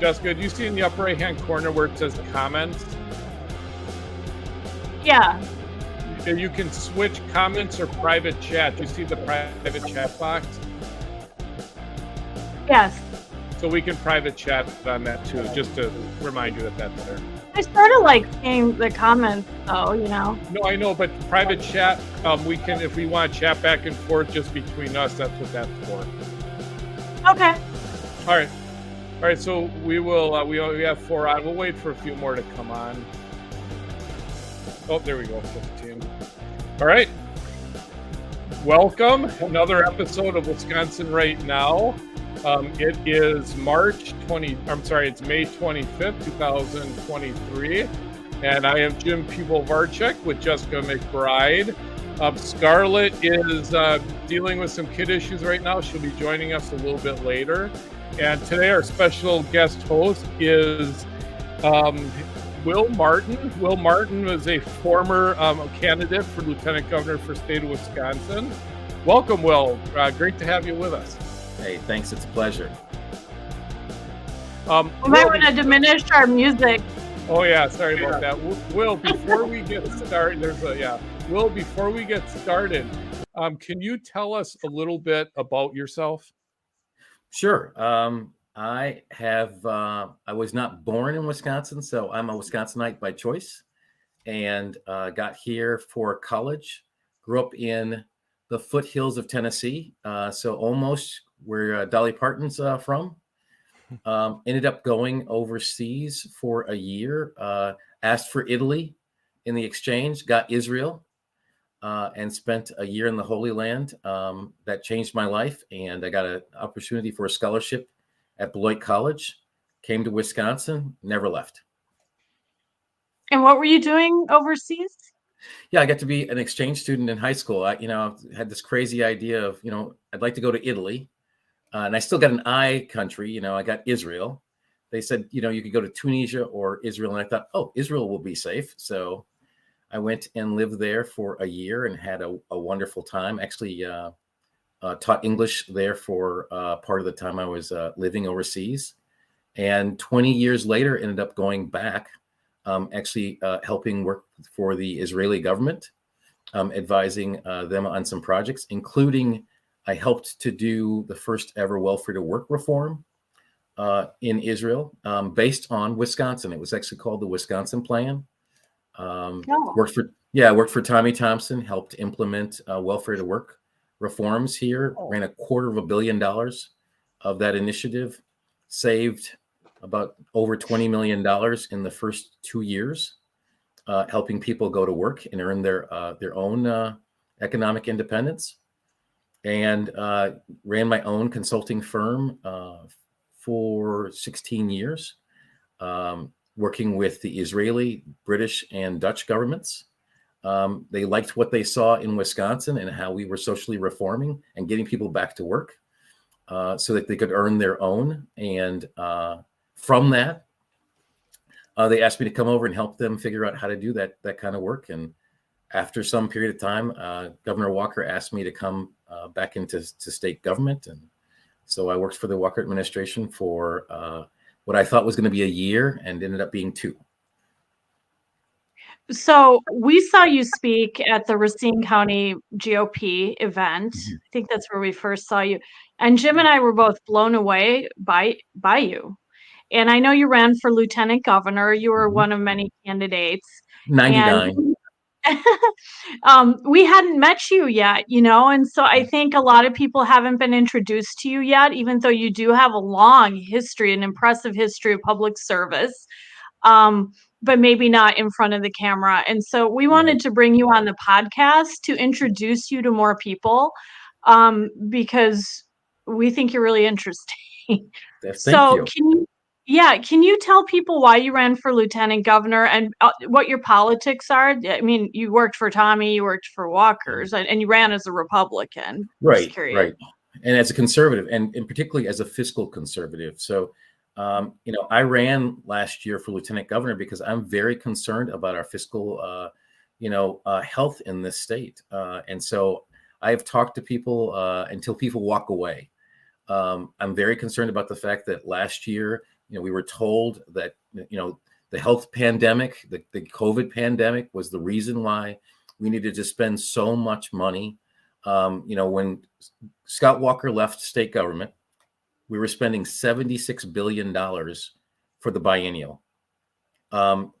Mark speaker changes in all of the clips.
Speaker 1: Jessica, do you see in the upper right-hand corner where it says comments?
Speaker 2: Yeah.
Speaker 1: You can switch comments or private chat. Do you see the private chat box?
Speaker 2: Yes.
Speaker 1: So we can private chat on that too, just to remind you that that's there.
Speaker 2: I sort of like seeing the comments, though, you know.
Speaker 1: No, I know, but private chat, we can, if we want to chat back and forth just between us, that's what that's for.
Speaker 2: Okay.
Speaker 1: All right. So we will. We have 4 on. We'll wait for a few more to come on. Oh, there we go. 15. All right. Welcome. Another episode of Wisconsin Right Now. It is May 25th, 2023. And I am Jim Pivovarchuk with Jessica McBride. Scarlett is dealing with some kid issues right now. She'll be joining us a little bit later. And today our special guest host is Will Martin. Will Martin was a former candidate for Lieutenant Governor for the state of Wisconsin. Welcome, Will. Great to have you with us.
Speaker 3: Hey, thanks. It's a pleasure.
Speaker 2: We might want to diminish our music.
Speaker 1: Oh yeah, sorry about that. Will, before we get started, Will, before we get started, can you tell us a little bit about yourself?
Speaker 3: Sure. I was not born in Wisconsin, so I'm a Wisconsinite by choice, and got here for college. Grew up in the foothills of Tennessee, so almost where Dolly Parton's from. Ended up going overseas for a year, asked for Italy in the exchange, got Israel, and spent a year in the Holy Land. That changed my life, and I got an opportunity for a scholarship at Beloit College, came to Wisconsin, never left.
Speaker 2: And what were you doing overseas?
Speaker 3: Yeah, I got to be an exchange student in high school. I had this crazy idea of, I'd like to go to Italy. And I still got an I country, I got Israel. They said, you could go to Tunisia or Israel. And I thought, oh, Israel will be safe. So I went and lived there for a year and had a wonderful time. Actually taught English there for part of the time I was living overseas. And 20 years later, ended up going back, helping work for the Israeli government, advising them on some projects, including I helped to do the first ever welfare to work reform in Israel, based on Wisconsin. It was actually called the Wisconsin Plan. Worked for Tommy Thompson, helped implement welfare to work reforms here, ran $250 million of that initiative, saved about over $20 million in the first 2 years, helping people go to work and earn their own economic independence. And ran my own consulting firm for 16 years, working with the Israeli, British, and Dutch governments. They liked what they saw in Wisconsin and how we were socially reforming and getting people back to work so that they could earn their own. And from that, they asked me to come over and help them figure out how to do that kind of work. And after some period of time, Governor Walker asked me to come back into state government. And so I worked for the Walker administration for what I thought was going to be a year and ended up being 2.
Speaker 2: So we saw you speak at the Racine County GOP event.
Speaker 3: Mm-hmm.
Speaker 2: I think that's where we first saw you. And Jim and I were both blown away by you. And I know you ran for lieutenant governor. You were one of many candidates.
Speaker 3: 99.
Speaker 2: We hadn't met you yet, and so I think a lot of people haven't been introduced to you yet, even though you do have a long history, an impressive history of public service, but maybe not in front of the camera. And so we wanted to bring you on the podcast to introduce you to more people, because we think you're really interesting.
Speaker 3: Thank you.
Speaker 2: Can you tell people why you ran for lieutenant governor and what your politics are? I mean, you worked for Tommy, you worked for Walker's, and you ran as a Republican.
Speaker 3: Right. And as a conservative, and particularly as a fiscal conservative. So, I ran last year for lieutenant governor because I'm very concerned about our fiscal, health in this state. And so I've talked to people until people walk away. I'm very concerned about the fact that last year we were told that, the health pandemic, the COVID pandemic was the reason why we needed to spend so much money. When Scott Walker left state government, we were spending $76 billion for the biennial.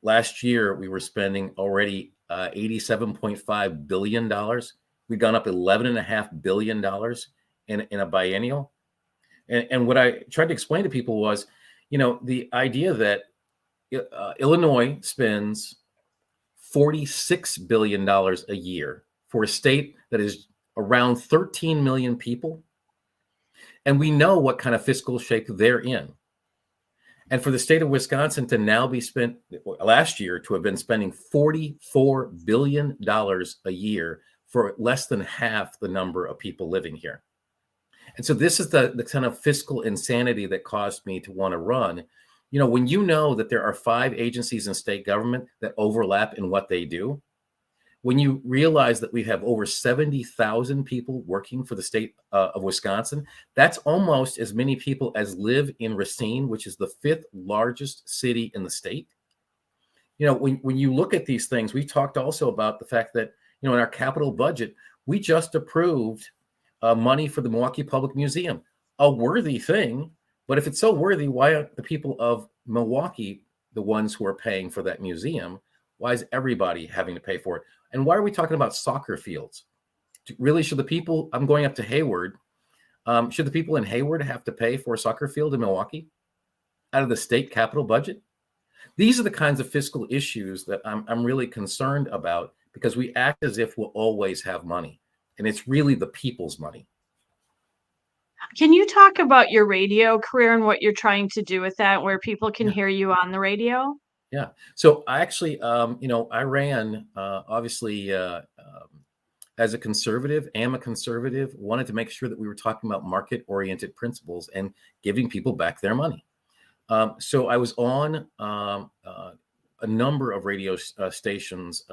Speaker 3: Last year, we were spending already $87.5 billion. We've gone up $11.5 billion in a biennial. And what I tried to explain to people was, the idea that Illinois spends $46 billion a year for a state that is around 13 million people. And we know what kind of fiscal shape they're in. And for the state of Wisconsin to now be last year to have been spending $44 billion a year for less than half the number of people living here. And so this is the kind of fiscal insanity that caused me to want to run. When you know that there are 5 agencies in state government that overlap in what they do, when you realize that we have over 70,000 people working for the state of Wisconsin, that's almost as many people as live in Racine, which is the 5th largest city in the state. When you look at these things, we talked also about the fact that, in our capital budget, we just approved money for the Milwaukee Public Museum, a worthy thing. But if it's so worthy, why aren't the people of Milwaukee the ones who are paying for that museum? Why is everybody having to pay for it? And why are we talking about soccer fields? Really, should the people, I'm going up to Hayward, should the people in Hayward have to pay for a soccer field in Milwaukee out of the state capital budget? These are the kinds of fiscal issues that I'm really concerned about, because we act as if we'll always have money, and it's really the people's money.
Speaker 2: Can you talk about your radio career and what you're trying to do with that, where people can hear you on the radio?
Speaker 3: Yeah. So I actually, I ran, obviously, as a conservative, wanted to make sure that we were talking about market-oriented principles and giving people back their money. So I was on a number of radio stations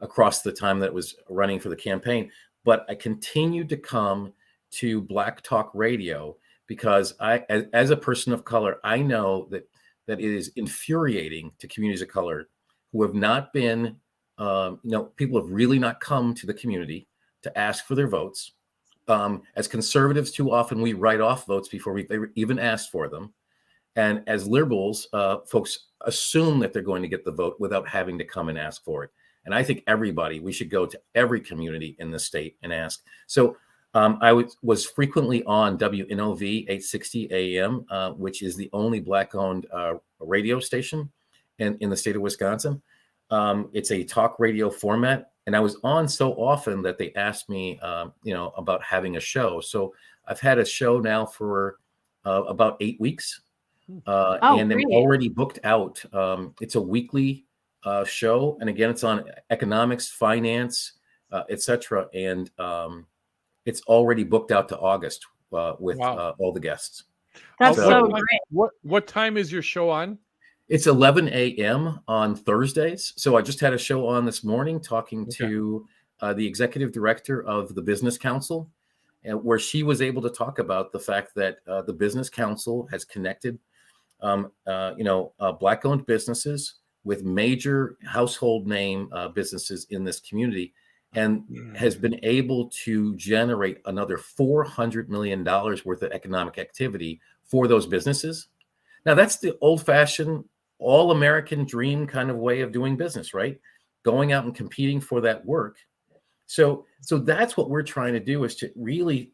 Speaker 3: across the time that was running for the campaign, but I continued to come to Black Talk Radio because as a person of color, I know that it is infuriating to communities of color who have not been, people have really not come to the community to ask for their votes. As conservatives, too often we write off votes before we even asked for them. And as liberals, folks assume that they're going to get the vote without having to come and ask for it. And I think we should go to every community in the state and ask. So I was frequently on WNOV 860 AM, which is the only Black-owned radio station in the state of Wisconsin. It's a talk radio format, and I was on so often that they asked me, about having a show. So I've had a show now for about 8 weeks, and I'm already booked out. It's a weekly show, and again, it's on economics, finance, etc. And it's already booked out to August with all the guests.
Speaker 2: That's so great.
Speaker 1: What time is your show on?
Speaker 3: It's 11 a.m. on Thursdays. So I just had a show on this morning talking to the executive director of the Business Council, where she was able to talk about the fact that the Business Council has connected, Black-owned businesses with major household name businesses in this community, and has been able to generate another $400 million worth of economic activity for those businesses. Now, that's the old-fashioned, all-American dream kind of way of doing business, right? Going out and competing for that work. So that's what we're trying to do, is to really,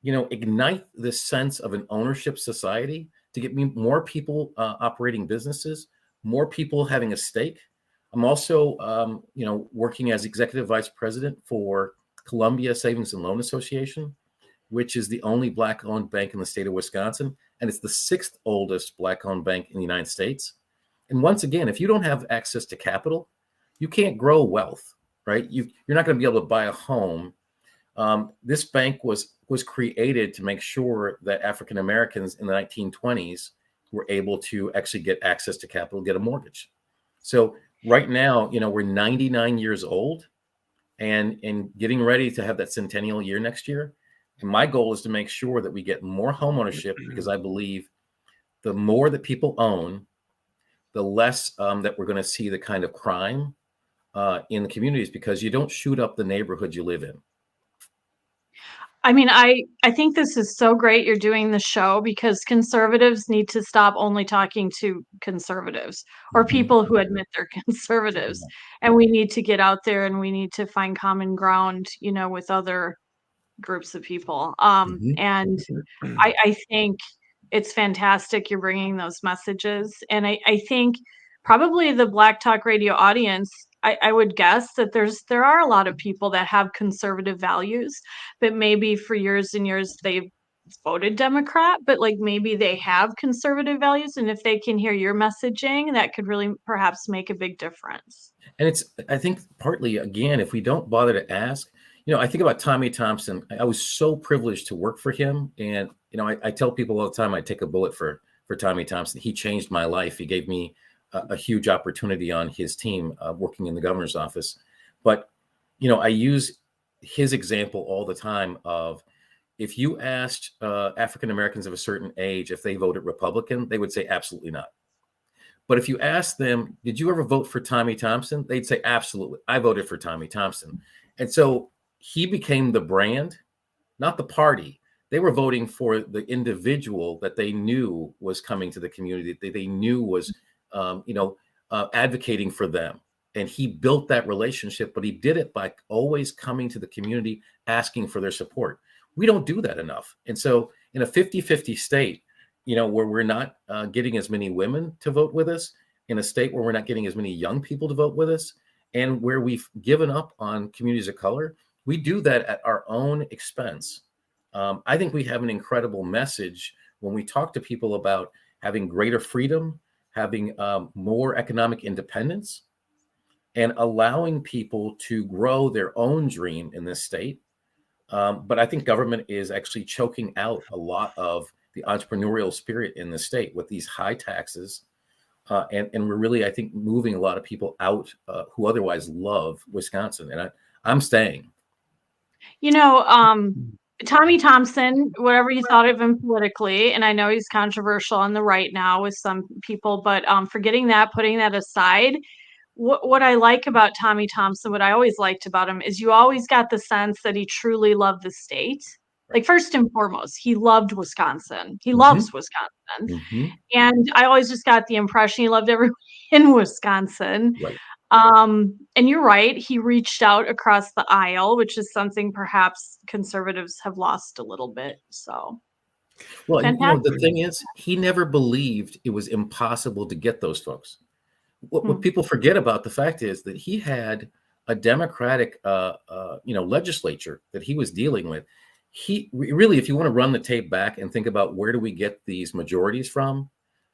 Speaker 3: ignite this sense of an ownership society, to get more people operating businesses, more people having a stake. I'm also, working as executive vice president for Columbia Savings and Loan Association, which is the only Black-owned bank in the state of Wisconsin, and it's the 6th oldest Black-owned bank in the United States. And once again, if you don't have access to capital, you can't grow wealth, right? You're not going to be able to buy a home. This bank was created to make sure that African Americans in the 1920s were able to actually get access to capital, get a mortgage. So right now, we're 99 years old and getting ready to have that centennial year next year. And my goal is to make sure that we get more home ownership, because I believe the more that people own, the less that we're going to see the kind of crime in the communities, because you don't shoot up the neighborhood you live in.
Speaker 2: I mean, I think this is so great you're doing the show, because conservatives need to stop only talking to conservatives or people who admit they're conservatives. And we need to get out there and we need to find common ground, with other groups of people. And I think it's fantastic you're bringing those messages. And I think probably the Black Talk Radio audience, I would guess that there are a lot of people that have conservative values, but maybe for years and years they've voted Democrat, but like maybe they have conservative values. And if they can hear your messaging, that could really perhaps make a big difference.
Speaker 3: And I think partly, again, if we don't bother to ask, I think about Tommy Thompson. I was so privileged to work for him. And, I tell people all the time, I take a bullet for Tommy Thompson. He changed my life. He gave me a huge opportunity on his team, working in the governor's office. But, I use his example all the time of, if you asked African Americans of a certain age if they voted Republican, they would say absolutely not. But if you ask them, did you ever vote for Tommy Thompson? They'd say, absolutely. I voted for Tommy Thompson. And so he became the brand, not the party. They were voting for the individual that they knew was coming to the community, that they knew was, advocating for them. And he built that relationship, but he did it by always coming to the community, asking for their support. We don't do that enough. And so in a 50-50 state, where we're not getting as many women to vote with us, in a state where we're not getting as many young people to vote with us, and where we've given up on communities of color, we do that at our own expense. I think we have an incredible message when we talk to people about having greater freedom, having more economic independence, and allowing people to grow their own dream in this state. But I think government is actually choking out a lot of the entrepreneurial spirit in the state with these high taxes. And we're really, I think, moving a lot of people out who otherwise love Wisconsin. And I'm staying.
Speaker 2: Tommy Thompson, whatever you thought of him politically, and I know he's controversial on the right now with some people, but forgetting that, putting that aside, what I like about Tommy Thompson, what I always liked about him, is you always got the sense that he truly loved the state. Like, first and foremost, he loved Wisconsin. He loves Wisconsin. And I always just got the impression he loved everyone in Wisconsin.
Speaker 3: Right.
Speaker 2: And you're right, he reached out across the aisle, which is something perhaps conservatives have lost a little bit. So,
Speaker 3: well, the thing is, he never believed it was impossible to get those folks. What people forget about the fact is that he had a Democratic, legislature that he was dealing with. He really, if you want to run the tape back and think about where do we get these majorities from,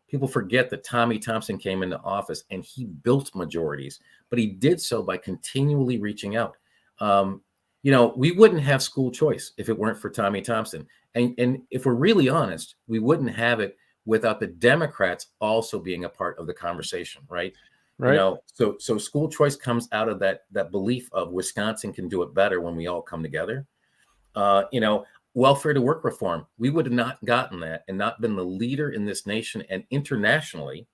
Speaker 3: people forget that Tommy Thompson came into office and he built majorities, but he did so by continually reaching out. We wouldn't have school choice if it weren't for Tommy Thompson. And if we're really honest, we wouldn't have it without the Democrats also being a part of the conversation, right?
Speaker 1: Right.
Speaker 3: So school choice comes out of that belief of Wisconsin can do it better when we all come together. Welfare to work reform, we would have not gotten that and not been the leader in this nation and internationally.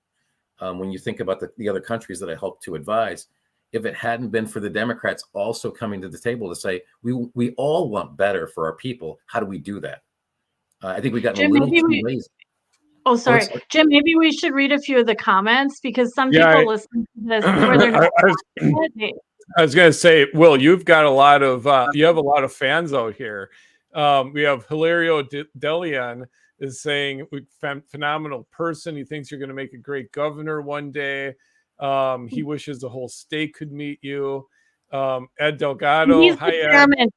Speaker 3: When you think about the other countries that I helped to advise, if it hadn't been for the Democrats also coming to the table to say, we all want better for our people. How do we do that? I think we got a little too lazy.
Speaker 2: Oh, sorry. Jim, maybe we should read a few of the comments, because some people listen to this where they're not.
Speaker 1: I was going to say, Will, you've got a lot of you have a lot of fans out here. We have Hilario Delian is saying, phenomenal person. He thinks you're going to make a great governor one day. He wishes the whole state could meet you. Ed Delgado.
Speaker 2: He's the chairman.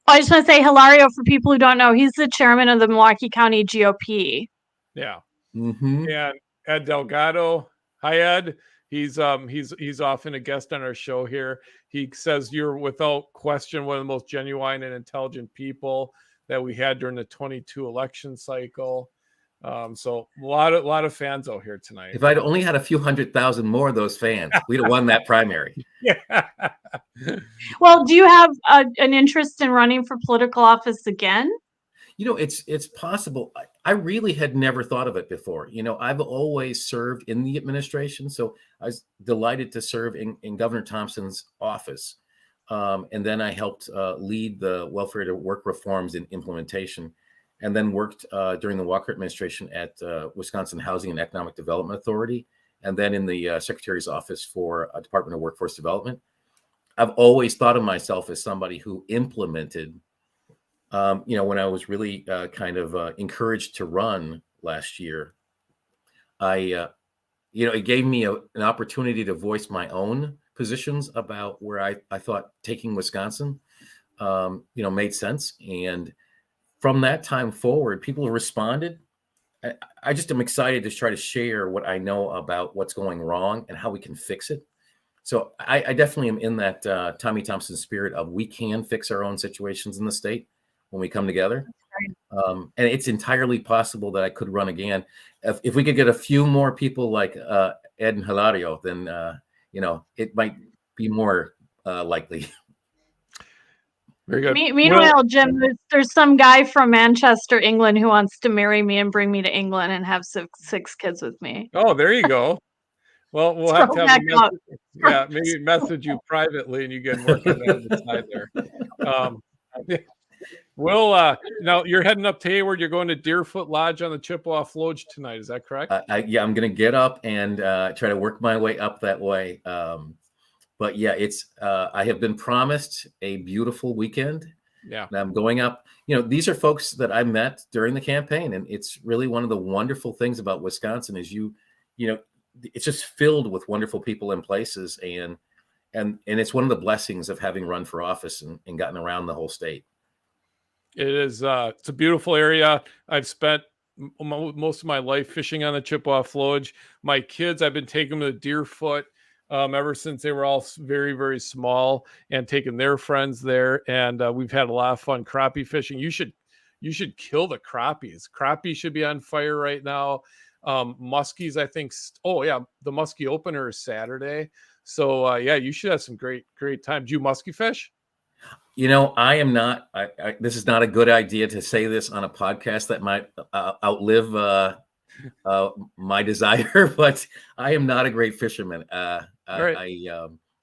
Speaker 2: I just want to say, Hilario, for people who don't know, he's the chairman of the Milwaukee County GOP.
Speaker 1: Yeah. And Ed Delgado. Hi, Ed. He's often a guest on our show here. He says you're without question one of the most genuine and intelligent people that we had during the 22 election cycle. So a lot of fans out here tonight.
Speaker 3: If I'd only had a few 100,000 more of those fans, we'd have won that primary.
Speaker 1: Yeah.
Speaker 2: Well, do you have an interest in running for political office again?
Speaker 3: It's possible. I really had never thought of it before. I've always served in the administration, so I was delighted to serve in Governor Thompson's office. And then I helped lead the welfare to work reforms and implementation, and then worked during the Walker administration at Wisconsin Housing and Economic Development Authority, and then in the Secretary's office for Department of Workforce Development. I've always thought of myself as somebody who implemented, when I was really kind of encouraged to run last year, it gave me an opportunity to voice my own positions about where I thought taking Wisconsin, made sense. And from that time forward, people responded. I just am excited to try to share what I know about what's going wrong and how we can fix it. So I definitely am in that Tommy Thompson spirit of we can fix our own situations in the state when we come together. And it's entirely possible that I could run again. If we could get a few more people like Ed and Hilario, then, it might be more likely.
Speaker 1: Very good.
Speaker 2: Meanwhile, Jim, there's some guy from Manchester, England, who wants to marry me and bring me to England and have six kids with me.
Speaker 1: Oh, there you go. Well, we'll have to have maybe message you privately, and you can work on that on the side there. Now you're heading up to Hayward. You're going to Deerfoot Lodge on the Chippewa Lodge tonight. Is that correct?
Speaker 3: I'm going to get up and try to work my way up that way. But yeah, I have been promised a beautiful weekend.
Speaker 1: Yeah.
Speaker 3: And I'm going up. These are folks that I met during the campaign, and it's really one of the wonderful things about Wisconsin is it's just filled with wonderful people and places, and it's one of the blessings of having run for office and gotten around the whole state.
Speaker 1: It is. It's a beautiful area. I've spent most of my life fishing on the Chippewa Lodge. My kids, I've been taking them to Deerfoot ever since they were all very, very small, and taking their friends there. And we've had a lot of fun crappie fishing. You should kill the crappies. Crappie should be on fire right now. Muskies, I think. The muskie opener is Saturday. So you should have some great time. Do you muskie fish?
Speaker 3: I am not. This is not a good idea to say this on a podcast that might outlive my desire, but I am not a great fisherman.
Speaker 1: Right.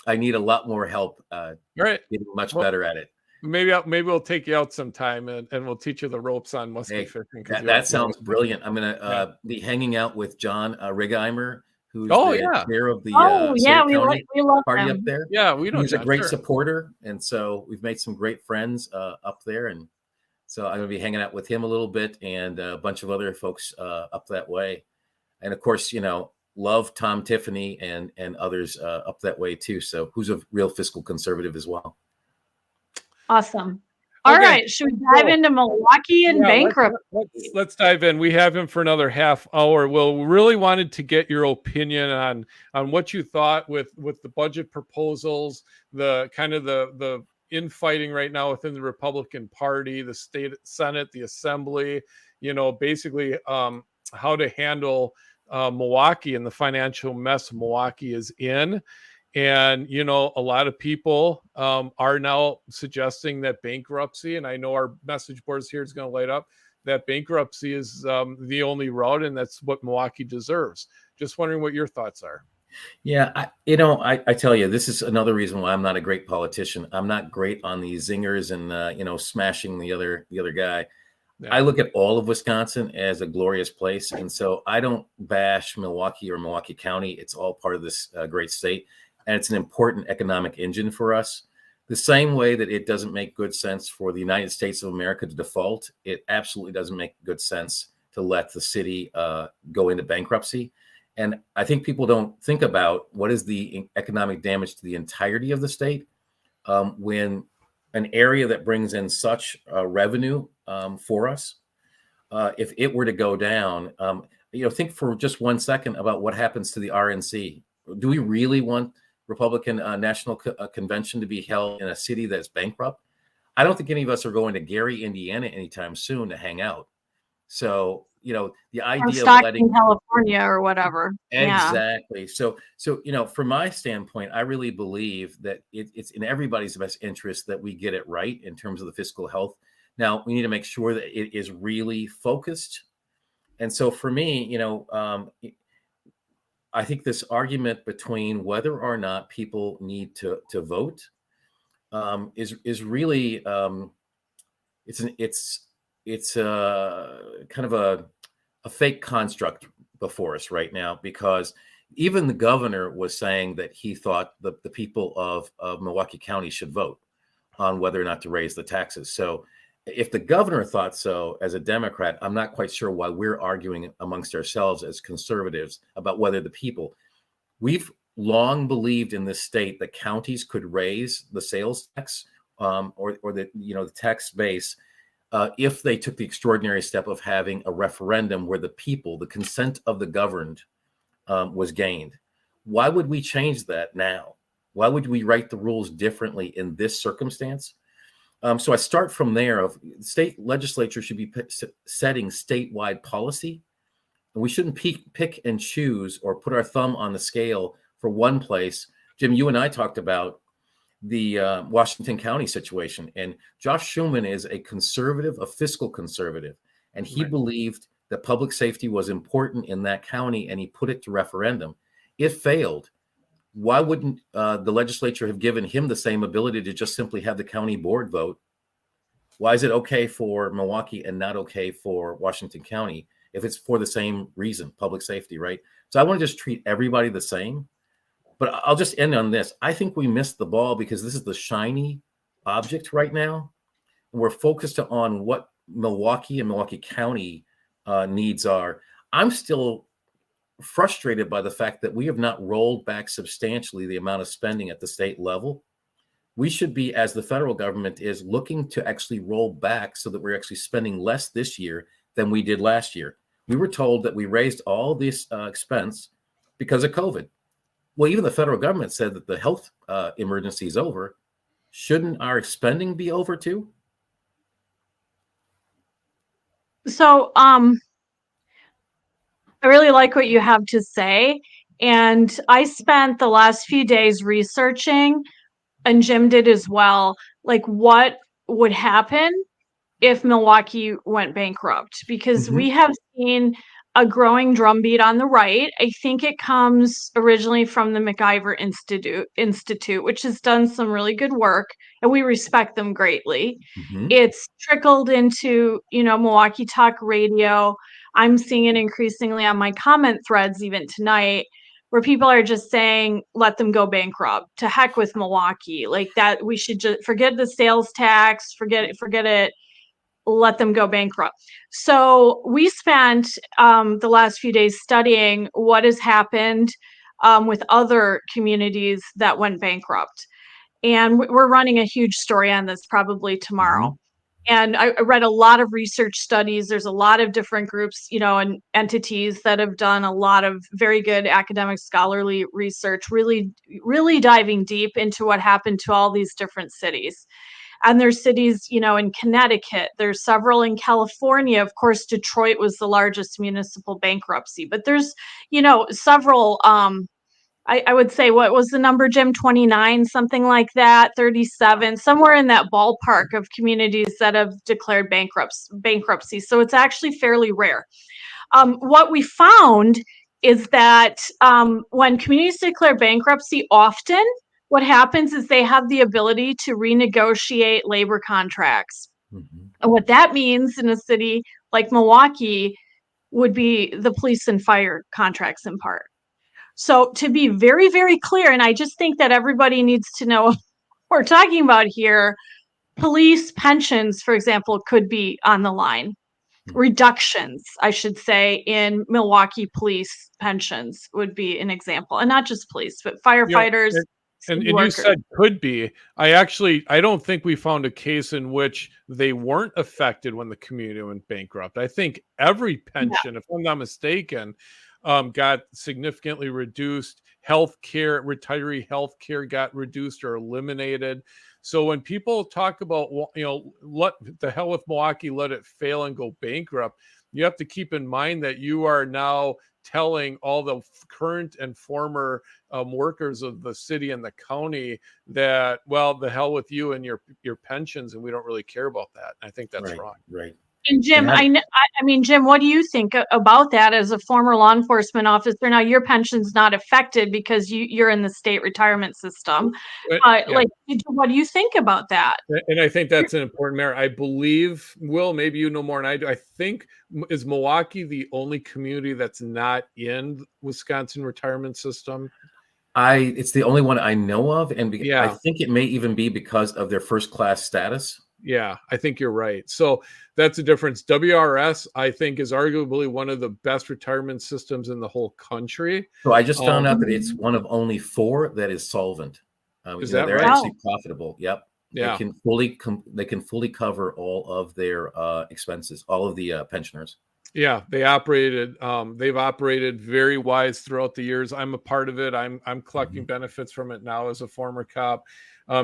Speaker 3: I need a lot more help getting much better at it.
Speaker 1: Maybe we'll take you out sometime and we'll teach you the ropes on muskie fishing.
Speaker 3: That sounds brilliant. I'm going to be hanging out with John Riggheimer, who's the chair of the
Speaker 2: we love
Speaker 3: party
Speaker 2: him
Speaker 3: up there.
Speaker 1: Yeah, we know.
Speaker 3: He's a great supporter, and so we've made some great friends up there, and so I'm going to be hanging out with him a little bit and a bunch of other folks up that way, and of course, love Tom Tiffany and others up that way too. So who's a real fiscal conservative as well.
Speaker 2: Awesome. All right, should we dive into Milwaukee and bankruptcy?
Speaker 1: Let's dive in. We have him for another half hour. Will really wanted to get your opinion on what you thought with the budget proposals, the kind of the infighting right now within the Republican Party, the state Senate, the Assembly. Basically how to handle Milwaukee and the financial mess Milwaukee is in. And, a lot of people are now suggesting that bankruptcy, and I know our message boards here is going to light up, that bankruptcy is the only route, and that's what Milwaukee deserves. Just wondering what your thoughts are.
Speaker 3: Yeah, I tell you, this is another reason why I'm not a great politician. I'm not great on these zingers and, smashing the other guy. Yeah. I look at all of Wisconsin as a glorious place. And so I don't bash Milwaukee or Milwaukee County. It's all part of this great state. And it's an important economic engine for us. The same way that it doesn't make good sense for the United States of America to default, it absolutely doesn't make good sense to let the city go into bankruptcy. And I think people don't think about what is the economic damage to the entirety of the state when an area that brings in such revenue for us, if it were to go down, think for just 1 second about what happens to the RNC. Do we really want Republican National Convention to be held in a city that's bankrupt? I don't think any of us are going to Gary, Indiana anytime soon to hang out. So, the idea of letting
Speaker 2: California or whatever.
Speaker 3: Exactly. Yeah. So, from my standpoint, I really believe that it's in everybody's best interest that we get it right in terms of the fiscal health. Now we need to make sure that it is really focused. And so for me, I think this argument between whether or not people need to vote is really it's kind of a fake construct before us right now, because even the governor was saying that he thought the people of Milwaukee County should vote on whether or not to raise the taxes. So if the governor thought so as a Democrat, I'm not quite sure why we're arguing amongst ourselves as conservatives about whether the people. We've long believed in this state that counties could raise the sales tax or the tax base if they took the extraordinary step of having a referendum where the people, the consent of the governed, was gained. Why would we change that now? Why would we write the rules differently in this circumstance? So I start from there. Of state legislature should be setting statewide policy, and we shouldn't pick and choose or put our thumb on the scale for one place. Jim, you and I talked about the Washington County situation, and Josh Schuman is a conservative, a fiscal conservative, and he believed that public safety was important in that county, and he put it to referendum. It failed. Why wouldn't the legislature have given him the same ability to just simply have the county board vote? Why is it okay for Milwaukee and not okay for Washington County if it's for the same reason, public safety, right? So I want to just treat everybody the same. But I'll just end on this. I think we missed the ball because this is the shiny object right now. We're focused on what Milwaukee and Milwaukee County needs are. I'm still frustrated by the fact that we have not rolled back substantially the amount of spending at the state level. We should be, as the federal government is, looking to actually roll back so that we're actually spending less this year than we did last year. We were told that we raised all this expense because of COVID. Well, even the federal government said that the health emergency is over. Shouldn't our spending be over too?
Speaker 2: So, I really like what you have to say. And I spent the last few days researching, and Jim did as well, like what would happen if Milwaukee went bankrupt, because we have seen a growing drumbeat on the right. I think it comes originally from the MacIver Institute, which has done some really good work, and we respect them greatly. It's trickled into, Milwaukee Talk Radio. I'm seeing it increasingly on my comment threads even tonight, where people are just saying, let them go bankrupt. To heck with Milwaukee. Like that, we should just forget the sales tax, forget it, let them go bankrupt. So we spent the last few days studying what has happened with other communities that went bankrupt. And we're running a huge story on this probably tomorrow. And I read a lot of research studies. There's a lot of different groups, and entities that have done a lot of very good academic scholarly research, really, really diving deep into what happened to all these different cities. And there's cities, in Connecticut, there's several in California. Of course, Detroit was the largest municipal bankruptcy, but there's, several, I would say, what was the number, Jim? 29, something like that, 37, somewhere in that ballpark of communities that have declared bankruptcy. So it's actually fairly rare. What we found is that when communities declare bankruptcy, often what happens is they have the ability to renegotiate labor contracts. And what that means in a city like Milwaukee would be the police and fire contracts in part. So to be very, very clear, and I just think that everybody needs to know what we're talking about here, police pensions, for example, could be on the line. Reductions, I should say, in Milwaukee police pensions would be an example. And not just police, but firefighters.
Speaker 1: And you said could be. I don't think we found a case in which they weren't affected when the community went bankrupt. I think every pension, if I'm not mistaken, got significantly reduced. Healthcare, retiree healthcare got reduced or eliminated. So when people talk about, let the hell with Milwaukee, let it fail and go bankrupt, you have to keep in mind that you are now telling all the current and former workers of the city and the county that, well, the hell with you and your pensions, and we don't really care about that. I think that's wrong.
Speaker 3: Right.
Speaker 2: And Jim, I mean, Jim, what do you think about that as a former law enforcement officer? Now, your pension's not affected because you're in the state retirement system.
Speaker 1: Yeah.
Speaker 2: Like, what do you think about that?
Speaker 1: And I think that's an important matter. I believe, Will, maybe you know more than I do. I think, is Milwaukee the only community that's not in Wisconsin retirement system?
Speaker 3: It's the only one I know of, and
Speaker 1: Yeah.
Speaker 3: I think it may even be because of their first class status.
Speaker 1: Yeah, I think you're right. So that's a difference. WRS, I think, is arguably one of the best retirement systems in the whole country.
Speaker 3: So I just found out that it's one of only 4 that is solvent.
Speaker 1: Is that
Speaker 3: they're
Speaker 1: right?
Speaker 3: actually profitable. Yep.
Speaker 1: Yeah.
Speaker 3: They can fully cover all of their expenses, all of the pensioners.
Speaker 1: Yeah, they've operated very wise throughout the years. I'm a part of it. I'm collecting benefits from it now as a former cop.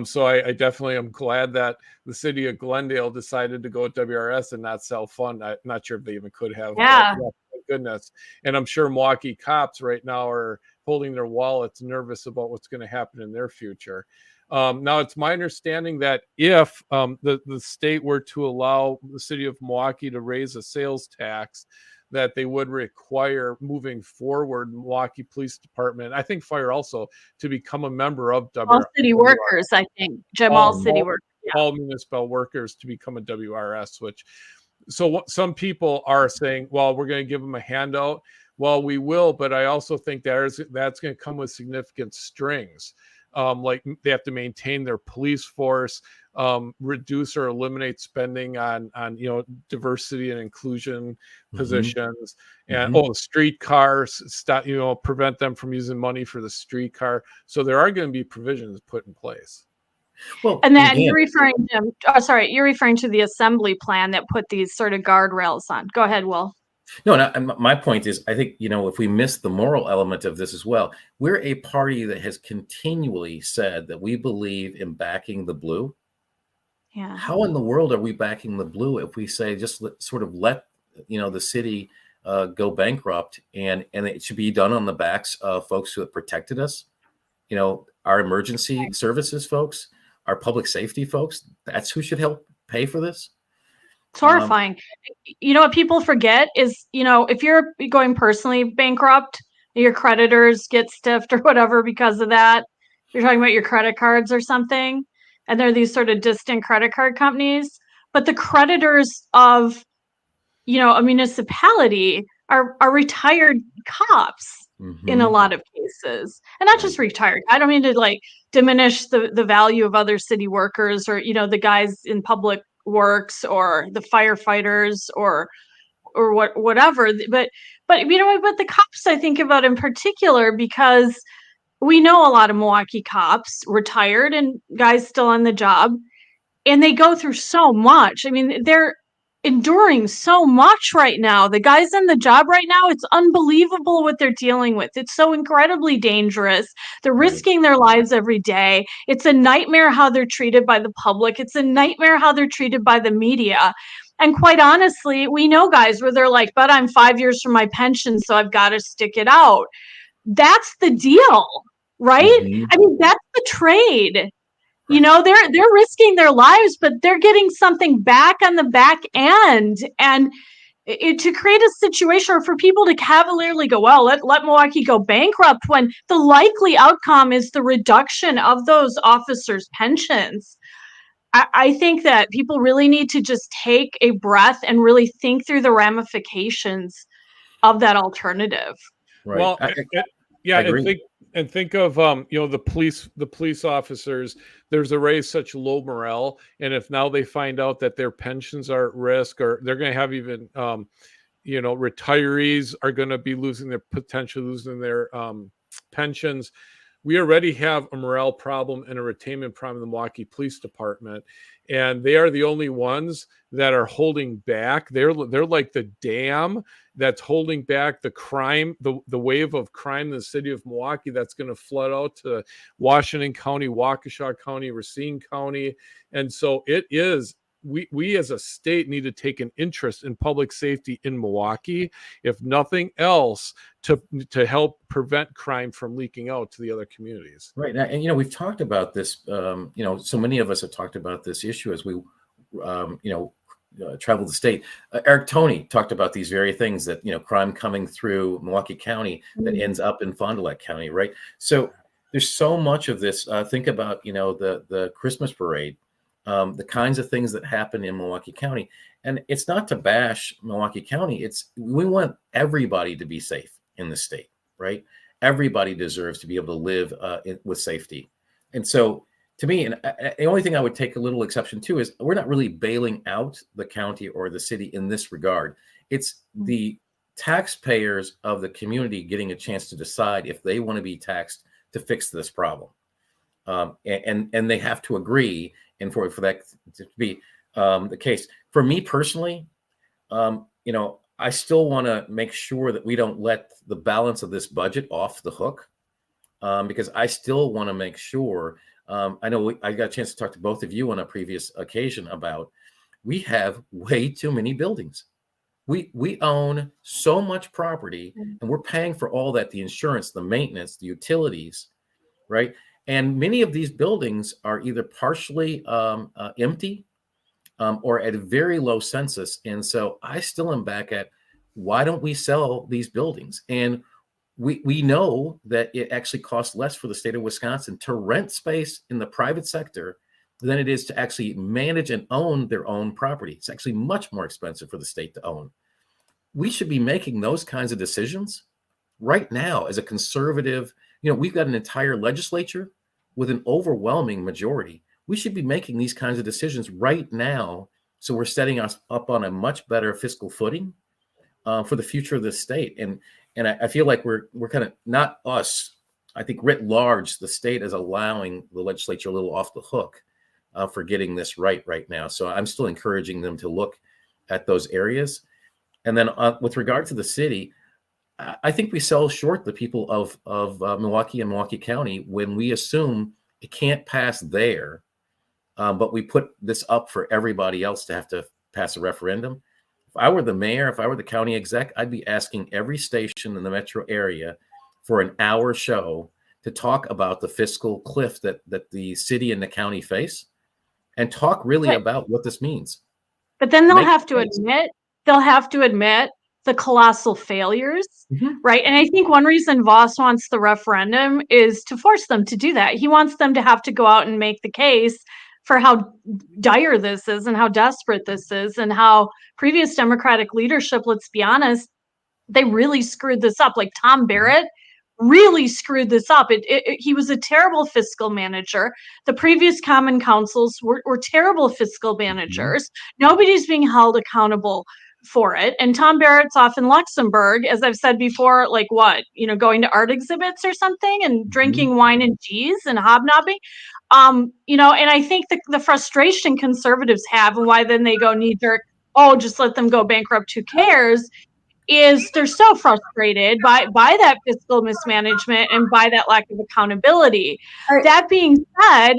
Speaker 1: So I definitely am glad that the city of Glendale decided to go with WRS and not self-fund. I'm not sure if they even could have.
Speaker 2: Yeah.
Speaker 1: But, thank goodness. And I'm sure Milwaukee cops right now are holding their wallets, nervous about what's going to happen in their future. Now, it's my understanding that if the state were to allow the city of Milwaukee to raise a sales tax, that they would require moving forward Milwaukee Police Department, I think fire also, to become a member of WRS.
Speaker 2: All city workers, I think, Jim, all city workers. Yeah.
Speaker 1: All municipal workers to become a WRS, so some people are saying, well, we're going to give them a handout. Well, we will, but I also think that's going to come with significant strings. Like they have to maintain their police force, reduce or eliminate spending on diversity and inclusion positions, and streetcars, stop, prevent them from using money for the streetcar. So there are going to be provisions put in place.
Speaker 3: Well,
Speaker 2: and then you're referring to the assembly plan that put these sort of guardrails on. Go ahead, Will.
Speaker 3: No, and my point is, I think, if we miss the moral element of this as well, we're a party that has continually said that we believe in backing the blue.
Speaker 2: Yeah.
Speaker 3: How in the world are we backing the blue if we say just let the city go bankrupt, and it should be done on the backs of folks who have protected us, our emergency services folks, our public safety folks? That's who should help pay for this.
Speaker 2: It's horrifying. What people forget is, if you're going personally bankrupt, your creditors get stiffed or whatever because of that. You're talking about your credit cards or something, and they're these sort of distant credit card companies. But the creditors of, a municipality are retired cops in a lot of cases, and not just retired. I don't mean to diminish the value of other city workers or the guys in public works or the firefighters or whatever, but the cops I think about in particular, because we know a lot of Milwaukee cops, retired and guys still on the job, and they go through so much. I mean, they're enduring so much right now. The guys in the job right now, it's unbelievable what they're dealing with. It's so incredibly dangerous. They're risking their lives every day. It's a nightmare how they're treated by the public. It's a nightmare how they're treated by the media. And quite honestly, we know guys where they're like, but I'm 5 years from my pension, so I've got to stick it out. That's the deal, right? I mean, that's the trade. They're risking their lives, but they're getting something back on the back end. And to create a situation, or for people to cavalierly go, well, let Milwaukee go bankrupt, when the likely outcome is the reduction of those officers' pensions. I think that people really need to just take a breath and really think through the ramifications of that alternative.
Speaker 3: Right.
Speaker 1: Well,
Speaker 3: I agree.
Speaker 1: And think of the police officers. There's already such low morale, and if now they find out that their pensions are at risk, or they're going to have even retirees are going to be losing their pensions. We already have a morale problem and a retainment problem in the Milwaukee Police Department, and they are the only ones that are holding back. They're like the dam that's holding back the crime, the wave of crime in the city of Milwaukee that's going to flood out to Washington County, Waukesha County, Racine County. And so it is we as a state need to take an interest in public safety in Milwaukee, if nothing else, to help prevent crime from leaking out to the other communities.
Speaker 3: Right. And, you know, we've talked about this, you know, so many of us have talked about this issue as we, you know, travel the state. Eric Toney talked about these very things, that, you know, crime coming through Milwaukee County that ends up in Fond du Lac County. Right. So there's so much of this. Think about, you know, the Christmas parade, the kinds of things that happen in Milwaukee County. And it's not to bash Milwaukee County. We want everybody to be safe in the state, right? Everybody deserves to be able to live with safety. And so, to me, and the only thing I would take a little exception to is we're not really bailing out the county or the city in this regard. It's the taxpayers of the community getting a chance to decide if they want to be taxed to fix this problem. And they have to agree, and for that to be the case. For me personally, you know, I still want to make sure that we don't let the balance of this budget off the hook, because I still want to make sure. I know I got a chance to talk to both of you on a previous occasion about, we have way too many buildings. We own so much property, and we're paying for all that, the insurance, the maintenance, the utilities, right? And many of these buildings are either partially empty or at a very low census. And so I still am back at, why don't we sell these buildings? And we know that it actually costs less for the state of Wisconsin to rent space in the private sector than it is to actually manage and own their own property. It's actually much more expensive for the state to own. We should be making those kinds of decisions right now as a conservative. You know, we've got an entire legislature with an overwhelming majority. We should be making these kinds of decisions right now, so we're setting us up on a much better fiscal footing for the future of this state. And I feel like we're kind of, not us, I think writ large, the state is allowing the legislature a little off the hook for getting this right now. So I'm still encouraging them to look at those areas. And then with regard to the city, I think we sell short the people of Milwaukee and Milwaukee County when we assume it can't pass there, but we put this up for everybody else to have to pass a referendum. If I were the mayor, if I were the county exec, I'd be asking every station in the metro area for an hour show to talk about the fiscal cliff that the city and the county face, and talk really about what this means.
Speaker 2: But then they'll have to admit the colossal failures, right? And I think one reason Voss wants the referendum is to force them to do that. He wants them to have to go out and make the case for how dire this is and how desperate this is, and how previous Democratic leadership, let's be honest, they really screwed this up. Like Tom Barrett really screwed this up. He was a terrible fiscal manager. The previous common councils were terrible fiscal managers. Nobody's being held accountable for it. And Tom Barrett's off in Luxembourg, as I've said before, like what, going to art exhibits or something and drinking wine and cheese and hobnobbing. And I think the frustration conservatives have, and why then they go knee jerk, oh, just let them go bankrupt, who cares, is they're so frustrated by that fiscal mismanagement and by that lack of accountability. That being said,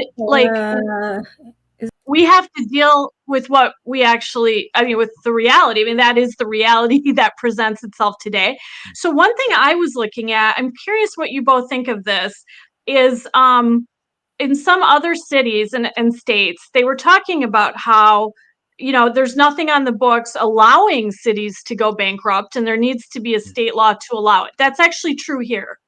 Speaker 2: we have to deal with what we actually, with the reality. That is the reality that presents itself today. So one thing I was looking at, I'm curious what you both think of this, is in some other cities and states, they were talking about how, there's nothing on the books allowing cities to go bankrupt, and there needs to be a state law to allow it. That's actually true here.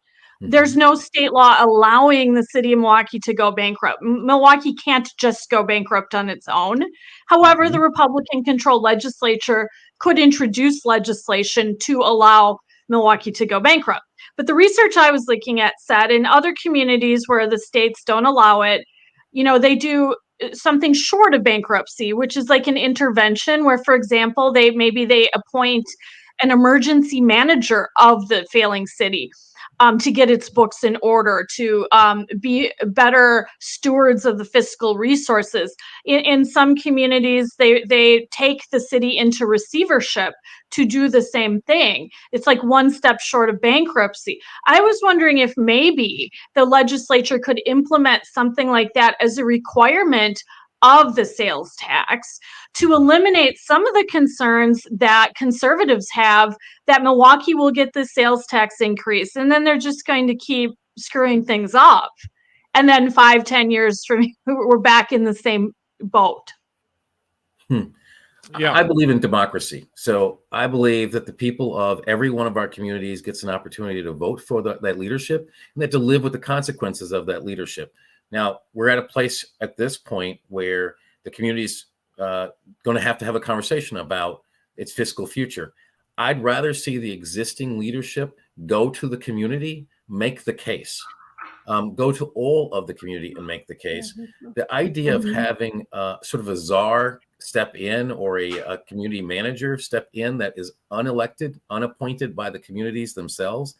Speaker 2: There's no state law allowing the city of Milwaukee to go bankrupt. Milwaukee can't just go bankrupt on its own. However, the Republican-controlled legislature could introduce legislation to allow Milwaukee to go bankrupt. But the research I was looking at said in other communities where the states don't allow it, they do something short of bankruptcy, which is like an intervention where, for example, they appoint an emergency manager of the failing city to get its books in order, to be better stewards of the fiscal resources. In some communities, they take the city into receivership to do the same thing. It's like one step short of bankruptcy. I was wondering if maybe the legislature could implement something like that as a requirement of the sales tax to eliminate some of the concerns that conservatives have that Milwaukee will get the sales tax increase and then they're just going to keep screwing things up. And then 5-10 years from we're back in the same boat.
Speaker 1: Yeah.
Speaker 3: I believe in democracy. So I believe that the people of every one of our communities gets an opportunity to vote for that leadership and that to live with the consequences of that leadership. Now, we're at a place at this point where the community's going to have a conversation about its fiscal future. I'd rather see the existing leadership go to the community, make the case. Go to all of the community and make the case. The idea of having sort of a czar step in or a community manager step in that is unelected, unappointed by the communities themselves,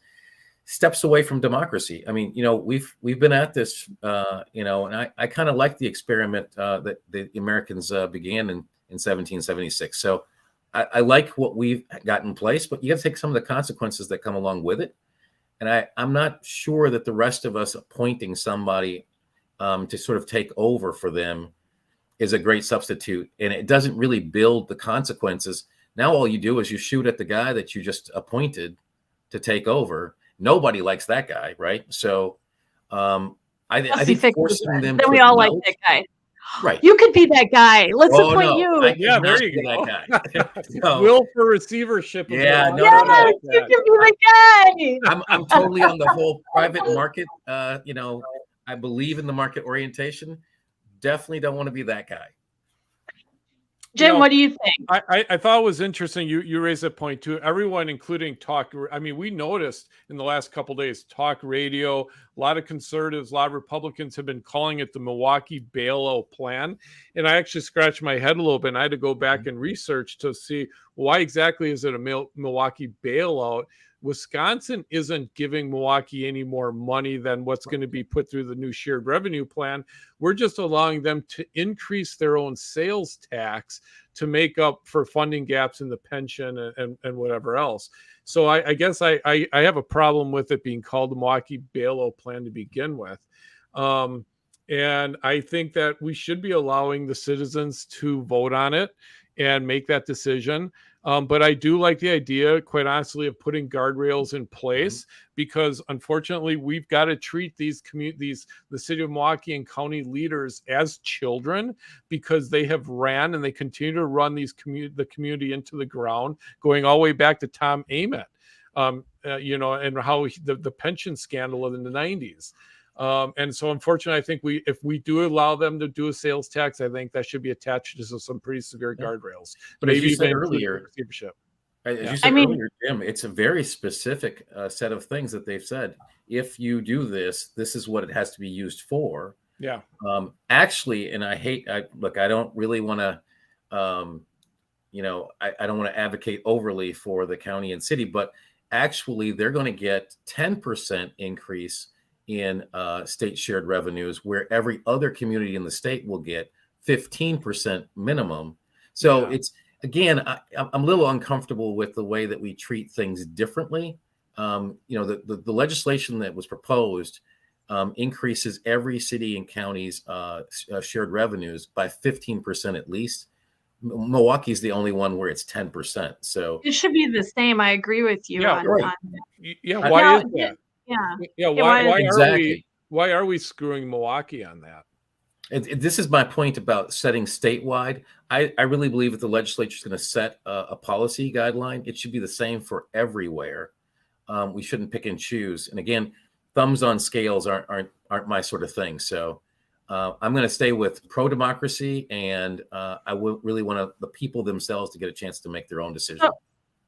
Speaker 3: steps away from democracy. I mean, we've been at this, and I kind of like the experiment that the Americans began in 1776. So I like what we've got in place, but you got to take some of the consequences that come along with it. And I'm not sure that the rest of us appointing somebody to sort of take over for them is a great substitute. And it doesn't really build the consequences. Now all you do is you shoot at the guy that you just appointed to take over. Nobody likes that guy, right? So I think forcing them
Speaker 2: then
Speaker 3: to
Speaker 2: we all like that guy.
Speaker 3: Right.
Speaker 2: You could be that guy. Let's appoint you.
Speaker 1: Yeah, there you
Speaker 3: go. That guy.
Speaker 1: So, will for receivership.
Speaker 3: Yeah,
Speaker 2: no, yes, you can be the
Speaker 3: guy. I'm totally on the whole private market. I believe in the market orientation. Definitely don't want to be that guy.
Speaker 2: Jim, what do you think?
Speaker 1: I thought it was interesting. You raised a point too. Everyone, including talk. I mean, we noticed in the last couple of days, talk radio. A lot of conservatives, a lot of Republicans have been calling it the Milwaukee bailout plan. And I actually scratched my head a little bit. And I had to go back and research to see why exactly is it a Milwaukee bailout. Wisconsin isn't giving Milwaukee any more money than what's going to be put through the new shared revenue plan. We're just allowing them to increase their own sales tax to make up for funding gaps in the pension and whatever else. So I guess I have a problem with it being called the Milwaukee bailout plan to begin with. And I think that we should be allowing the citizens to vote on it and make that decision. But I do like the idea, quite honestly, of putting guardrails in place because, unfortunately, we've got to treat the city of Milwaukee and county leaders as children because they have ran and they continue to run the community into the ground, going all the way back to Tom Ament, and how the pension scandal in the 90s. And so, unfortunately, I think if we do allow them to do a sales tax, I think that should be attached to some pretty severe guardrails.
Speaker 3: But as you said earlier, Jim, it's a very specific set of things that they've said. If you do this, this is what it has to be used for.
Speaker 1: Yeah.
Speaker 3: Actually, and I don't really want to, I don't want to advocate overly for the county and city, but actually, they're going to get 10% increase in state shared revenues, where every other community in the state will get 15% minimum. So it's, again, I'm a little uncomfortable with the way that we treat things differently. The legislation that was proposed increases every city and county's shared revenues by 15% at least. Milwaukee's the only one where it's 10%. So
Speaker 2: it should be the same. I agree with you.
Speaker 1: Yeah,
Speaker 2: right.
Speaker 1: Why is that?
Speaker 2: Yeah.
Speaker 1: Why are we screwing Milwaukee on that?
Speaker 3: This is my point about setting statewide. I really believe that the legislature is going to set a policy guideline. It should be the same for everywhere. We shouldn't pick and choose. And again, thumbs on scales aren't my sort of thing. So I'm going to stay with pro-democracy, and I really want the people themselves to get a chance to make their own decision.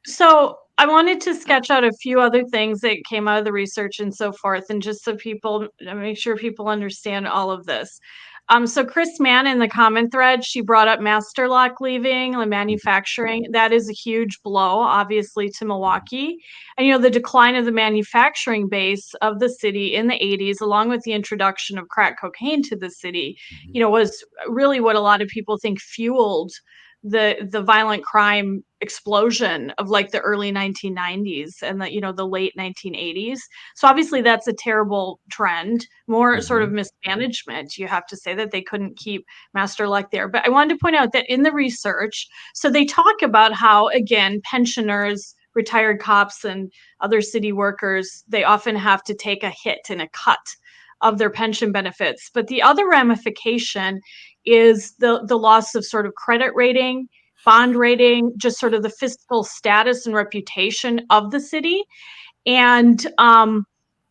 Speaker 2: So I wanted to sketch out a few other things that came out of the research and so forth, and just so people make sure people understand all of this. So Chris Mann in the comment thread, she brought up master lock leaving and manufacturing. That is a huge blow, obviously, to Milwaukee. And, the decline of the manufacturing base of the city in the 80s, along with the introduction of crack cocaine to the city, was really what a lot of people think fueled the violent crime explosion of like the early 1990s and the late 1980s. So obviously that's a terrible trend, more sort of mismanagement. You have to say that they couldn't keep Master Luck there. But I wanted to point out that in the research, so they talk about how, again, pensioners, retired cops, and other city workers, they often have to take a hit and a cut of their pension benefits. But the other ramification is the loss of sort of credit rating, bond rating, just sort of the fiscal status and reputation of the city. And,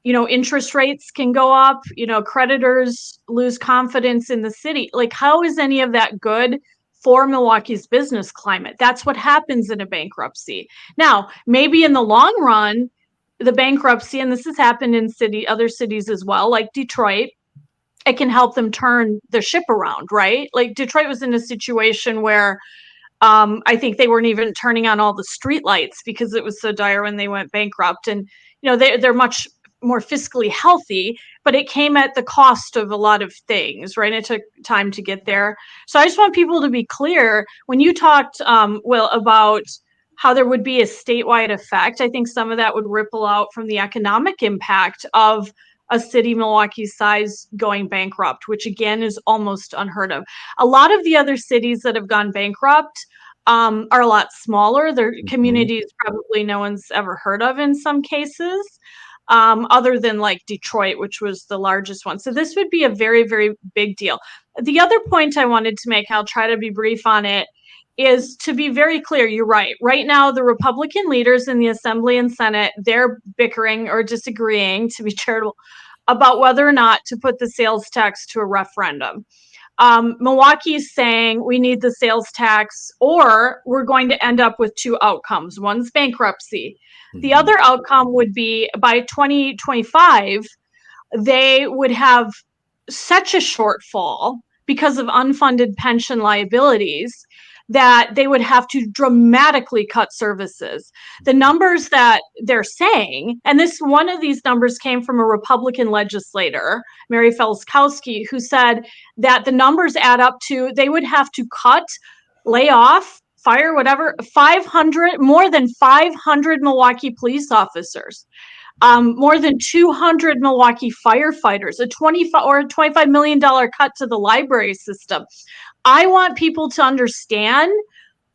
Speaker 2: interest rates can go up, creditors lose confidence in the city. Like, how is any of that good for Milwaukee's business climate? That's what happens in a bankruptcy. Now, maybe in the long run, the bankruptcy, and this has happened in other cities as well, like Detroit, it can help them turn the ship around, right? Like Detroit was in a situation where I think they weren't even turning on all the street lights because it was so dire when they went bankrupt. And, they're much more fiscally healthy, but it came at the cost of a lot of things, right? It took time to get there. So I just want people to be clear, when you talked, Will, about how there would be a statewide effect, I think some of that would ripple out from the economic impact of a city Milwaukee size going bankrupt, which again is almost unheard of. A lot of the other cities that have gone bankrupt are a lot smaller. They're communities probably no one's ever heard of in some cases, other than like Detroit, which was the largest one. So this would be a very, very big deal. The other point I wanted to make, I'll try to be brief on it, is to be very clear. You're right. Right now, the Republican leaders in the Assembly and Senate, they're bickering or disagreeing, to be charitable, about whether or not to put the sales tax to a referendum. Milwaukee is saying we need the sales tax, or we're going to end up with two outcomes. One's bankruptcy. The other outcome would be by 2025, they would have such a shortfall because of unfunded pension liabilities that they would have to dramatically cut services. The numbers that they're saying, and one of these numbers came from a Republican legislator, Mary Felskowski, who said that the numbers add up to, they would have to cut, lay off, fire, whatever, more than 500 Milwaukee police officers. More than 200 Milwaukee firefighters, a $25 million cut to the library system. I want people to understand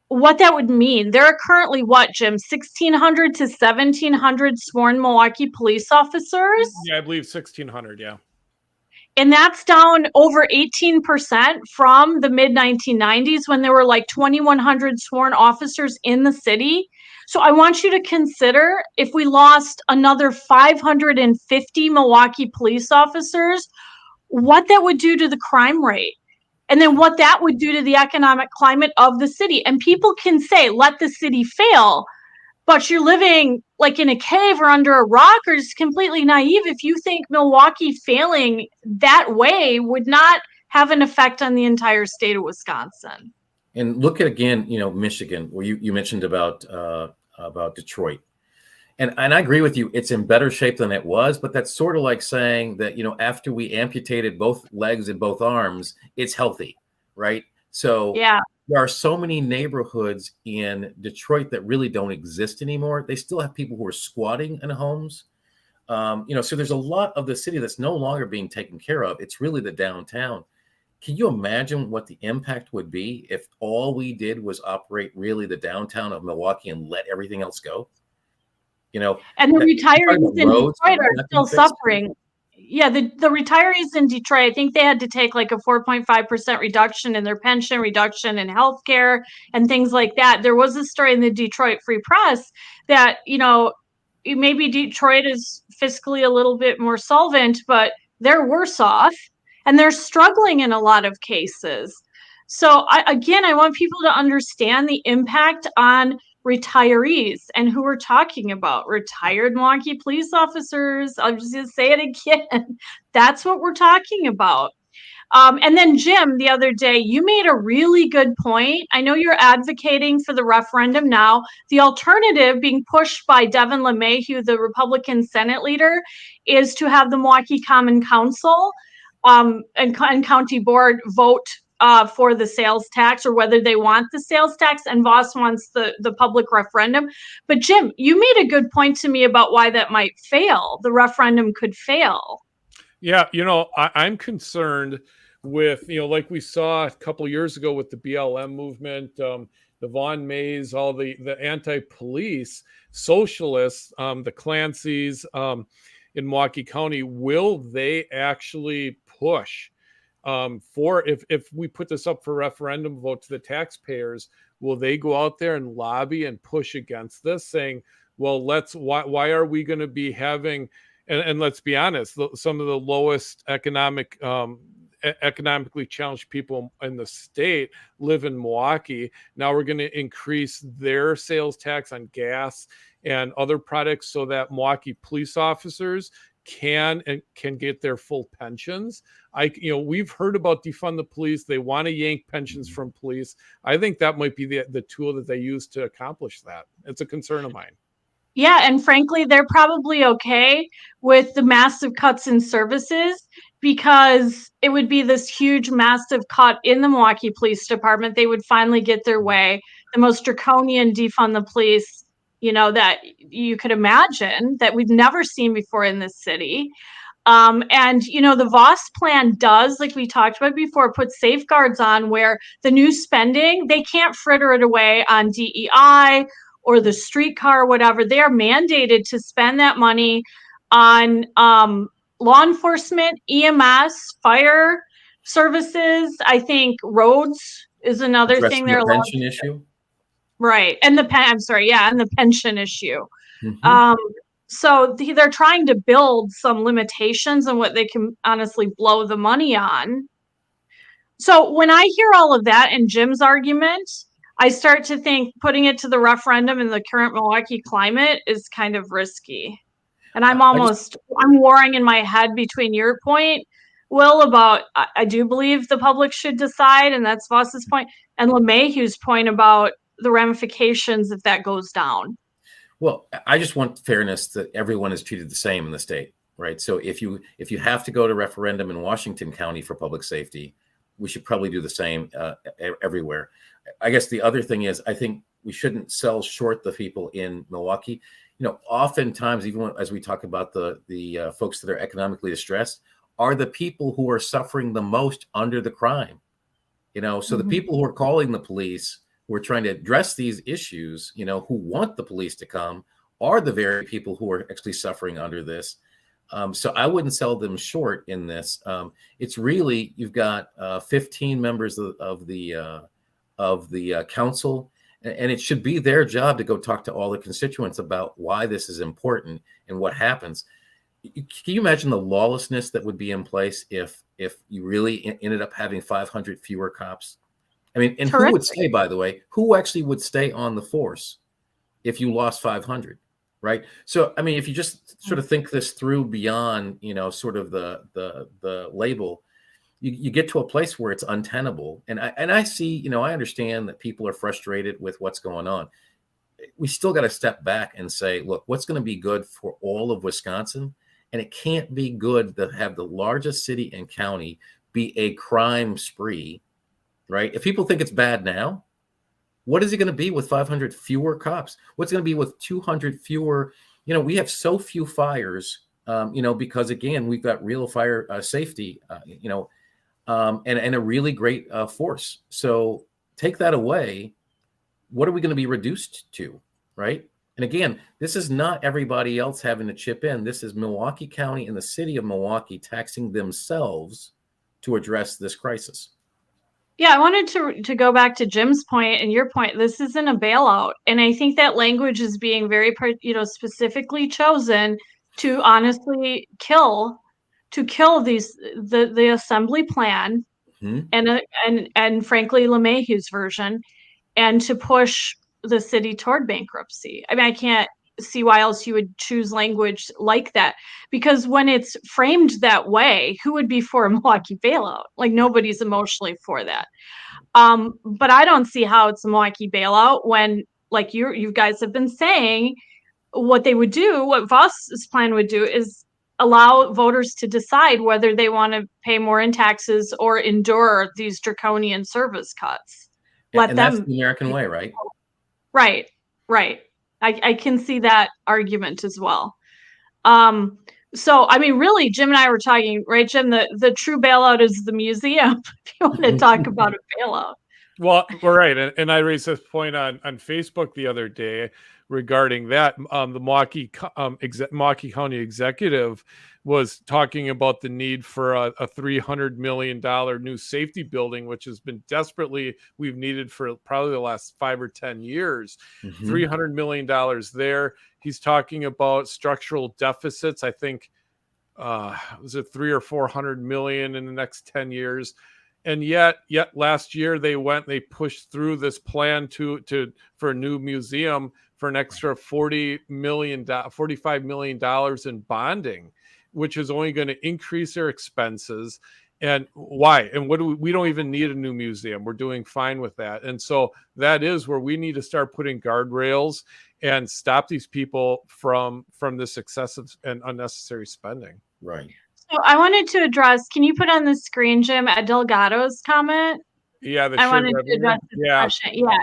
Speaker 2: what that would mean. There are currently, what, Jim, 1,600 to 1,700 sworn Milwaukee police officers?
Speaker 1: Yeah, I believe 1,600, yeah.
Speaker 2: And that's down over 18% from the mid-1990s when there were like 2,100 sworn officers in the city. So I want you to consider, if we lost another 550 Milwaukee police officers, what that would do to the crime rate. And then what that would do to the economic climate of the city. And people can say, let the city fail, but you're living like in a cave or under a rock, or just completely naive if you think Milwaukee failing that way would not have an effect on the entire state of Wisconsin.
Speaker 3: And look at, again, Michigan, where you mentioned about Detroit. And I agree with you. It's in better shape than it was, but that's sort of like saying that, after we amputated both legs and both arms, it's healthy, right? So yeah, there are so many neighborhoods in Detroit that really don't exist anymore. They still have people who are squatting in homes. So there's a lot of the city that's no longer being taken care of. It's really the downtown. Can you imagine what the impact would be if all we did was operate really the downtown of Milwaukee and let everything else go?
Speaker 2: And the retirees in Detroit are still suffering. Yeah, the retirees in Detroit, I think they had to take like a 4.5% reduction in their pension, reduction in healthcare, and things like that. There was a story in the Detroit Free Press that, maybe Detroit is fiscally a little bit more solvent, but they're worse off and they're struggling in a lot of cases. So I want people to understand the impact on retirees and who we're talking about. Retired Milwaukee police officers. I'll just say it again. That's what we're talking about. And then, Jim, the other day, you made a really good point. I know you're advocating for the referendum now. The alternative being pushed by Devin LeMahieu, the Republican Senate leader, is to have the Milwaukee Common Council and county board vote for the sales tax or whether they want the sales tax, and Voss wants the public referendum. But Jim, you made a good point to me about why that might fail. The referendum could fail.
Speaker 1: Yeah, I'm concerned with, like we saw a couple years ago with the BLM movement, the Von Mays, all the anti-police socialists, the Clancys in Milwaukee County. Will they actually push for, if we put this up for referendum vote to the taxpayers, will they go out there and lobby and push against this, saying, well, why are we going to be having, and let's be honest, some of the lowest economically challenged people in the state live in Milwaukee. Now we're going to increase their sales tax on gas and other products so that Milwaukee police officers can get their full pensions. We've heard about defund the police. They want to yank pensions from police. I think that might be the tool that they use to accomplish that. It's a concern of mine.
Speaker 2: Yeah, and frankly, they're probably okay with the massive cuts in services because it would be this huge, massive cut in the Milwaukee Police Department. They would finally get their way. The most draconian defund the police, that you could imagine, that we've never seen before in this city. And the Voss plan does, like we talked about before, put safeguards on where the new spending, they can't fritter it away on DEI or the streetcar or whatever. They are mandated to spend that money on law enforcement, EMS, fire services. I think roads is another thing.
Speaker 3: The pension issue.
Speaker 2: Right. And and the pension issue.
Speaker 3: Mm-hmm.
Speaker 2: So they're trying to build some limitations on what they can honestly blow the money on. So when I hear all of that in Jim's argument, I start to think putting it to the referendum in the current Milwaukee climate is kind of risky. And I'm warring in my head between your point, Will, about I do believe the public should decide, and that's Voss's point, and LeMahieu's point about the ramifications if that goes down.
Speaker 3: Well, I just want fairness, that everyone is treated the same in the state, right? So if you have to go to referendum in Washington County for public safety, we should probably do the same everywhere. I guess the other thing is, I think we shouldn't sell short the people in Milwaukee. Oftentimes, even as we talk about the folks that are economically distressed, are the people who are suffering the most under the crime. So mm-hmm. The people who are calling the police, who are trying to address these issues, who want the police to come, are the very people who are actually suffering under this. So I wouldn't sell them short in this. It's really, you've got 15 members of the council, and it should be their job to go talk to all the constituents about why this is important and what happens. Can you imagine the lawlessness that would be in place if you really ended up having 500 fewer cops? I mean, and Who would stay, by the way, who actually would stay on the force if you lost 500, right? So, I mean, if you just sort of think this through beyond, sort of the label, you get to a place where it's untenable. And I see, I understand that people are frustrated with what's going on. We still got to step back and say, look, what's going to be good for all of Wisconsin? And it can't be good to have the largest city and county be a crime spree, right? If people think it's bad now, what is it going to be with 500 fewer cops? What's going to be with 200 fewer? We have so few fires, because again, we've got real fire safety, and a really great force. So take that away. What are we going to be reduced to, right? And again, this is not everybody else having to chip in. This is Milwaukee County and the city of Milwaukee taxing themselves to address this crisis.
Speaker 2: Yeah, I wanted to go back to Jim's point and your point. This isn't a bailout. And I think that language is being very, specifically chosen to honestly kill the assembly plan, mm-hmm. and frankly, LeMahieu's version, and to push the city toward bankruptcy. I mean, I can't see why else you would choose language like that, because when it's framed that way, who would be for a Milwaukee bailout? Like, nobody's emotionally for that. But I don't see how it's a Milwaukee bailout when, like you guys have been saying, what they would do, what Voss's plan would do is allow voters to decide whether they want to pay more in taxes or endure these draconian service cuts. Let
Speaker 3: And that's
Speaker 2: them.
Speaker 3: the American way, right?
Speaker 2: Right, right. I can see that argument as well. So I mean, really, Jim and I were talking, right, Jim? The true bailout is the museum. If you want to talk about a bailout.
Speaker 1: Well, we're right, and I raised this point on Facebook the other day regarding that. The Milwaukee County executive was talking about the need for a $300 million new safety building, which has been desperately we've needed for probably the last 5 or 10 years. $300 million there. He's talking about structural deficits. I think was it 300 or 400 million in the next 10 years. And yet last year they pushed through this plan for a new museum for an extra $45 million in bonding, which is only going to increase their expenses. And why? And we don't even need a new museum. We're doing fine with that. And so that is where we need to start putting guardrails and stop these people from this excessive and unnecessary spending.
Speaker 3: Right.
Speaker 2: So I wanted to address, can you put on the screen, Jim, Ed Delgado's comment?
Speaker 1: Yeah,
Speaker 2: I wanted to address this question. Yeah.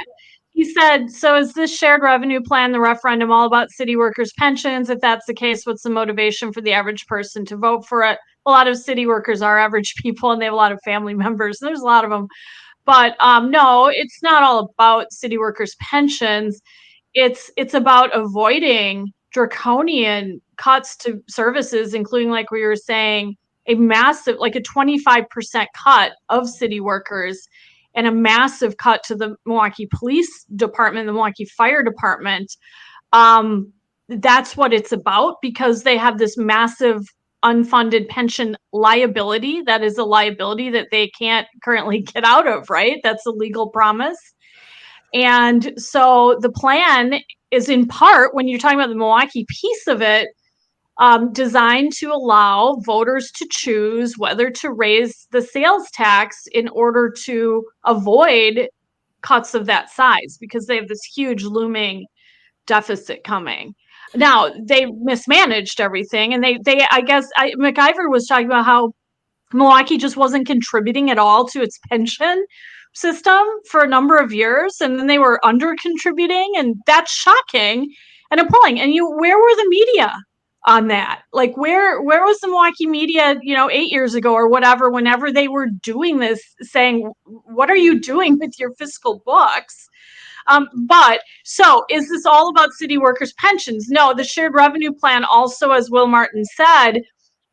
Speaker 2: He said, so is this shared revenue plan, the referendum, all about city workers' pensions? If that's the case, what's the motivation for the average person to vote for it? A lot of city workers are average people and they have a lot of family members. There's a lot of them. But no, it's not all about city workers' pensions. It's about avoiding draconian cuts to services, including, like we were saying, a massive, like a 25% cut of city workers and a massive cut to the Milwaukee Police Department, the Milwaukee Fire Department. That's what it's about, because they have this massive unfunded pension liability. That is a liability that they can't currently get out of, right? That's a legal promise. And so the plan is, in part, when you're talking about the Milwaukee piece of it, designed to allow voters to choose whether to raise the sales tax in order to avoid cuts of that size, because they have this huge looming deficit coming. Now, they mismanaged everything, and I guess McIver was talking about how Milwaukee just wasn't contributing at all to its pension system for a number of years, and then they were under contributing, and that's shocking and appalling. And where were the media on that? Like, where was the Milwaukee media, 8 years ago or whatever, whenever they were doing this, saying, what are you doing with your fiscal books? But so is this all about city workers' pensions? No, the shared revenue plan also, as Will Martin said,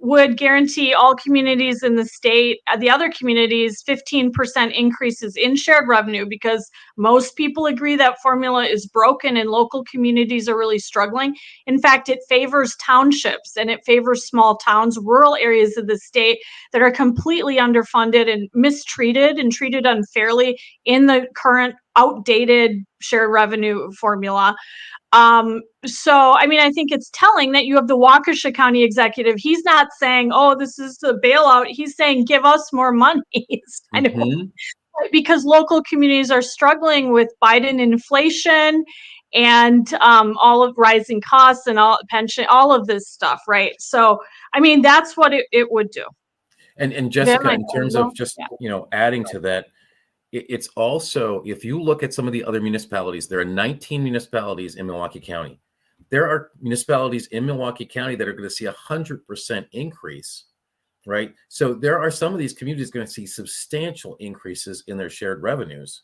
Speaker 2: would guarantee all communities in the state, the other communities, 15% increases in shared revenue, because most people agree that formula is broken and local communities are really struggling. In fact, it favors townships and it favors small towns, rural areas of the state that are completely underfunded and mistreated and treated unfairly in the current outdated shared revenue formula. So, I mean, I think it's telling that you have the Waukesha County executive. He's not saying, oh, this is the bailout. He's saying, give us more money. Because local communities are struggling with Biden inflation and all of rising costs and all pension, all of this stuff, right? So, I mean, that's what it would do.
Speaker 3: And Jessica, in terms of just, adding to that, it's also, if you look at some of the other municipalities, there are 19 municipalities in Milwaukee County. There are municipalities in Milwaukee County that are going to see 100% increase, right? So there are some of these communities going to see substantial increases in their shared revenues,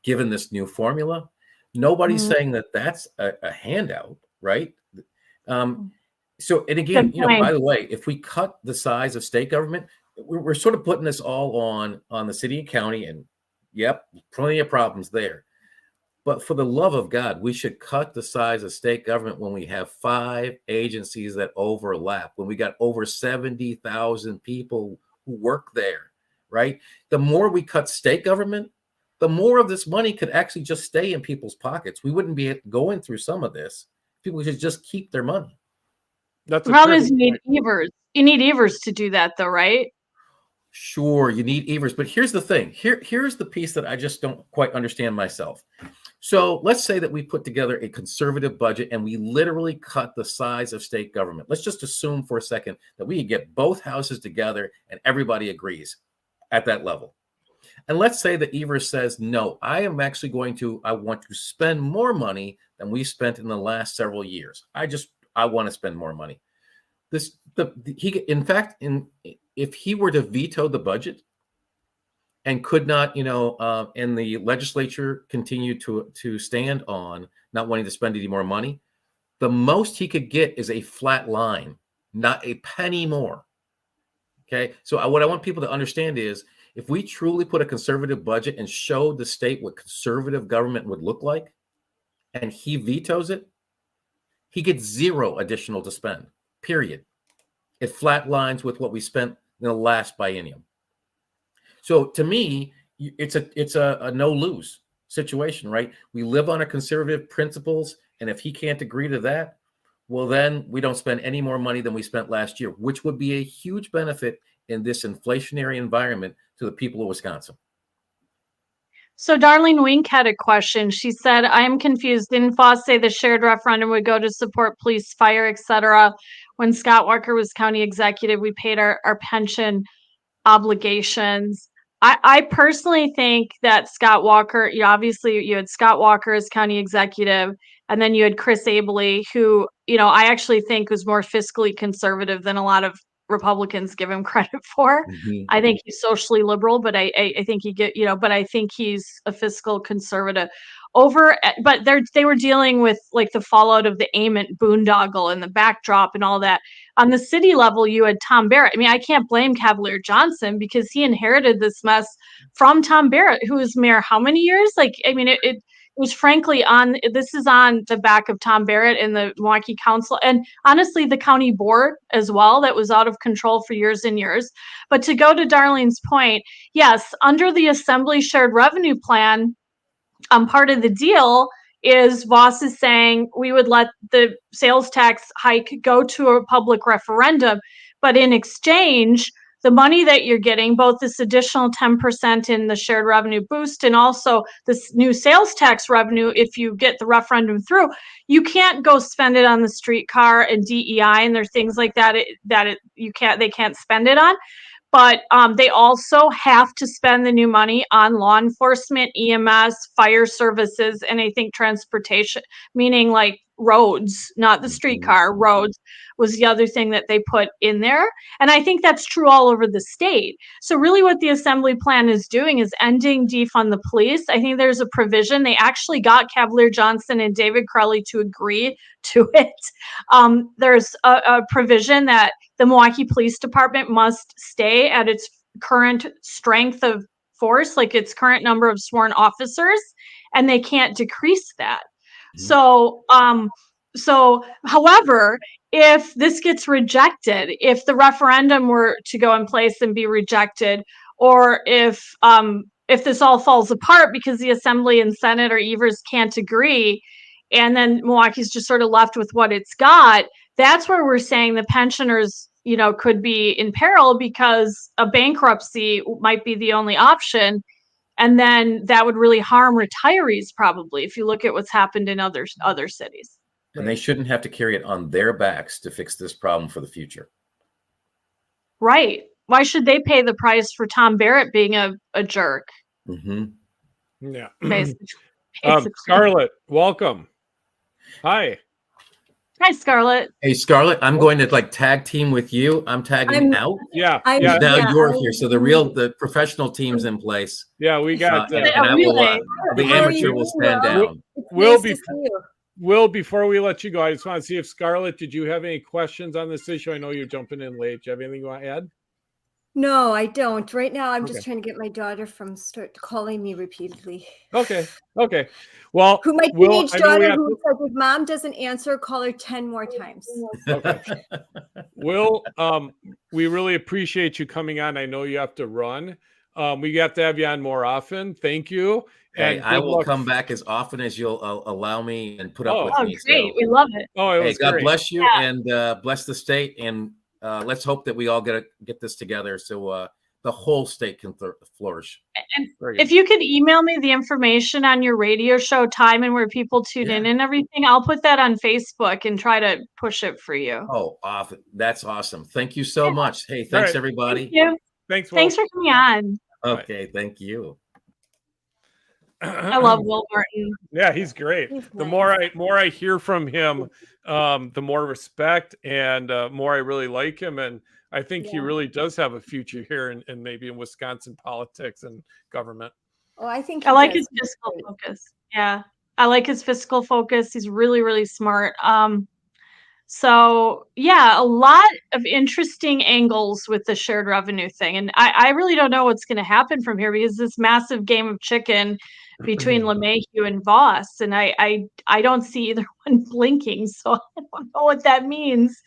Speaker 3: given this new formula. Nobody's saying that that's a handout, right? So, and again, by the way, if we cut the size of state government, we're sort of putting this all on the city and county, and yep, plenty of problems there. But for the love of God, we should cut the size of state government when we have 5 agencies that overlap, when we got over 70,000 people who work there, right? The more we cut state government, the more of this money could actually just stay in people's pockets. We wouldn't be going through some of this. People should just keep their money.
Speaker 2: That's the problem is you need Evers. You need Evers to do that, though, right?
Speaker 3: Sure, you need Evers, but here's the thing. Here's the piece that I just don't quite understand myself. So let's say that we put together a conservative budget and we literally cut the size of state government. Let's just assume for a second that we get both houses together and everybody agrees at that level. And let's say that Evers says, no, I want to spend more money than we spent in the last several years. I want to spend more money. If he were to veto the budget and could not, and the legislature continued to stand on not wanting to spend any more money, the most he could get is a flat line, not a penny more. Okay. So what I want people to understand is if we truly put a conservative budget and show the state what conservative government would look like, and he vetoes it, he gets zero additional to spend, period. It flat lines with what we spent in the last biennium. So to me, it's a no-lose situation, right? We live on our conservative principles, and if he can't agree to that, well, then we don't spend any more money than we spent last year, which would be a huge benefit in this inflationary environment to the people of Wisconsin.
Speaker 2: So Darlene Wink had a question. She said, I am confused. Didn't Foss say the shared referendum would go to support police, fire, etc.? When Scott Walker was county executive, we paid our pension obligations. I personally think that Scott Walker, obviously you had Scott Walker as county executive, and then you had Chris Abele, who, I actually think was more fiscally conservative than a lot of Republicans give him credit for.
Speaker 3: Mm-hmm.
Speaker 2: I think he's socially liberal, but I think but I think he's a fiscal conservative. But they were dealing with like the fallout of the Ament boondoggle and the backdrop and all that. On the city level, you had Tom Barrett. I mean, I can't blame Cavalier Johnson because he inherited this mess from Tom Barrett, who was mayor how many years? Like, I mean, it was frankly this is on the back of Tom Barrett and the Milwaukee Council, and honestly, the county board as well, that was out of control for years and years. But to go to Darlene's point, yes, under the Assembly Shared Revenue Plan, part of the deal is Voss is saying we would let the sales tax hike go to a public referendum, but in exchange, the money that you're getting, both this additional 10% in the shared revenue boost and also this new sales tax revenue, if you get the referendum through, you can't go spend it on the streetcar and DEI and there are things like that they can't spend it on. But they also have to spend the new money on law enforcement, EMS, fire services, and I think transportation, meaning like roads, not the streetcar, roads was the other thing that they put in there. And I think that's true all over the state. So really what the Assembly Plan is doing is ending defund the police. I think there's a provision. They actually got Cavalier Johnson and David Crowley to agree to it. There's a provision that the Milwaukee Police Department must stay at its current strength of force, like its current number of sworn officers, and they can't decrease that. Mm-hmm. So, however, if this gets rejected, if the referendum were to go in place and be rejected, or if this all falls apart because the Assembly and Senate or Evers can't agree, and then Milwaukee's just sort of left with what it's got, that's where we're saying the pensioners, could be in peril because a bankruptcy might be the only option. And then that would really harm retirees, probably, if you look at what's happened in other cities.
Speaker 3: And they shouldn't have to carry it on their backs to fix this problem for the future.
Speaker 2: Right. Why should they pay the price for Tom Barrett being a jerk?
Speaker 1: Mm-hmm. Yeah.
Speaker 2: Basically.
Speaker 1: Scarlett, welcome. Hi.
Speaker 2: Hi, Scarlett.
Speaker 3: Hey, Scarlett, I'm going to tag team with you. I'm tagging out.
Speaker 1: Yeah.
Speaker 3: Now you're here. So the professional team's in place.
Speaker 1: Yeah, we got
Speaker 3: the amateur will stand down.
Speaker 1: Will, before we let you go, I just want to see if Scarlett, did you have any questions on this issue? I know you're jumping in late. Do you have anything you want to add?
Speaker 4: No, I don't. Right now, I'm just trying to get my daughter from start calling me repeatedly.
Speaker 1: Okay. Well,
Speaker 4: my teenage daughter who said, if mom doesn't answer, call her 10 more times.
Speaker 1: Okay. Will, we really appreciate you coming on. I know you have to run. We have to have you on more often. Thank you.
Speaker 3: Hey, I will come back as often as you'll allow me and put up with me.
Speaker 2: Great. So. We love it.
Speaker 3: God bless you and bless the state. And let's hope that we all get this together so the whole state can flourish.
Speaker 2: And
Speaker 1: Very good.
Speaker 2: if you could email me the information on your radio show time and where people tune in and everything, I'll put that on Facebook and try to push it for you.
Speaker 3: Oh, that's awesome. Thank you so much. Hey, thanks
Speaker 1: right.
Speaker 3: everybody.
Speaker 2: Thank you.
Speaker 1: Thanks, Will.
Speaker 2: Thanks for coming on.
Speaker 3: Okay, thank you.
Speaker 2: I love Will Martin.
Speaker 1: Yeah, he's great.
Speaker 4: He's
Speaker 1: The
Speaker 4: nice.
Speaker 1: more I hear from him, the more respect and more I really like him. And I think he
Speaker 4: Yeah.
Speaker 1: really does have a future here and maybe in Wisconsin politics and government.
Speaker 4: Oh, I think
Speaker 2: I
Speaker 4: he
Speaker 2: like
Speaker 4: does.
Speaker 2: his fiscal focus. Yeah. I like his fiscal focus. He's really, really smart. So yeah, a lot of interesting angles with the shared revenue thing. And I really don't know what's going to happen from here because this massive game of chicken between LeMahieu and Voss, and I don't see either one blinking. So I don't know what that means.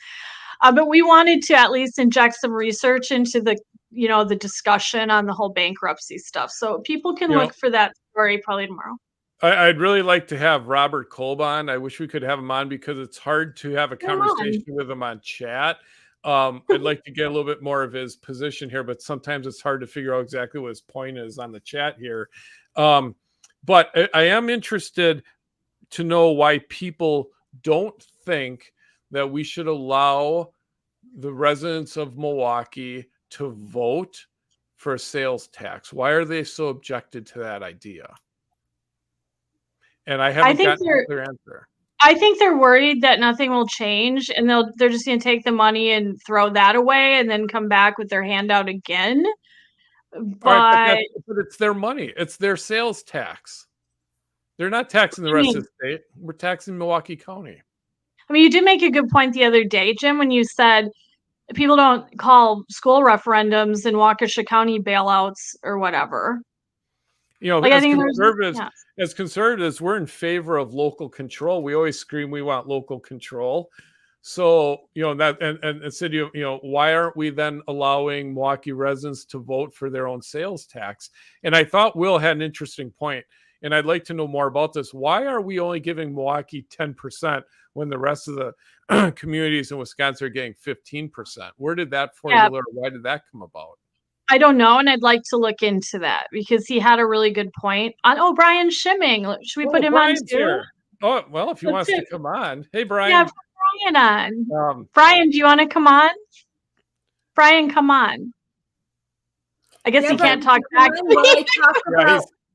Speaker 2: But we wanted to at least inject some research into the, the discussion on the whole bankruptcy stuff. So people can
Speaker 1: You know,
Speaker 2: look for that story probably tomorrow.
Speaker 1: I'd really like to have Robert Kolb on. I wish we could have him on because it's hard to have a
Speaker 2: Come on.
Speaker 1: conversation with him on chat. I'd like to get a little bit more of his position here, but sometimes it's hard to figure out exactly what his point is on the chat here. But I am interested to know why people don't think that we should allow the residents of Milwaukee to vote for a sales tax. Why are they so objected to that idea? And I haven't gotten a clear answer.
Speaker 2: I think they're worried that nothing will change and they're just going to take the money and throw that away and then come back with their handout again. But,
Speaker 1: right, but it's their money. It's their sales tax. They're not taxing the rest of the state. We're taxing Milwaukee County.
Speaker 2: I mean, you did make a good point the other day, Jim, when you said people don't call school referendums and Waukesha County bailouts or whatever.
Speaker 1: Like as conservatives, we're in favor of local control. We always scream we want local control. So, that and city, why aren't we then allowing Milwaukee residents to vote for their own sales tax? And I thought Will had an interesting point, and I'd like to know more about this. Why are we only giving Milwaukee 10% when the rest of the communities in Wisconsin are getting 15%? Where did that formula, or why did that come about?
Speaker 2: I don't know, and I'd like to look into that because he had a really good point on. Brian Schimming. Should we put him
Speaker 1: Brian's
Speaker 2: on too?
Speaker 1: Here. Oh, well, if he wants to come on. Hey, Brian.
Speaker 2: Yeah, put Brian on. Brian, do you want to come on? Brian, come on. I guess he can't talk back.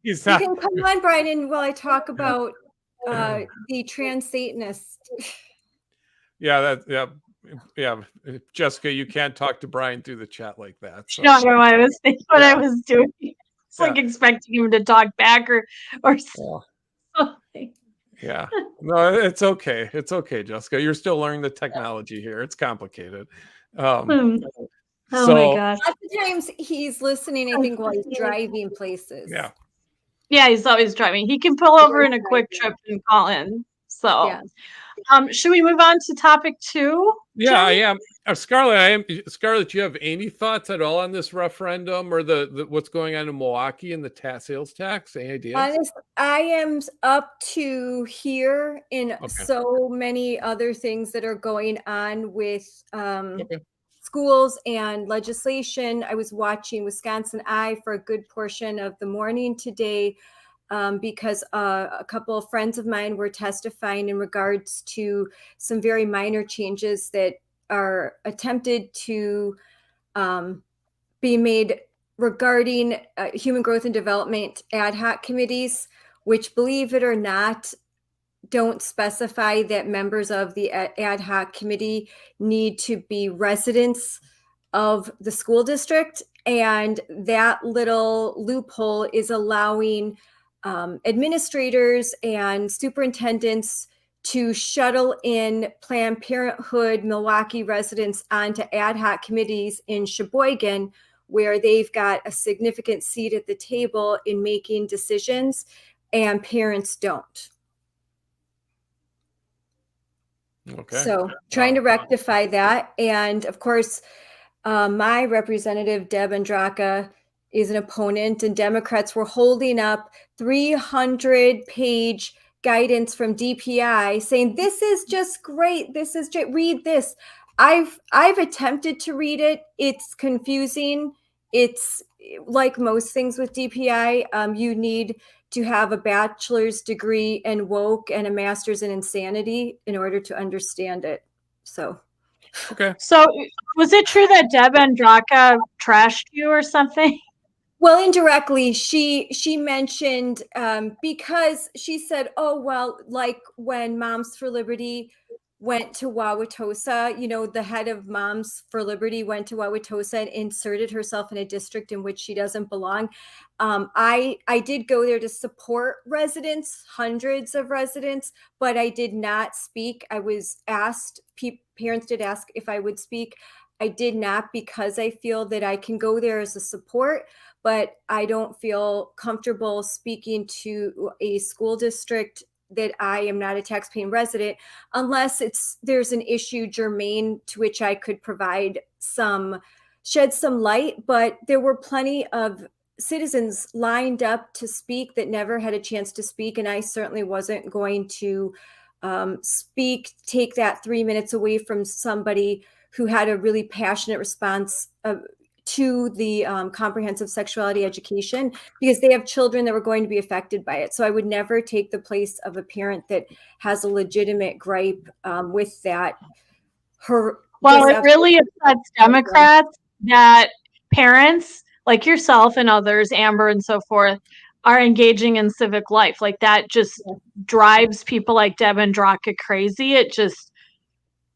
Speaker 1: He's not.
Speaker 4: You can come on, Brian, while I talk about the trans Satanist.
Speaker 1: Yeah, Jessica, you can't talk to Brian through the chat like that. So.
Speaker 2: No, I was thinking what I was doing. It's like expecting him to talk back or something.
Speaker 1: Yeah. No, it's okay. It's okay, Jessica. You're still learning the technology here. It's complicated.
Speaker 2: Oh my gosh.
Speaker 4: Lots of times he's listening, I think, while he's driving places.
Speaker 1: Yeah.
Speaker 2: Yeah, he's always driving. He can pull over in a quick trip and call in. So
Speaker 4: yeah.
Speaker 2: Should we move on to topic 2?
Speaker 1: Yeah, I am. Scarlett, do you have any thoughts at all on this referendum or the what's going on in Milwaukee and the sales tax? Any ideas?
Speaker 4: Honestly, I am up to here in so many other things that are going on with schools and legislation. I was watching Wisconsin Eye for a good portion of the morning today. Because a couple of friends of mine were testifying in regards to some very minor changes that are attempted to be made regarding human growth and development ad hoc committees, which, believe it or not, don't specify that members of the ad hoc committee need to be residents of the school district. And that little loophole is allowing administrators and superintendents to shuttle in Planned Parenthood Milwaukee residents onto ad hoc committees in Sheboygan, where they've got a significant seat at the table in making decisions, and parents don't.
Speaker 1: Okay.
Speaker 4: So trying to rectify that. And of course, my representative, Deb Andraka, is an opponent, and Democrats were holding up 300-page guidance from DPI saying, this is just great. Read this. I've attempted to read it. It's confusing it's like most things with DPI, you need to have a bachelor's degree in woke and a master's in insanity in order to understand it. So.
Speaker 1: Okay.
Speaker 2: So was it true that Deb Andraka trashed you or something?
Speaker 4: Well, indirectly, she mentioned because she said, "Oh, well, like when Moms for Liberty went to Wauwatosa, you know, the head of Moms for Liberty went to Wauwatosa and inserted herself in a district in which she doesn't belong." I did go there to support residents, hundreds of residents, but I did not speak. I was asked, parents did ask if I would speak. I did not, because I feel that I can go there as a support, but I don't feel comfortable speaking to a school district that I am not a taxpaying resident unless there's an issue germane to which I could shed some light. But there were plenty of citizens lined up to speak that never had a chance to speak, and I certainly wasn't going to take that 3 minutes away from somebody who had a really passionate response to the comprehensive sexuality education, because they have children that were going to be affected by it. So I would never take the place of a parent that has a legitimate gripe with that.
Speaker 2: Well, it really upsets Democrats that parents like yourself and others, Amber and so forth, are engaging in civic life. Like that just drives people like Deb Andraka crazy. It just,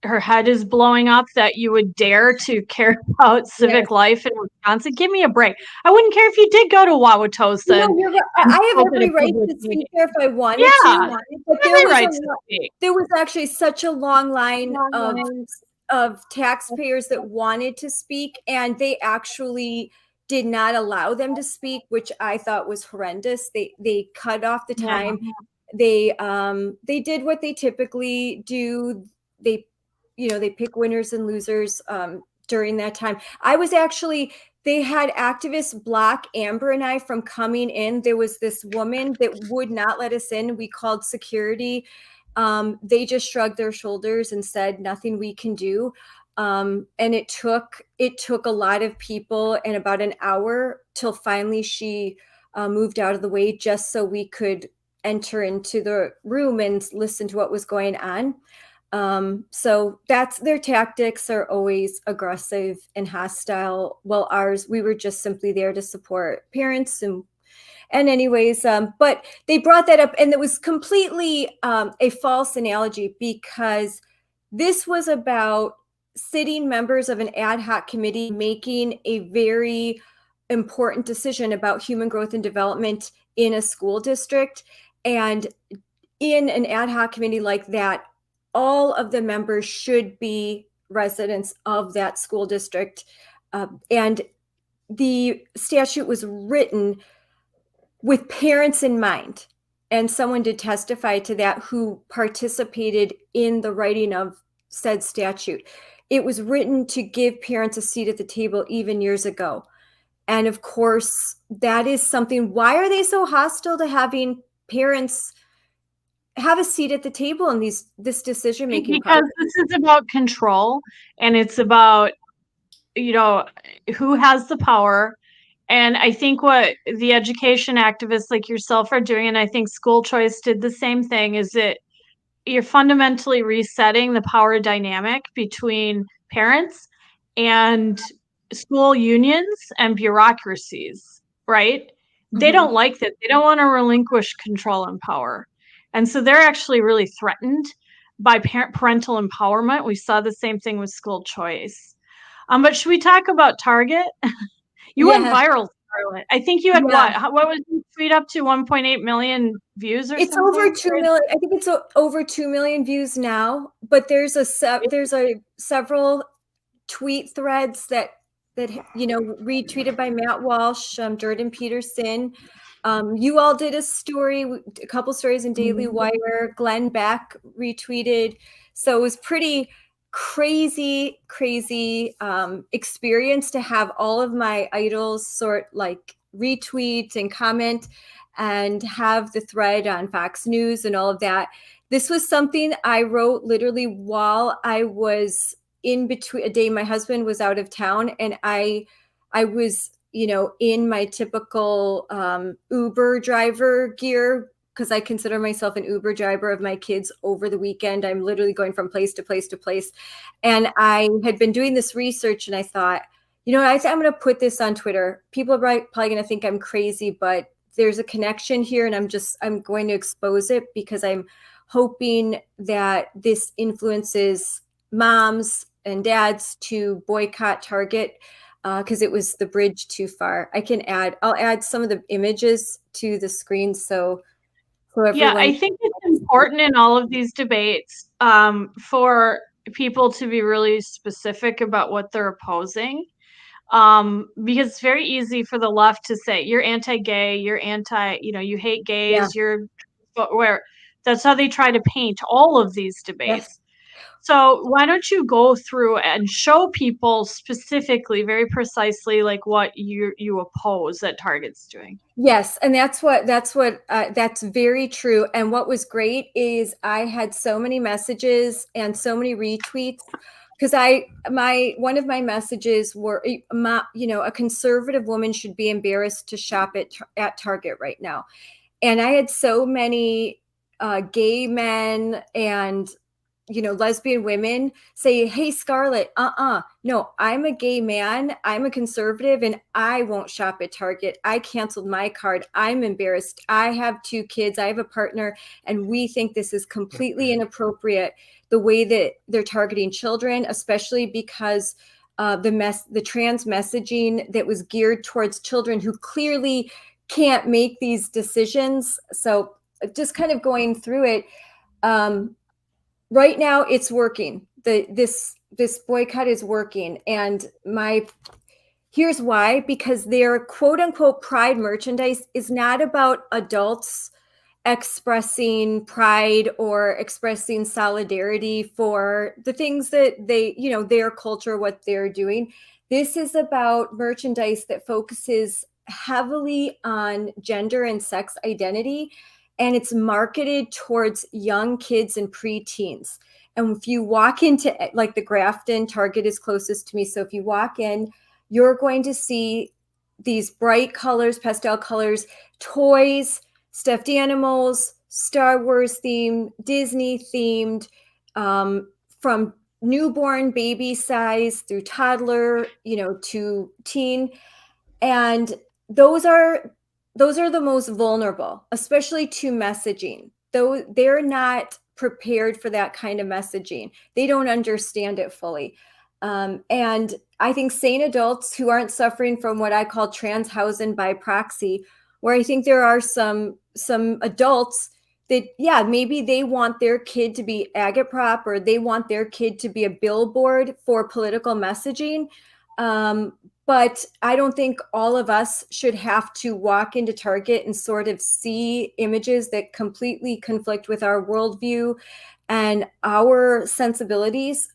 Speaker 2: her head is blowing up that you would dare to care about civic life in Wisconsin. Give me a break. I wouldn't care if you did go to Wauwatosa.
Speaker 4: No, I have every right to speak there if I wanted to. But there was actually such a long line of taxpayers that wanted to speak, and they actually did not allow them to speak, which I thought was horrendous. They cut off the time. They did what they typically do. They pick winners and losers during that time. They had activists block Amber and I from coming in. There was this woman that would not let us in. We called security. They just shrugged their shoulders and said, nothing we can do. And it took a lot of people and about an hour till finally she moved out of the way just so we could enter into the room and listen to what was going on. So that's their tactics are always aggressive and hostile. Well, we were just simply there to support parents and anyways, but they brought that up, and it was completely a false analogy, because this was about sitting members of an ad hoc committee making a very important decision about human growth and development in a school district. And in an ad hoc committee like that, all of the members should be residents of that school district. And the statute was written with parents in mind. And someone did testify to that who participated in the writing of said statute. It was written to give parents a seat at the table even years ago. And of course, that is something. Why are they so hostile to having parents have a seat at the table in this decision making?
Speaker 2: Because this is about control, and it's about, who has the power. And I think what the education activists like yourself are doing, and I think school choice did the same thing, is that you're fundamentally resetting the power dynamic between parents and school unions and bureaucracies, right? They don't like that. They don't want to relinquish control and power. And so they're actually really threatened by parental empowerment. We saw the same thing with school choice. But should we talk about Target? You went viral, Scarlett. I think you had what was your tweet up to? 1.8 million views or
Speaker 4: it's
Speaker 2: something?
Speaker 4: Over 2 million. I think it's over 2 million views now, but there's several tweet threads that retweeted by Matt Walsh, Jordan Peterson. You all did a couple stories in Daily Wire. Glenn Beck retweeted. So it was pretty crazy experience to have all of my idols retweet and comment and have the thread on Fox News and all of that. This was something I wrote literally while I was in between a day my husband was out of town, and I was in my typical Uber driver gear, because I consider myself an Uber driver of my kids over the weekend. I'm literally going from place to place to place. And I had been doing this research and I thought, I'm going to put this on Twitter. People are probably going to think I'm crazy, but there's a connection here and I'm going to expose it because I'm hoping that this influences moms and dads to boycott Target because it was the bridge too far. I'll add some of the images to the screen so everyone.
Speaker 2: Yeah, I think it's important in all of these debates for people to be really specific about what they're opposing. Because it's very easy for the left to say you're anti-gay, you're you hate gays, where that's how they try to paint all of these debates.
Speaker 4: Yes.
Speaker 2: So why don't you go through and show people specifically, very precisely, like what you oppose that Target's doing?
Speaker 4: Yes, and that's very true. And what was great is I had so many messages and so many retweets because one of my messages were, a conservative woman should be embarrassed to shop at Target right now, and I had so many gay men and lesbian women say, hey, Scarlett, no, I'm a gay man. I'm a conservative and I won't shop at Target. I canceled my card. I'm embarrassed. I have 2 kids. I have a partner and we think this is completely inappropriate the way that they're targeting children, especially because the trans messaging that was geared towards children who clearly can't make these decisions. So just kind of going through it, right now it's working. This boycott is working. And here's why, because their quote unquote pride merchandise is not about adults expressing pride or expressing solidarity for the things that their culture, what they're doing. This is about merchandise that focuses heavily on gender and sex identity, and it's marketed towards young kids and preteens. And if you walk into like the Grafton Target is closest to me, so if you walk in, you're going to see these bright colors, pastel colors, toys, stuffed animals, Star Wars themed, Disney themed, from newborn baby size through toddler, to teen. And those are the most vulnerable, especially to messaging. Though they're not prepared for that kind of messaging. They don't understand it fully. And I think sane adults who aren't suffering from what I call transhausen by proxy, where I think there are some adults that, maybe they want their kid to be agitprop or they want their kid to be a billboard for political messaging. But I don't think all of us should have to walk into Target and sort of see images that completely conflict with our worldview and our sensibilities,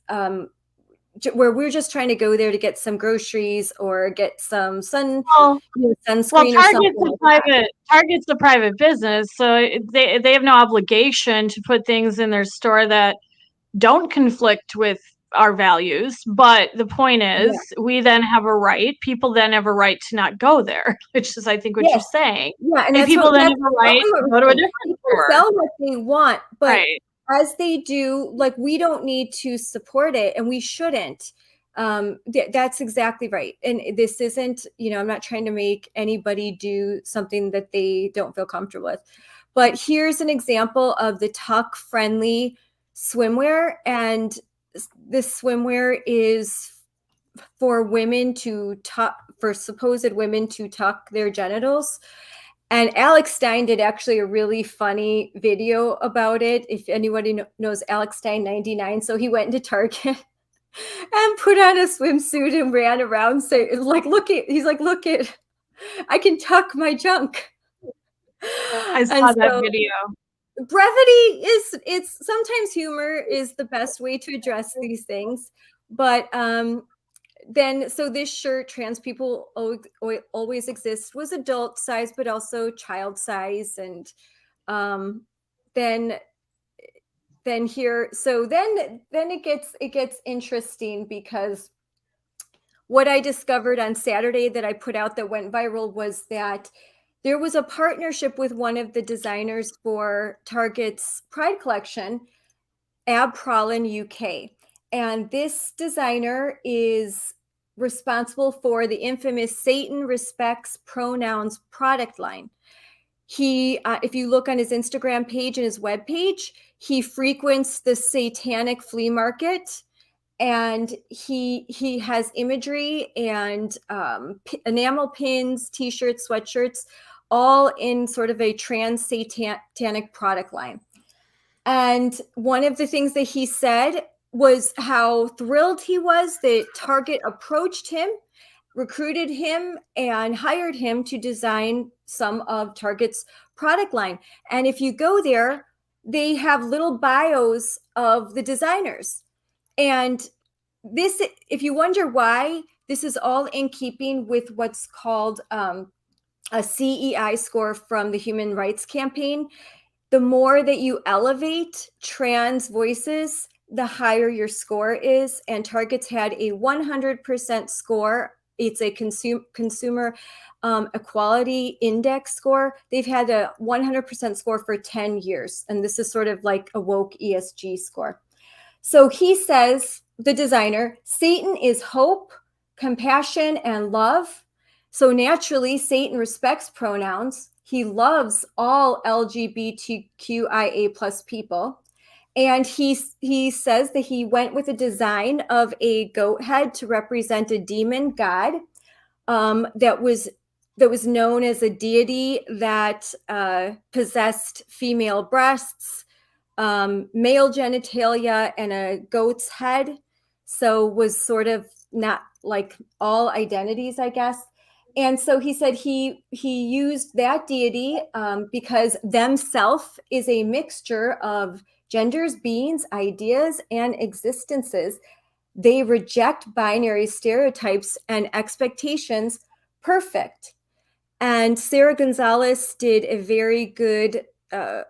Speaker 4: where we're just trying to go there to get some groceries or get some sunscreen or something.
Speaker 2: Target's a private business, so they have no obligation to put things in their store that don't conflict with our values. But the point is, people then have a right to not go there, which is, I think, what you're saying.
Speaker 4: Yeah, and
Speaker 2: people then have a right to go to a different store.
Speaker 4: Sell what they want, but as they do, like, we don't need to support it and we shouldn't. That's exactly right. And this isn't, I'm not trying to make anybody do something that they don't feel comfortable with. But here's an example of the tuck friendly swimwear, and this swimwear is for women to tuck, for supposed women to tuck their genitals. And Alex Stein did actually a really funny video about it. If anybody knows Alex Stein 99, so he went into Target and put on a swimsuit and ran around saying, look it, I can tuck my junk.
Speaker 2: I saw that video.
Speaker 4: Brevity it's sometimes humor is the best way to address these things. But so this shirt, Trans People Always Exist, was adult size, but also child size. And then here, so then it gets interesting, because what I discovered on Saturday that I put out that went viral was that there was a partnership with one of the designers for Target's Pride collection, Ab Prolin UK. And this designer is responsible for the infamous Satan Respects Pronouns product line. He, if you look on his Instagram page and his webpage, he frequents the satanic flea market, and he has imagery and enamel pins, t-shirts, sweatshirts, all in sort of a trans satanic product line. And one of the things that he said was how thrilled he was that Target approached him, recruited him, and hired him to design some of Target's product line. And if you go there, they have little bios of the designers. And this, if you wonder why, this is all in keeping with what's called a CEI score from the Human Rights Campaign. The more that you elevate trans voices, the higher your score is. And Target's had a 100% score. It's a consumer equality index score. They've had a 100% score for 10 years. And this is sort of like a woke ESG score. So he says, the designer, Satan is hope, compassion, and love. So naturally, Satan respects pronouns. He loves all LGBTQIA plus people. And he says that he went with a design of a goat head to represent a demon god that was known as a deity that possessed female breasts, male genitalia, and a goat's head. So was sort of not like all identities, I guess. And so he said he used that deity because themself is a mixture of genders, beings, ideas, and existences. They reject binary stereotypes and expectations. Perfect. And Sarah Gonzalez did a very good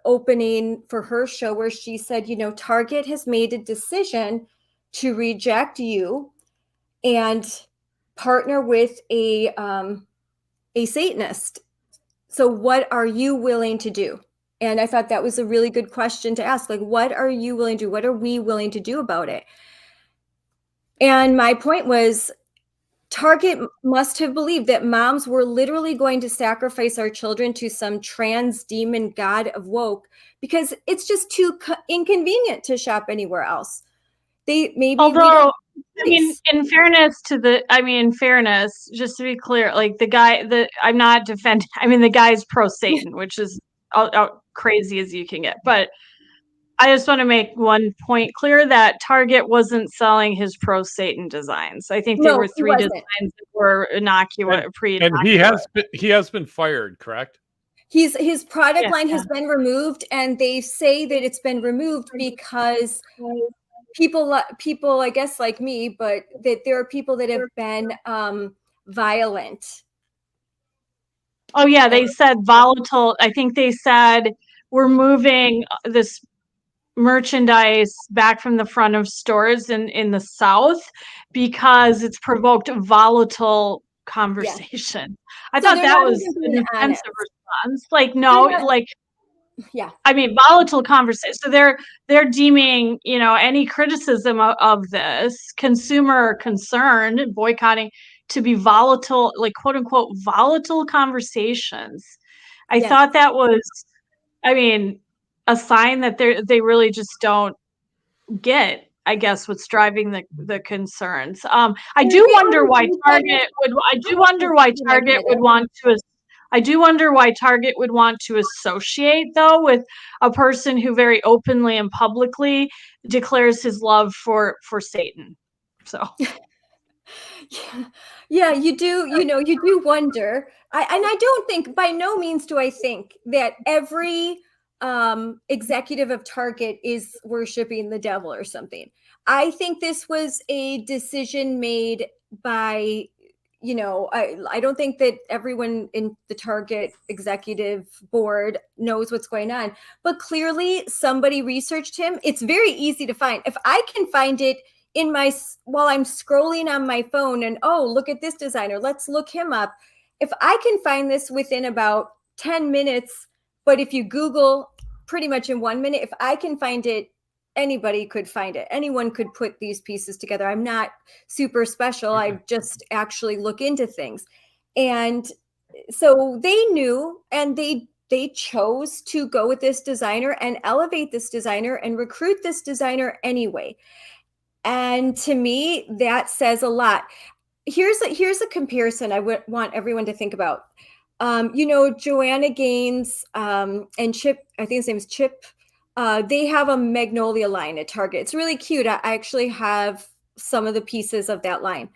Speaker 4: opening for her show where she said, you know, Target has made a decision to reject you and partner with a Satanist. So what are you willing to do? And I thought that was a really good question to ask. Like, what are you willing to do? What are we willing to do about it? And my point was, Target must have believed that moms were literally going to sacrifice our children to some trans demon god of woke because it's just too inconvenient to shop anywhere else. They maybe.
Speaker 2: Although, I mean, in fairness, just to be clear, like I'm not defending. I mean, the guy's pro Satan, which is out crazy as you can get. But I just want to make one point clear that Target wasn't selling his pro Satan designs. I think there were 3 designs that were innocuous,
Speaker 1: pre-innocuous. And he has been fired, correct?
Speaker 4: His product line has been removed, and they say that it's been removed because people, I guess, like me, but that there are people that have been violent.
Speaker 2: Oh yeah, they said volatile. I think they said we're moving this merchandise back from the front of stores in the South because it's provoked volatile conversation. I thought that was an offensive response. Like, no, like,
Speaker 4: yeah.
Speaker 2: I mean, volatile conversation. So they're deeming, you know, any criticism of this consumer concern, boycotting, to be volatile, like quote unquote volatile conversations. I thought that was, I mean, a sign that they really just don't get, I guess, what's driving the concerns. I do wonder why Target would want to associate, though, with a person who very openly and publicly declares his love for Satan. So.
Speaker 4: Yeah, you do. You know, you do wonder. I don't think, by no means do I think that every executive of Target is worshiping the devil or something. I think this was a decision made by, you know, I don't think that everyone in the Target executive board knows what's going on, but clearly somebody researched him. It's very easy to find. If I can find it while I'm scrolling on my phone and, oh, look at this designer, let's look him up. If I can find this within about 10 minutes, but if you Google pretty much in 1 minute, if I can find it, anybody could find it. Anyone could put these pieces together. I'm not super special. I just actually look into things. And so they knew, and they chose to go with this designer and elevate this designer and recruit this designer anyway. And to me, that says a lot. Here's a comparison I would want everyone to think about. Joanna Gaines and Chip, I think his name is Chip, they have a Magnolia line at Target. It's really cute. I actually have some of the pieces of that line.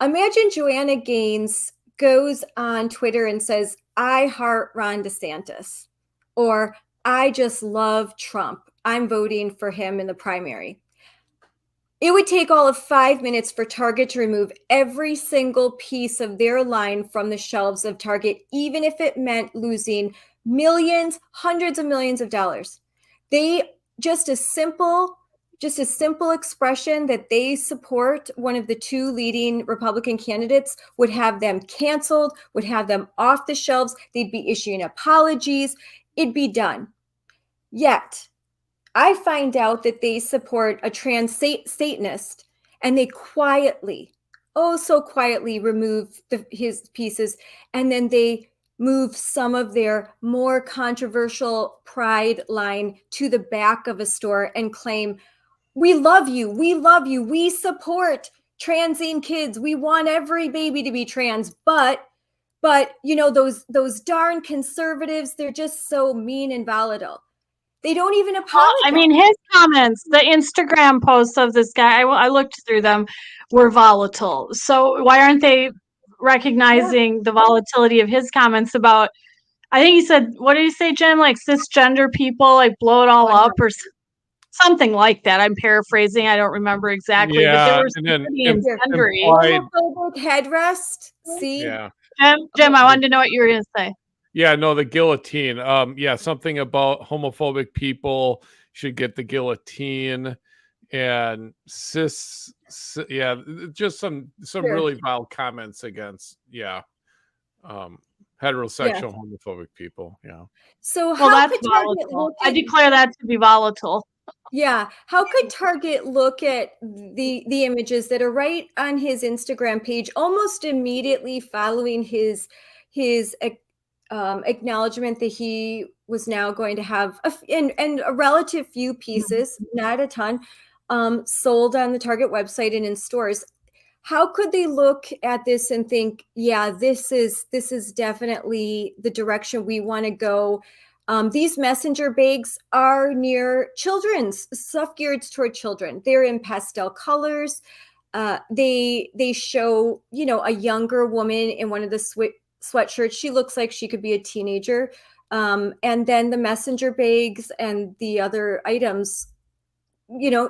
Speaker 4: Imagine Joanna Gaines goes on Twitter and says, I heart Ron DeSantis, or I just love Trump. I'm voting for him in the primary. It would take all of 5 minutes for Target to remove every single piece of their line from the shelves of Target, even if it meant losing millions, hundreds of millions of dollars. They just a simple expression that they support one of the two leading Republican candidates would have them canceled, would have them off the shelves. They'd be issuing apologies. It'd be done. Yet, I find out that they support a trans Satanist, and they quietly, oh so quietly, remove his pieces, and then they move some of their more controversial Pride line to the back of a store and claim, we love you, we support transing kids, we want every baby to be trans, but those darn conservatives, they're just so mean and volatile. They don't even apologize.
Speaker 2: I mean, his comments, the Instagram posts of this guy, I looked through them, were volatile. So why aren't they recognizing the volatility of his comments about, I think he said, what did he say, Jim? Like cisgender people, like blow it all up or something like that. I'm paraphrasing. I don't remember exactly.
Speaker 1: Yeah,
Speaker 2: but there were pretty incendiary.
Speaker 4: Homophobic headrest. See?
Speaker 1: Yeah.
Speaker 2: Jim, I wanted to know what you were going to say.
Speaker 1: Yeah, no, the guillotine. Yeah, something about homophobic people should get the guillotine, and yeah, just some really vile comments against heterosexual homophobic people. Yeah.
Speaker 4: So how could
Speaker 2: Target I declare that to be volatile.
Speaker 4: Yeah. How could Target look at the images that are right on his Instagram page almost immediately following his acknowledgement that he was now going to have a relative few pieces, not a ton, sold on the Target website and in stores? How could they look at this and think, yeah, this is definitely the direction we want to go? These messenger bags are near children's stuff geared toward children. They're in pastel colors. They show, a younger woman in one of the sweatshirts. She looks like she could be a teenager. And then the messenger bags and the other items,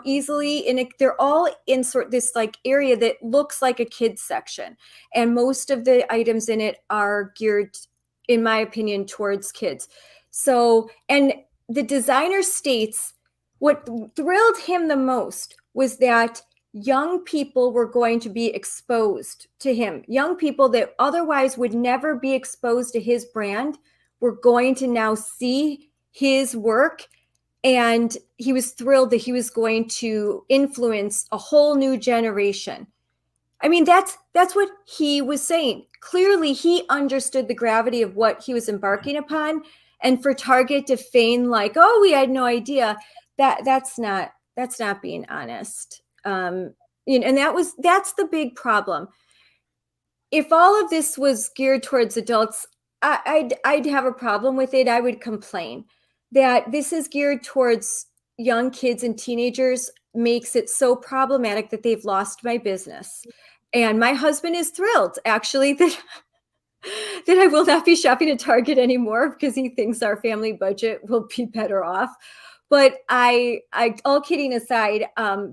Speaker 4: easily they're all in this like area that looks like a kids section. And most of the items in it are geared, in my opinion, towards kids. So, and the designer states what thrilled him the most was that young people were going to be exposed to him. Young people that otherwise would never be exposed to his brand were going to now see his work. And he was thrilled that he was going to influence a whole new generation. I mean, that's what he was saying. Clearly, he understood the gravity of what he was embarking upon. And for Target to feign like, oh, we had no idea, that's not being honest. And that's the big problem. If all of this was geared towards adults, I'd have a problem with it. I would complain. That this is geared towards young kids and teenagers makes it so problematic that they've lost my business. And my husband is thrilled, actually, that I will not be shopping at Target anymore because he thinks our family budget will be better off. But I all kidding aside,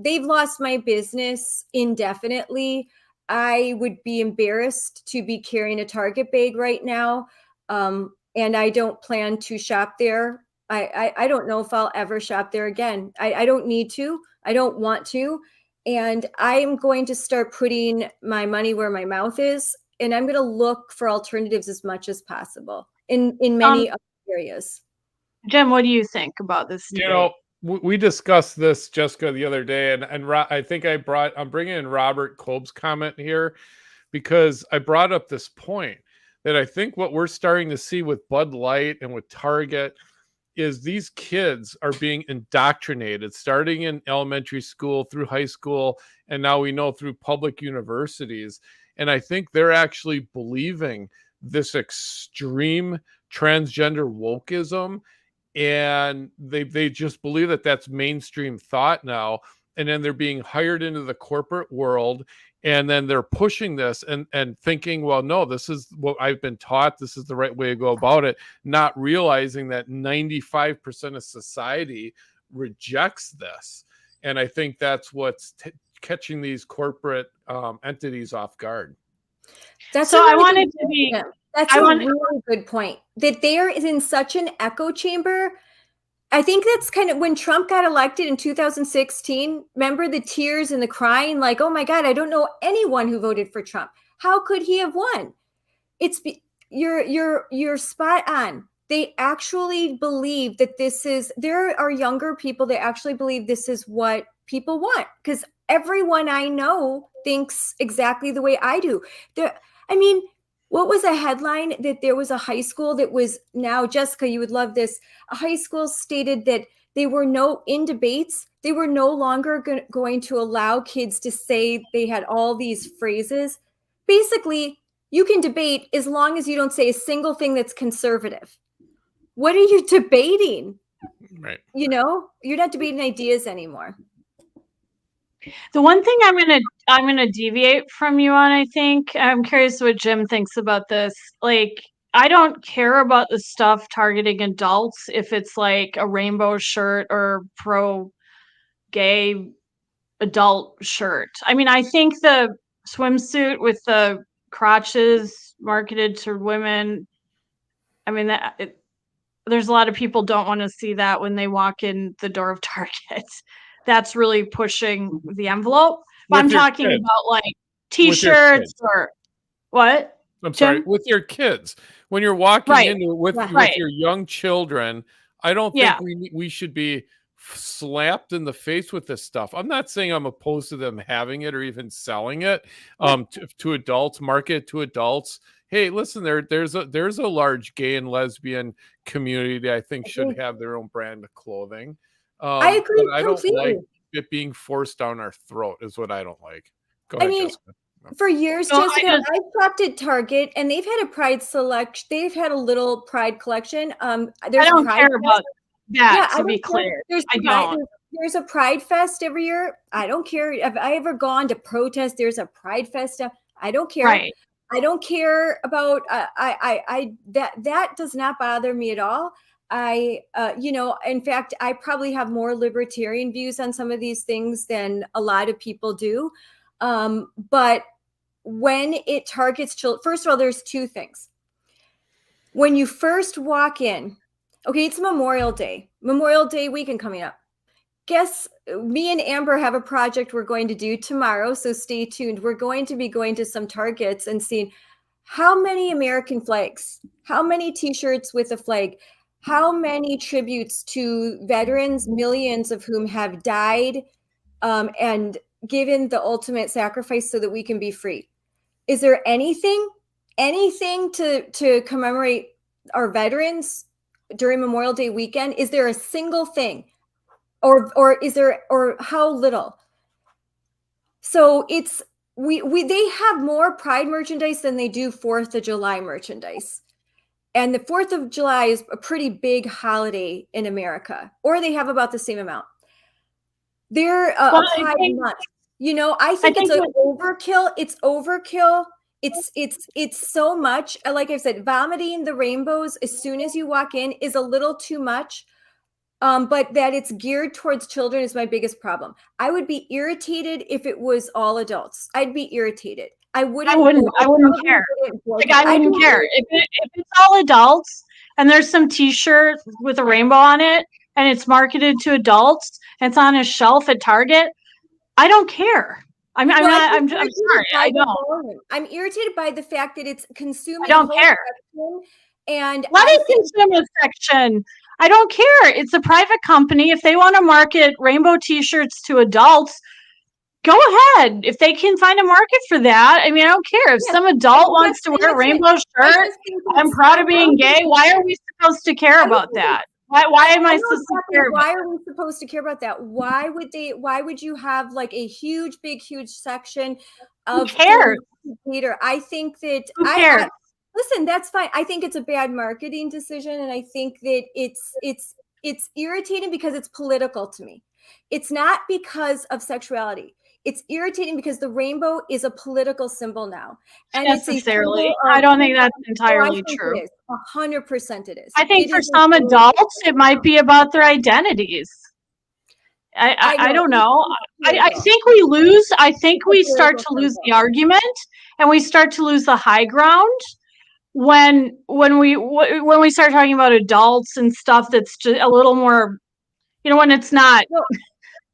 Speaker 4: they've lost my business indefinitely. I would be embarrassed to be carrying a Target bag right now. And I don't plan to shop there. I don't know if I'll ever shop there again. I don't need to. I don't want to. And I'm going to start putting my money where my mouth is, and I'm going to look for alternatives as much as possible in many other areas.
Speaker 2: Jim, what do you think about this debate?
Speaker 1: You know, we discussed this, Jessica, the other day, and I think I'm bringing in Robert Kolb's comment here because I brought up this point that I think what we're starting to see with Bud Light and with Target is these kids are being indoctrinated starting in elementary school through high school, and now we know through public universities. And I think they're actually believing this extreme transgender wokeism, and they just believe that that's mainstream thought now. And then they're being hired into the corporate world, and then they're pushing this and thinking, well, no, this is what I've been taught, this is the right way to go about it, not realizing that 95% of society rejects this. And I think that's what's catching these corporate entities off guard.
Speaker 4: That's
Speaker 2: so I wanted to be
Speaker 4: that's a really good point, that they are in such an echo chamber. I think that's kind of when Trump got elected in 2016. Remember the tears and the crying, like, oh my God, I don't know anyone who voted for Trump. How could he have won? You're spot on. They actually believe that there are younger people that actually believe this is what people want, because everyone I know thinks exactly the way I do. What was a headline that there was a high school that was, now, Jessica, you would love this. A high school stated that in debates, they were no longer going to allow kids to say they had all these phrases. Basically, you can debate as long as you don't say a single thing that's conservative. What are you debating?
Speaker 1: Right.
Speaker 4: You're not debating ideas anymore.
Speaker 2: The one thing I'm gonna deviate from you on, I think, I'm curious what Jim thinks about this. Like, I don't care about the stuff targeting adults if it's like a rainbow shirt or pro-gay adult shirt. I mean, I think the swimsuit with the crotches marketed to women, I mean, there's a lot of people don't want to see that when they walk in the door of Target. That's really pushing the envelope. But I'm talking about like t-shirts or what?
Speaker 1: I'm sorry, with your kids. When you're walking into with your young children, I don't think we should be slapped in the face with this stuff. I'm not saying I'm opposed to them having it or even selling it to adults, market to adults. Hey, listen, there's a large gay and lesbian community that I think should have their own brand of clothing.
Speaker 4: I agree.
Speaker 1: But I don't like it being forced down our throat is what I don't like. Go ahead, Jessica.
Speaker 4: For years, Jessica, I've shopped at Target, and they've had a pride selection. They've had a little pride collection.
Speaker 2: I don't care about that, to be clear.
Speaker 4: There's a Pride Fest every year. I don't care. Have I ever gone to protest? There's a Pride Fest. I don't care.
Speaker 2: Right.
Speaker 4: I don't care about that does not bother me at all. In fact, I probably have more libertarian views on some of these things than a lot of people do. But when it targets children, first of all, there's two things. When you first walk in, okay, it's Memorial Day weekend coming up. Guess me and Amber have a project we're going to do tomorrow, so stay tuned. We're going to be going to some Targets and seeing how many American flags, how many t-shirts with a flag, how many tributes to veterans, millions of whom have died and given the ultimate sacrifice so that we can be free. Is there anything to commemorate our veterans during Memorial Day weekend? Is there a single thing? Or is there, or how little? So it's they have more Pride merchandise than they do 4th of July merchandise. And the 4th of July is a pretty big holiday in America, or they have about the same amount. They're a Pride month. I think it's an overkill. It's overkill. It's so much. Like I said, vomiting the rainbows as soon as you walk in is a little too much. But that it's geared towards children is my biggest problem. I would be irritated if it was all adults. I'd be irritated. I wouldn't care.
Speaker 2: I wouldn't care. If it's all adults and there's some t-shirt with a rainbow on it and it's marketed to adults and it's on a shelf at Target, I don't care. I'm
Speaker 4: Well,
Speaker 2: not. I'm
Speaker 4: irritated
Speaker 2: sorry.
Speaker 4: by
Speaker 2: I
Speaker 4: the
Speaker 2: don't.
Speaker 4: volume. I'm irritated by the fact that it's consuming
Speaker 2: I
Speaker 4: a
Speaker 2: don't
Speaker 4: whole
Speaker 2: care.
Speaker 4: section, and
Speaker 2: Let
Speaker 4: I
Speaker 2: it
Speaker 4: think
Speaker 2: consume a section. I don't care. It's a private company. If they want to market rainbow T-shirts to adults, go ahead. If they can find a market for that, I mean, I don't care. If
Speaker 4: yeah,
Speaker 2: some
Speaker 4: and
Speaker 2: adult wants to
Speaker 4: that's
Speaker 2: wear a
Speaker 4: it.
Speaker 2: rainbow
Speaker 4: I
Speaker 2: shirt,
Speaker 4: just think
Speaker 2: I'm
Speaker 4: it's
Speaker 2: proud of being gay. Why are we supposed to care
Speaker 4: I don't
Speaker 2: about
Speaker 4: think
Speaker 2: that? Why am I
Speaker 4: I know
Speaker 2: supposed to
Speaker 4: exactly
Speaker 2: care about
Speaker 4: why are we supposed to care about that? Why would you have like a huge, big, huge section
Speaker 2: who
Speaker 4: of
Speaker 2: cares?
Speaker 4: things later? I think that
Speaker 2: Who
Speaker 4: I
Speaker 2: cares?
Speaker 4: listen, that's fine. I think it's a bad marketing decision, and I think that it's irritating because it's political to me. It's not because of sexuality. It's irritating because the rainbow is a political symbol now, and it's a
Speaker 2: Necessarily.
Speaker 4: symbol
Speaker 2: I
Speaker 4: of.
Speaker 2: don't think that's
Speaker 4: Oh, I
Speaker 2: entirely
Speaker 4: think
Speaker 2: true.
Speaker 4: it is 100%. It is.
Speaker 2: I think
Speaker 4: It
Speaker 2: for
Speaker 4: is a
Speaker 2: some
Speaker 4: symbol.
Speaker 2: adults, it might be about their identities. I
Speaker 4: know
Speaker 2: don't know.
Speaker 4: it's
Speaker 2: I
Speaker 4: political.
Speaker 2: think we lose. I think
Speaker 4: It's
Speaker 2: we
Speaker 4: a
Speaker 2: start
Speaker 4: political
Speaker 2: to lose
Speaker 4: symbol.
Speaker 2: the argument, and we start to lose the high ground when we start talking about adults and stuff that's just a little more, when it's not
Speaker 4: No,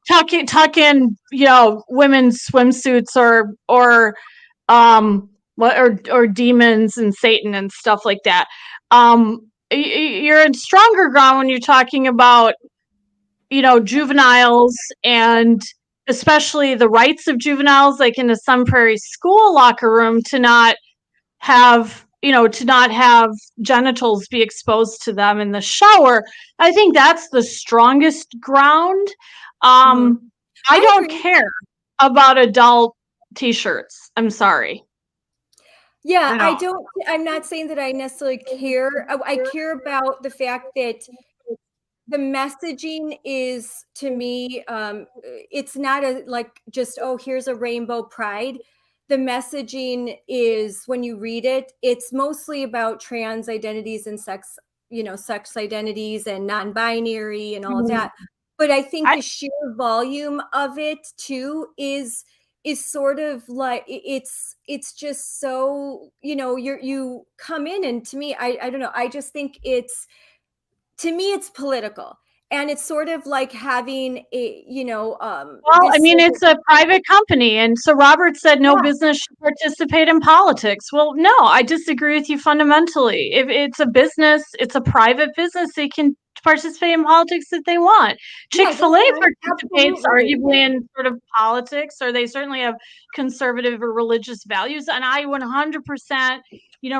Speaker 2: tuck in, women's swimsuits or what or demons and Satan and stuff like that. You're in stronger ground when you're talking about, juveniles, and especially the rights of juveniles, like in a Sun Prairie school locker room, to not have genitals be exposed to them in the shower. I think that's the strongest ground. I don't
Speaker 4: agree.
Speaker 2: care about adult T-shirts. I'm sorry.
Speaker 4: Yeah,
Speaker 2: I don't.
Speaker 4: I'm not saying that I necessarily care. I care about the fact that the messaging is, to me, it's not like just, oh, here's a rainbow pride. The messaging is, when you read it, it's mostly about trans identities and sex identities and non-binary and all of that. But I think the sheer volume of it too is sort of like, it's just so, you come in, and to me, I don't know, I just think to me it's political, and it's sort of like having a
Speaker 2: Well, I
Speaker 4: this
Speaker 2: mean,
Speaker 4: sort
Speaker 2: it's a private company. And so Robert said no
Speaker 4: yeah,
Speaker 2: business should participate in politics. Well, no, I disagree with you fundamentally. If it's a business, it's a private business, they can participate in politics if they want.
Speaker 4: yeah, they
Speaker 2: Chick-fil-A
Speaker 4: can,
Speaker 2: participates
Speaker 4: absolutely they
Speaker 2: arguably
Speaker 4: can.
Speaker 2: in sort of politics, or they certainly have conservative or religious values. And I 100%,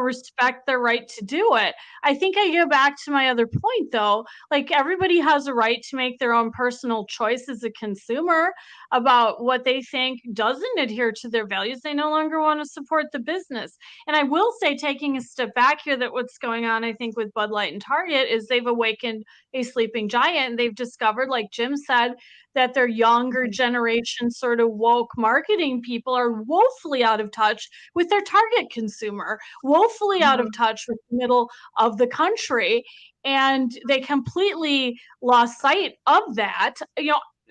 Speaker 2: respect their right to do it. I think I go back to my other point, though. Like, everybody has a right to make their own personal choice as a consumer about what they think doesn't adhere to their values. They no longer want to support the business. And I will say, taking a step back here, that what's going on, I think, with Bud Light and Target is they've awakened a sleeping giant, and they've discovered, like Jim said, that their younger generation sort of woke marketing people are woefully out of touch with their target consumer, woefully out of touch with the middle of the country. And they completely lost sight of that,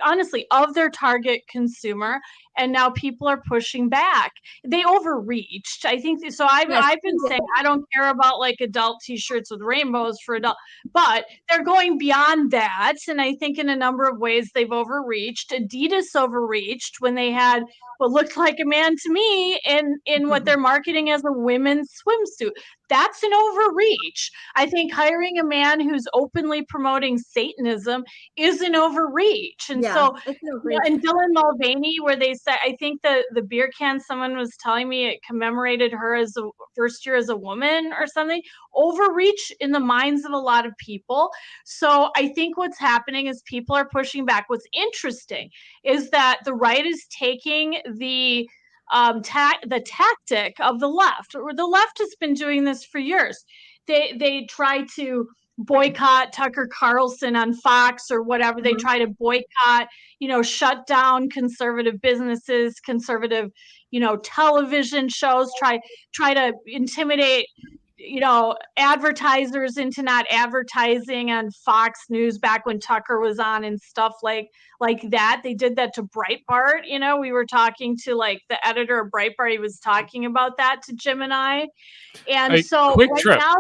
Speaker 2: honestly, of their target consumer. And now people are pushing back. They overreached, I think. So I've been saying I don't care about like adult T-shirts with rainbows for adult, but they're going beyond that. And I think in a number of ways they've overreached. Adidas overreached when they had what looked like a man to me in what they're marketing as a women's swimsuit. That's an overreach. I think hiring a man who's openly promoting Satanism is an overreach. And so,
Speaker 4: it's no great.
Speaker 2: and Dylan Mulvaney, where they said, I think the beer can, someone was telling me it commemorated her as a first year as a woman or something. Overreach in the minds of a lot of people. So I think what's happening is people are pushing back. What's interesting is that the right is taking the tactic of the left, or the left has been doing this for years. They try to boycott Tucker Carlson on Fox or whatever. They try to boycott, shut down conservative businesses, conservative, television shows, try to intimidate, advertisers into not advertising on Fox News back when Tucker was on and stuff like that. They did that to Breitbart. We were talking to like the editor of Breitbart. He was talking about that to Jim and I. And so
Speaker 1: Quick
Speaker 2: right
Speaker 1: Trip.
Speaker 2: now,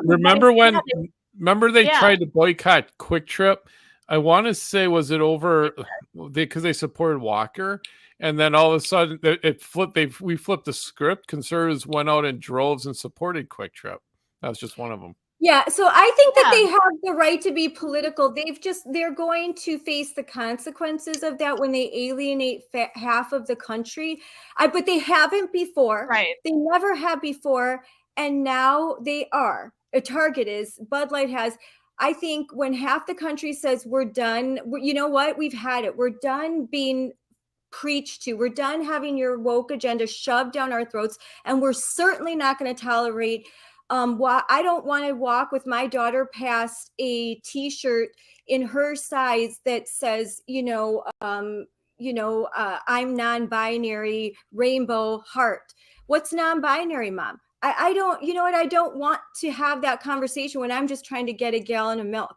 Speaker 1: Remember they
Speaker 2: Yeah.
Speaker 1: tried to boycott Quick Trip? I want to say, was it over because they supported Walker? and then all of a sudden it flipped. We flipped the script. Conservatives went out in droves and supported Quick Trip. That was just one of them.
Speaker 4: Yeah, so I think that they have the right to be political. They're going to face the consequences of that when they alienate half of the country. But they haven't before.
Speaker 2: Right.
Speaker 4: They never have before, and now they are. A target is Bud Light has. I think when half the country says we're done, you know what? We've had it. We're done being preached to. We're done having your woke agenda shoved down our throats, and we're certainly not going to tolerate. I don't want to walk with my daughter past a T-shirt in her size that says, I'm non-binary, rainbow heart. What's non-binary, Mom? I don't, you know what? I don't want to have that conversation when I'm just trying to get a gallon of milk.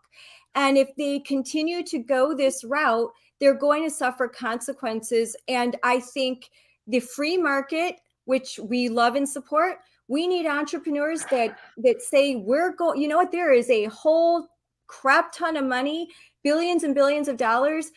Speaker 4: And if they continue to go this route, they're going to suffer consequences. And I think the free market, which we love and support, we need entrepreneurs that say we're going, you know what, there is a whole crap ton of money, billions and billions of dollars.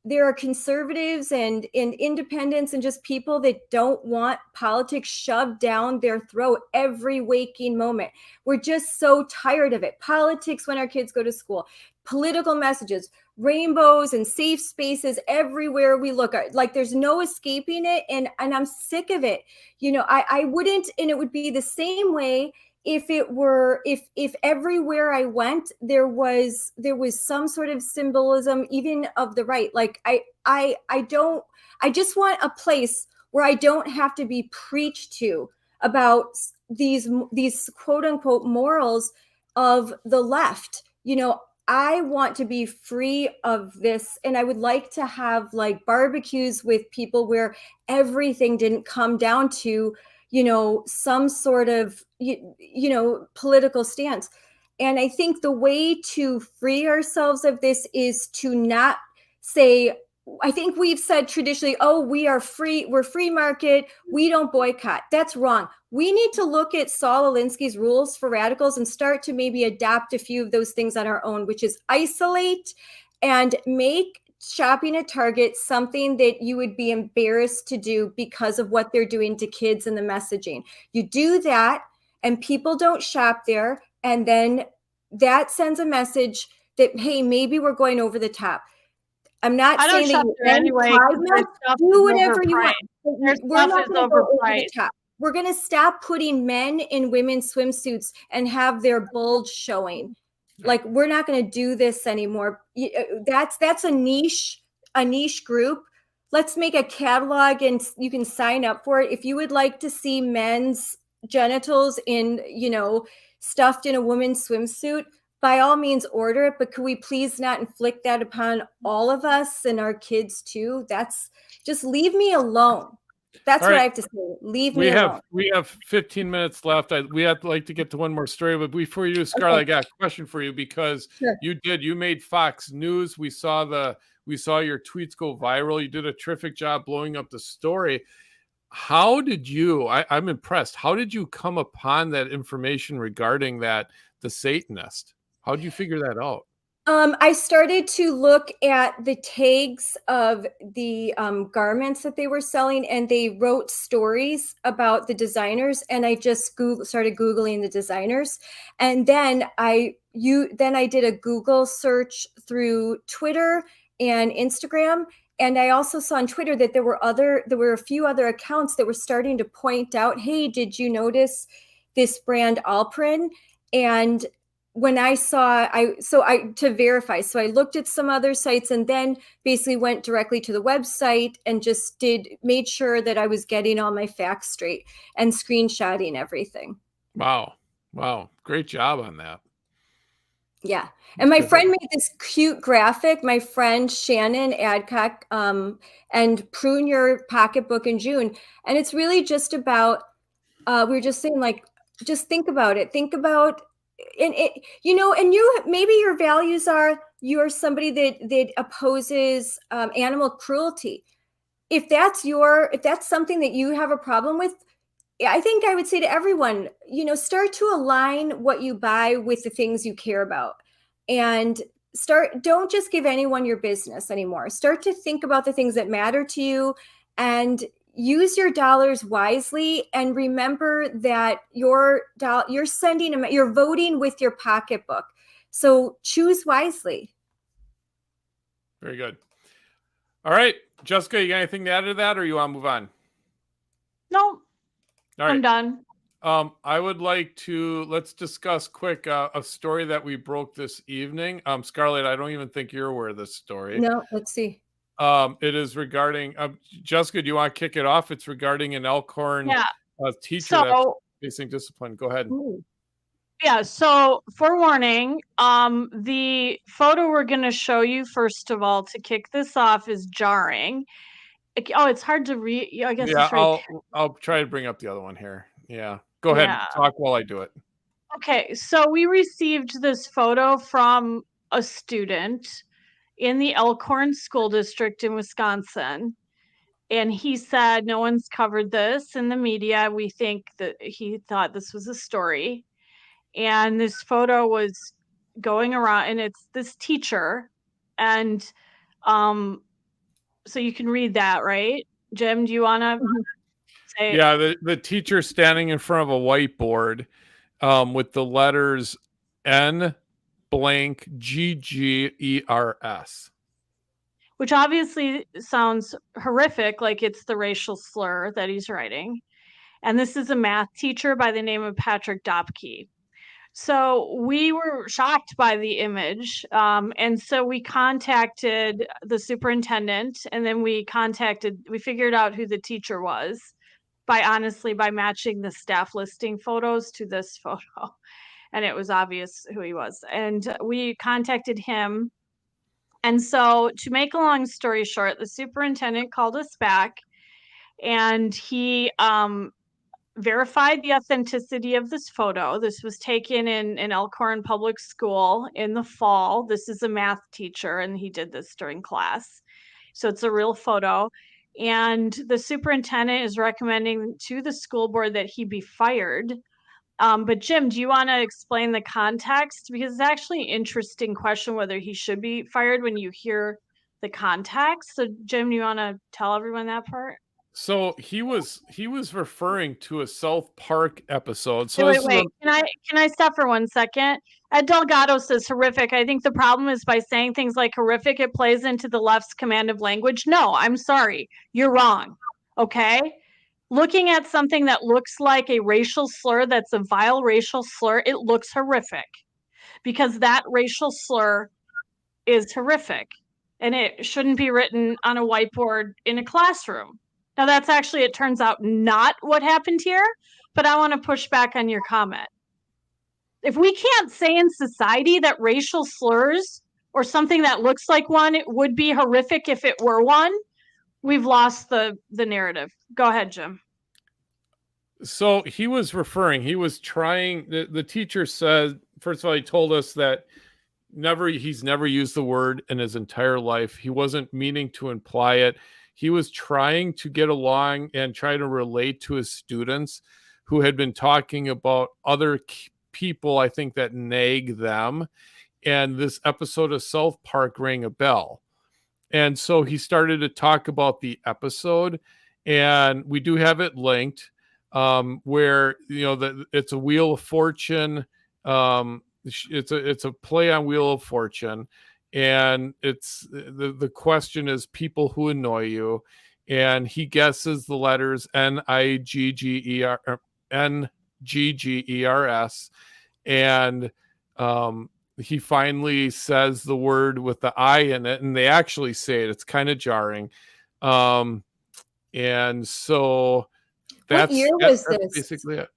Speaker 4: There are conservatives and independents and just people that don't want politics shoved down their throat every waking moment. We're just so tired of it. Politics when our kids go to school, political messages, rainbows and safe spaces everywhere we look. Like there's no escaping it, and I'm sick of it. I wouldn't, and it would be the same way if everywhere I went there was some sort of symbolism, even of the right. Like I just want a place where I don't have to be preached to about these quote unquote morals of the left. I want to be free of this, and I would like to have like barbecues with people where everything didn't come down to, some sort of, political stance. And I think the way to free ourselves of this is to not say, I think we've said traditionally, oh, we're free market, we don't boycott. That's wrong. We need to look at Saul Alinsky's rules for radicals and start to maybe adopt a few of those things on our own, which is isolate and make shopping at Target something that you would be embarrassed to do because of what they're doing to kids and the messaging. You do that and people don't shop there, and then that sends a message that, hey, maybe we're going over the top. I'm not saying that you
Speaker 2: anyway,
Speaker 4: do whatever you want. We're not going to go over the top. We're going to stop putting men in women's swimsuits and have their bulge showing. Like, we're not going to do this anymore. That's a niche group. Let's make a catalog and you can sign up for it. If you would like to see men's genitals in, stuffed in a woman's swimsuit, by all means order it, but could we please not inflict that upon all of us and our kids too? Just leave me alone. That's what I have to say. Leave me alone.
Speaker 1: We have 15 minutes left. We'd like to get to one more story, but before you do, Scarlett, I got a question for you because you made Fox News. We saw your tweets go viral. You did a terrific job blowing up the story. How did you, I'm impressed. How did you come upon that information regarding the Satanist? How did you figure that out?
Speaker 4: I started to look at the tags of the garments that they were selling, and they wrote stories about the designers, and I just started Googling the designers. And then I did a Google search through Twitter and Instagram. And I also saw on Twitter that there were a few other accounts that were starting to point out, hey, did you notice this brand Alprin? And when I saw, to verify, so I looked at some other sites and then basically went directly to the website and just made sure that I was getting all my facts straight and screenshotting everything.
Speaker 1: Wow. Great job on that.
Speaker 4: Yeah. And my friend made this cute graphic, my friend Shannon Adcock, and Prune Your Pocketbook in June. And it's really just about, we were just saying, like, just think about it. Think about, and maybe your values are, you're somebody that opposes animal cruelty. If that's something that you have a problem with, I think I would say to everyone, start to align what you buy with the things you care about, and don't just give anyone your business anymore. Start to think about the things that matter to you and use your dollars wisely, and remember that you're voting with your pocketbook. So choose wisely.
Speaker 1: Very good. All right, Jessica, you got anything to add to that, or you want to move on?
Speaker 2: No,
Speaker 1: All right.
Speaker 2: I'm done.
Speaker 1: I would like to, let's discuss quick a story that we broke this evening. Scarlett, I don't even think you're aware of this story.
Speaker 4: No, let's see.
Speaker 1: It is regarding, Jessica, do you want to kick it off? It's regarding an Elkhorn teacher that's facing discipline. Go ahead.
Speaker 2: Yeah, so forewarning, the photo we're going to show you, first of all, to kick this off is jarring. Oh, it's hard to read. I guess
Speaker 1: Yeah,
Speaker 2: it's right.
Speaker 1: I'll try to bring up the other one here. Yeah, go ahead and talk while I do it.
Speaker 2: Okay, so we received this photo from a student in the Elkhorn School District in Wisconsin. And he said, no one's covered this in the media. We think that he thought this was a story. And this photo was going around, and it's this teacher. And so you can read that, right? Jim, do you want to say?
Speaker 1: Yeah, the teacher standing in front of a whiteboard with the letters N blank GGERS.
Speaker 2: Which obviously sounds horrific, like it's the racial slur that he's writing. And this is a math teacher by the name of Patrick Dopke. So we were shocked by the image. And so we contacted the superintendent, and then we figured out who the teacher was by matching the staff listing photos to this photo. And it was obvious who he was. And we contacted him. And so, to make a long story short, the superintendent called us back, and he verified the authenticity of this photo. This was taken in Elkhorn Public School in the fall. This is a math teacher, and he did this during class. So it's a real photo. And the superintendent is recommending to the school board that he be fired. But Jim, do you want to explain the context? Because it's actually an interesting question whether he should be fired when you hear the context. So Jim, do you want to tell everyone that part?
Speaker 1: So he was referring to a South Park episode. So
Speaker 2: wait. Can I stop for 1 second? Ed Delgado says horrific. I think the problem is by saying things like horrific, it plays into the left's command of language. No, I'm sorry. You're wrong. Okay? Looking at something that looks like a racial slur, that's a vile racial slur, it looks horrific because that racial slur is horrific and it shouldn't be written on a whiteboard in a classroom. Now, that's actually, it turns out, not what happened here, but I want to push back on your comment. If we can't say in society that racial slurs or something that looks like one, it would be horrific if it were one, we've lost the narrative. Go ahead, Jim.
Speaker 1: So he was trying, the teacher said, first of all, he told us that he's never used the word in his entire life. He wasn't meaning to imply it. He was trying to get along and try to relate to his students who had been talking about other people, I think, that nag them. And this episode of South Park rang a bell. And so he started to talk about the episode, and we do have it linked where, it's a Wheel of Fortune. It's a play on Wheel of Fortune. And it's the question is people who annoy you, and he guesses the letters NIGGERS, and he finally says the word with the I in it, and they actually say it. It's kind of jarring, and so that's basically it.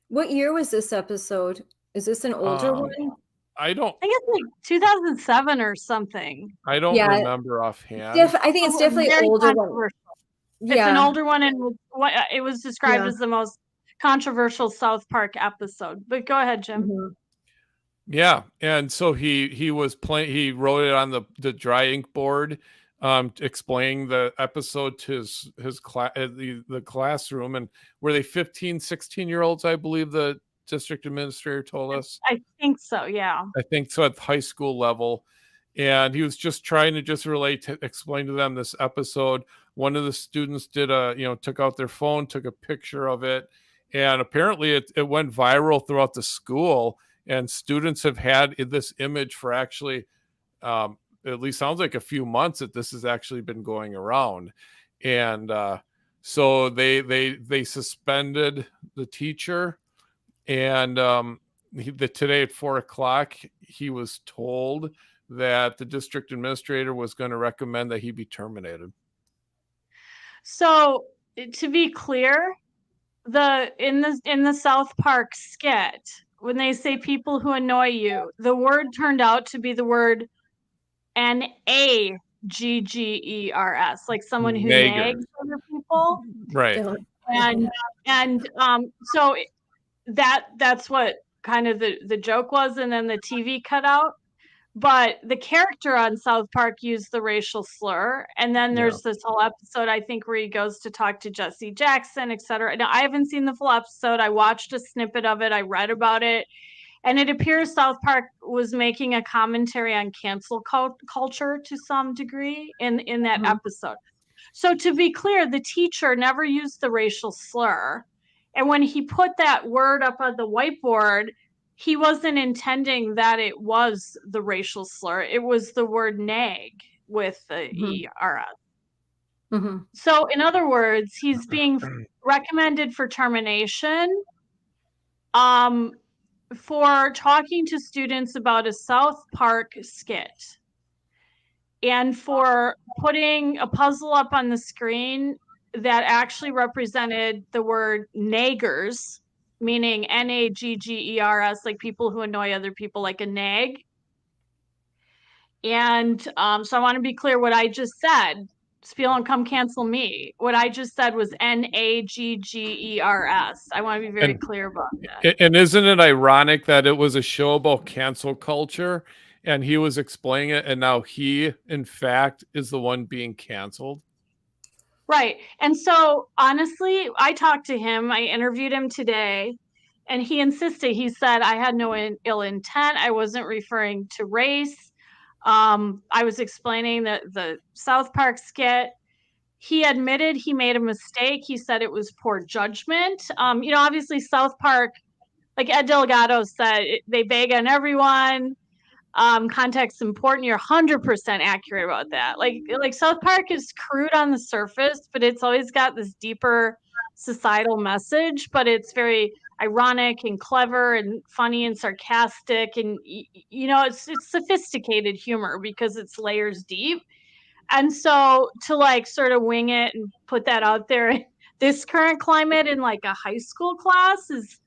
Speaker 4: What year was this episode? Is this an older one?
Speaker 1: I think
Speaker 2: it's like 2007 or something.
Speaker 1: I don't remember offhand.
Speaker 4: I think it's definitely an older one.
Speaker 2: It's an older one, and it was described as the most controversial South Park episode. But go ahead, Jim.
Speaker 4: Mm-hmm.
Speaker 1: Yeah, and so he was playing. He wrote it on the dry ink board, explaining the episode to his class, the classroom, and were they 15, 16-year-olds? I believe the district administrator told us.
Speaker 2: I think so, yeah.
Speaker 1: I think so, at the high school level. And he was just trying to explain to them this episode one of the students did took out their phone, took a picture of it, and apparently it went viral throughout the school, and students have had this image for actually at least sounds like a few months that this has actually been going around. And so they suspended the teacher, and today at 4:00 he was told that the district administrator was going to recommend that he be terminated.
Speaker 2: So to be clear, in the South Park skit, when they say people who annoy you, the word turned out to be the word NAGGERS, like someone who nags other people.
Speaker 1: Right.
Speaker 2: And so that's what kind of the joke was, and then the TV cut out. But the character on South Park used the racial slur, and then there's this whole episode, I think, where he goes to talk to Jesse Jackson, etc. Now, I haven't seen the full episode. I watched a snippet of it. I read about it, and it appears South Park was making a commentary on cancel culture to some degree in that episode. So to be clear, the teacher never used the racial slur, and when he put that word up on the whiteboard, he wasn't intending that it was the racial slur. It was the word nag with the ERS. So in other words, he's being recommended for termination for talking to students about a South Park skit, and for putting a puzzle up on the screen that actually represented the word naggers, meaning NAGGERS, like people who annoy other people, like a nag. And so I want to be clear what I just said. Spiel and come cancel me. What I just said was NAGGERS. I want to be very clear about that.
Speaker 1: And isn't it ironic that it was a show about cancel culture, and he was explaining it, and now he, in fact, is the one being canceled?
Speaker 2: Right. And so, honestly, I talked to him. I interviewed him today, and he insisted. He said, I had no ill intent. I wasn't referring to race. I was explaining the South Park skit. He admitted he made a mistake. He said it was poor judgment. Obviously, South Park, like Ed Delgado said, they beg on everyone. Context important. You're 100% accurate about that. Like South Park is crude on the surface, but it's always got this deeper societal message. But it's very ironic and clever and funny and sarcastic, and it's sophisticated humor because it's layers deep. And so to sort of wing it and put that out there in this current climate in like a high school class is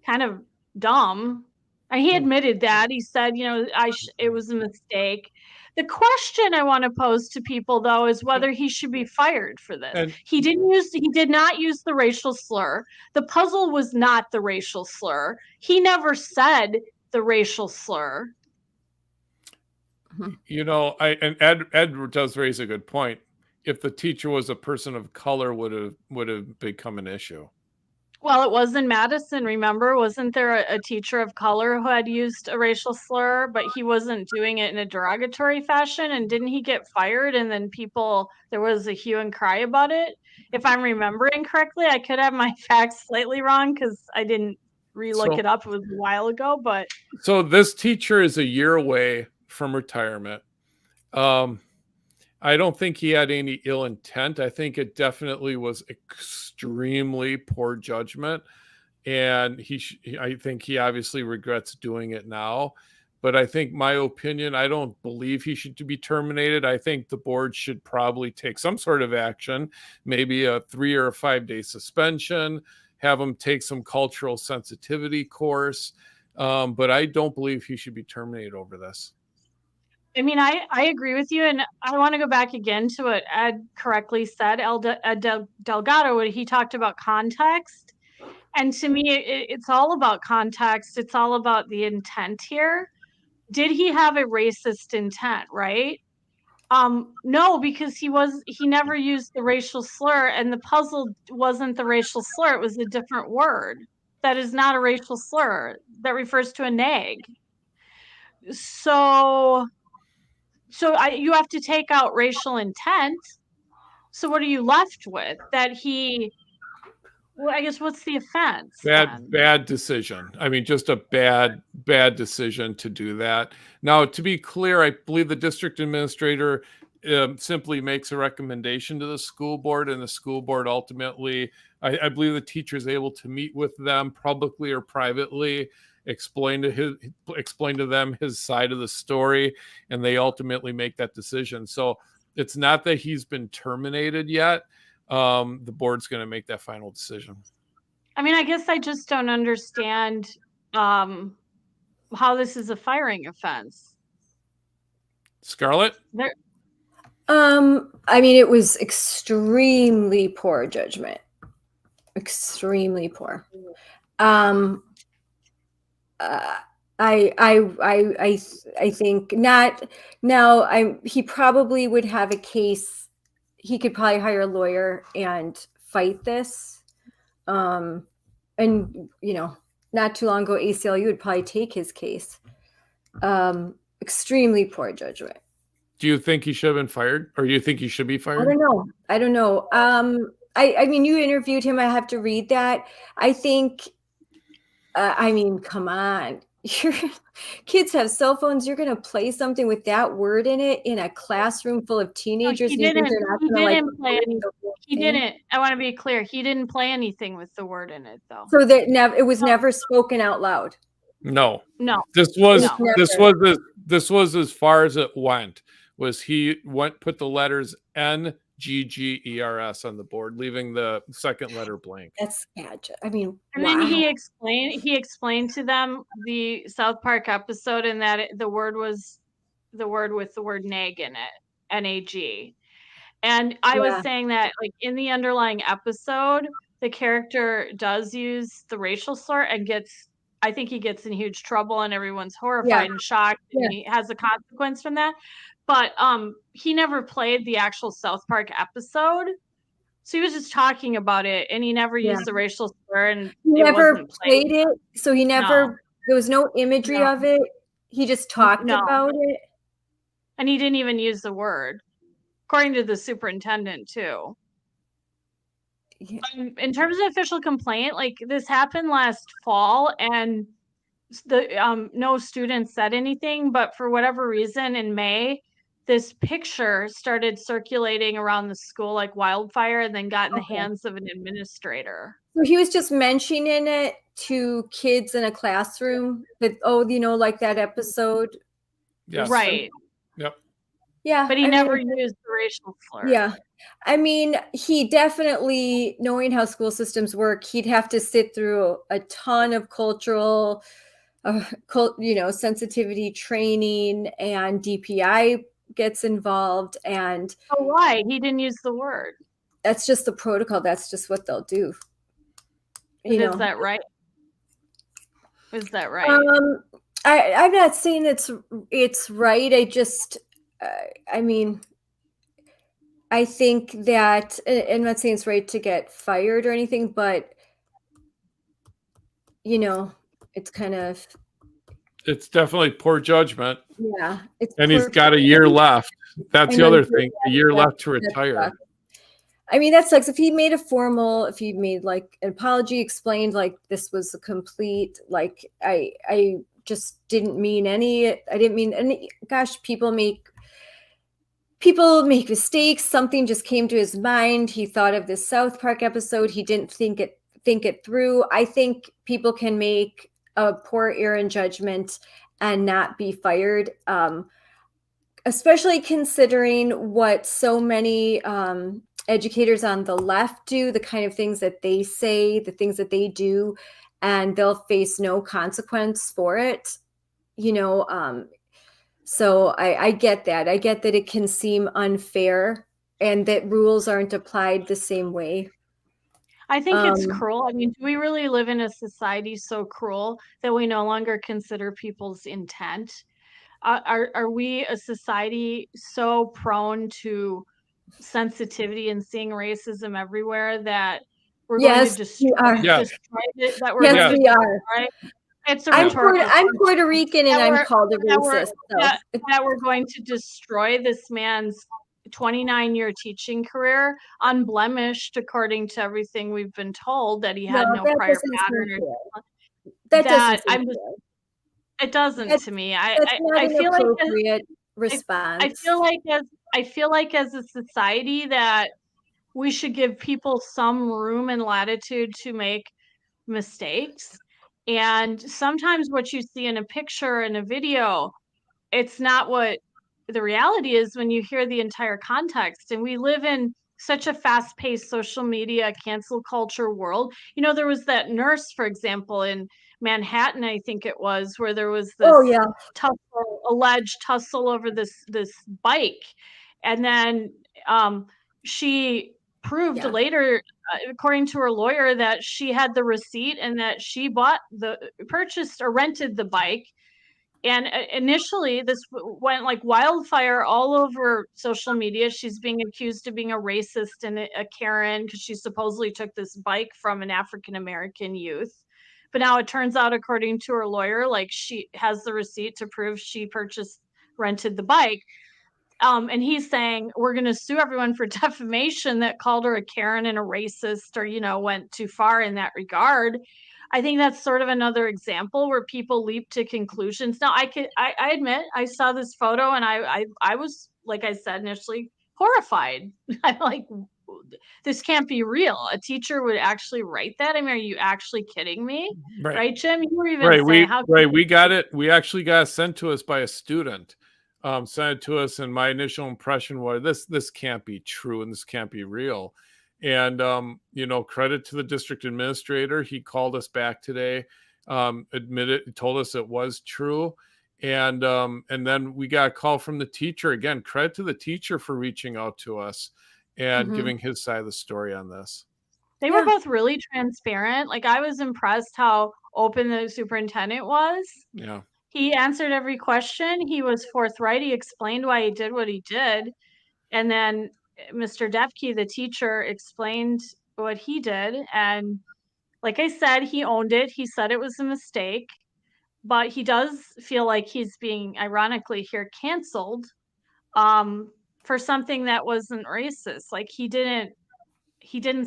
Speaker 2: kind of dumb. And he admitted that. He said, it was a mistake. The question I want to pose to people, though, is whether he should be fired for this. He did not use the racial slur. The puzzle was not the racial slur. He never said the racial slur.
Speaker 1: Ed does raise a good point. If the teacher was a person of color, would have become an issue.
Speaker 2: Well, it was in Madison, remember? Wasn't there a teacher of color who had used a racial slur, but he wasn't doing it in a derogatory fashion? And didn't he get fired? And then there was a hue and cry about it? If I'm remembering correctly, I could have my facts slightly wrong because I didn't re-look it up. It was a while ago, but.
Speaker 1: So this teacher is a year away from retirement. I don't think he had any ill intent. I think it definitely was extremely poor judgment, and I think he obviously regrets doing it now. But I think my opinion, I don't believe he should be terminated. I think the board should probably take some sort of action, maybe a 3 or 5 day suspension, have him take some cultural sensitivity course. But I don't believe he should be terminated over this.
Speaker 2: I mean, I agree with you, and I want to go back again to what Ed correctly said. Ed Delgado, he talked about context, and to me, it's all about context. It's all about the intent here. Did he have a racist intent, right? No, because he never used the racial slur, and the puzzle wasn't the racial slur. It was a different word. That is not a racial slur. That refers to a nag. So you have to take out racial intent. So what are you left with? That he, well, I guess what's the offense?
Speaker 1: Bad decision. I mean, just a bad decision to do that. Now, to be clear, I believe the district administrator simply makes a recommendation to the school board, and the school board ultimately, I believe the teacher is able to meet with them publicly or privately, explain to them his side of the story, and they ultimately make that decision. So it's not that he's been terminated yet. The board's going to make that final decision.
Speaker 2: I mean, I guess I just don't understand how this is a firing offense.
Speaker 1: Scarlett?
Speaker 4: I mean, it was extremely poor judgment. Extremely poor. I think not. Now, he probably would have a case. He could probably hire a lawyer and fight this. And not too long ago, ACLU would probably take his case. Extremely poor judgment.
Speaker 1: Do you think he should have been fired, or do you think he should be fired?
Speaker 4: I don't know. I mean, you interviewed him. I have to read that. I think. I mean, come on. Your kids have cell phones. You're going to play something with that word in it in a classroom full of teenagers.
Speaker 2: He didn't play. I want to be clear. He didn't play anything with the word in it, though.
Speaker 4: So that it was never spoken out loud.
Speaker 1: No.
Speaker 2: This
Speaker 1: was as far as it went. Was he put the letters NGGERS on the board, leaving the second letter blank.
Speaker 4: That's bad. I mean,
Speaker 2: and then he explained to them the South Park episode, and that the word was the word with the word nag in it, NAG. And I was saying that, like, in the underlying episode, the character does use the racial slur and I think he gets in huge trouble, and everyone's horrified and shocked, and he has a consequence from that. But he never played the actual South Park episode, so he was just talking about it, and he never used the racial slur, and
Speaker 4: he never played it. So he never. There was no imagery of it. He just talked about it,
Speaker 2: and he didn't even use the word, according to the superintendent too. Yeah. In terms of official complaint, like, this happened last fall, and the no students said anything, but for whatever reason in May, this picture started circulating around the school like wildfire, and then got in the hands of an administrator.
Speaker 4: So he was just mentioning it to kids in a classroom that, like that episode.
Speaker 1: Yes.
Speaker 2: Right.
Speaker 1: Yep.
Speaker 4: Yeah.
Speaker 2: But he never used the racial slur.
Speaker 4: Yeah. I mean, he definitely, knowing how school systems work, he'd have to sit through a ton of cultural, sensitivity training, and DPI gets involved. And
Speaker 2: why? He didn't use the word.
Speaker 4: That's just the protocol. That's just what they'll do.
Speaker 2: Is that right? Is that right?
Speaker 4: I'm not saying it's right. I just, I mean, I think that, I'm not saying it's right to get fired or anything, but it's kind of.
Speaker 1: It's definitely poor judgment.
Speaker 4: Yeah.
Speaker 1: And he's got a year left. That's the other thing. A year left to retire.
Speaker 4: I mean, that sucks. If he made like an apology, explained like this was a complete, like, I just didn't mean any, gosh, people make mistakes. Something just came to his mind. He thought of this South Park episode. He didn't think it through. I think people can make a poor error in judgment and not be fired, especially considering what so many educators on the left do, the kind of things that they say, the things that they do, and they'll face no consequence for it. So I get that. I get that it can seem unfair and that rules aren't applied the same way.
Speaker 2: I think it's cruel. I mean, do we really live in a society so cruel that we no longer consider people's intent? Are we a society so prone to sensitivity and seeing racism everywhere that we're going to destroy it?
Speaker 4: Yes, we are.
Speaker 2: Right? It's a
Speaker 4: I'm Puerto Rican, and I'm called a racist.
Speaker 2: That we're going to destroy this man's 29-year teaching career, unblemished according to everything we've been told, that he had no
Speaker 4: that
Speaker 2: prior
Speaker 4: doesn't
Speaker 2: pattern,
Speaker 4: seem
Speaker 2: or
Speaker 4: fair. That doesn't
Speaker 2: that
Speaker 4: seem
Speaker 2: I'm just,
Speaker 4: fair.
Speaker 2: it doesn't
Speaker 4: That's
Speaker 2: to me.
Speaker 4: that's not
Speaker 2: I
Speaker 4: an
Speaker 2: feel like
Speaker 4: appropriate
Speaker 2: I,
Speaker 4: response.
Speaker 2: I feel like as a society that we should give people some room and latitude to make mistakes. And sometimes what you see in a picture, in a video, it's not what the reality is when you hear the entire context. And we live in such a fast-paced social media cancel culture world. You know, there was that nurse, for example, in Manhattan, I think it was, where there was this
Speaker 4: Oh yeah.
Speaker 2: alleged tussle over this bike, and then she proved
Speaker 4: Yeah.
Speaker 2: later, according to her lawyer, that she had the receipt and that she purchased or rented the bike. And initially, this went like wildfire all over social media. She's being accused of being a racist and a Karen because she supposedly took this bike from an African American youth. But now it turns out, according to her lawyer, like she has the receipt to prove she rented the bike. And he's saying we're going to sue everyone for defamation that called her a Karen and a racist, or, you know, went too far in that regard. I think that's sort of another example where people leap to conclusions. Now, I admit I saw this photo and I was, like I said initially, horrified. I'm like, this can't be real. A teacher would actually write that. I mean, are you actually kidding me? Right, Jim? You were even saying how.
Speaker 1: We got it. We actually got it sent to us by a student. Sent it to us, and my initial impression was this can't be true and this can't be real. And you know, credit to the district administrator. He called us back today, told us it was true. And then we got a call from the teacher. Again, credit to the teacher for reaching out to us and giving his side of the story on this.
Speaker 2: They were both really transparent. Like, I was impressed how open the superintendent was.
Speaker 1: Yeah.
Speaker 2: He answered every question. He was forthright. He explained why he did what he did. And then Mr. Defke, the teacher, explained what he did. And like I said, he owned it. He said it was a mistake. But he does feel like he's being, ironically here, canceled for something that wasn't racist. Like, he didn't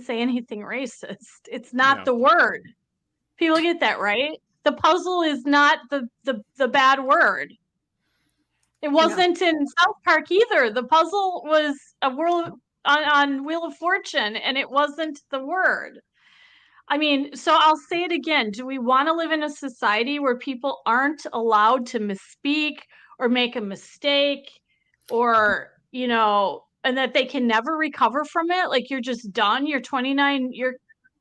Speaker 2: say anything racist. It's not the word. People get that, right? The puzzle is not the bad word. It wasn't in South Park either. The puzzle was a world on Wheel of Fortune, and it wasn't the word. I mean, so I'll say it again. Do we want to live in a society where people aren't allowed to misspeak or make a mistake, or, you know, and that they can never recover from it? Like, you're just done. Your 29-year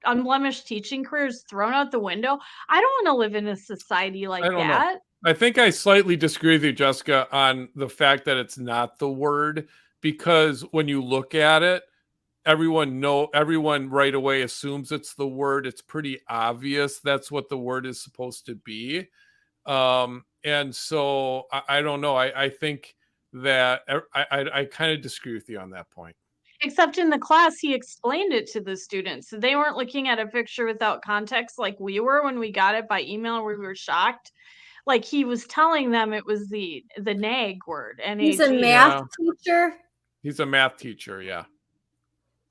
Speaker 2: unblemished teaching career is thrown out the window. I don't want to live in a society like that.
Speaker 1: Know. I think I slightly disagree with you, Jessica, on the fact that it's not the word, because when you look at it, everyone right away assumes it's the word. It's pretty obvious that's what the word is supposed to be. And so I don't know. I think that I kind of disagree with you on that point.
Speaker 2: Except in the class, he explained it to the students. They weren't looking at a picture without context like we were when we got it by email, where we were shocked. Like, he was telling them it was the NAG word.
Speaker 4: He's a math teacher.
Speaker 1: He's a math teacher, yeah.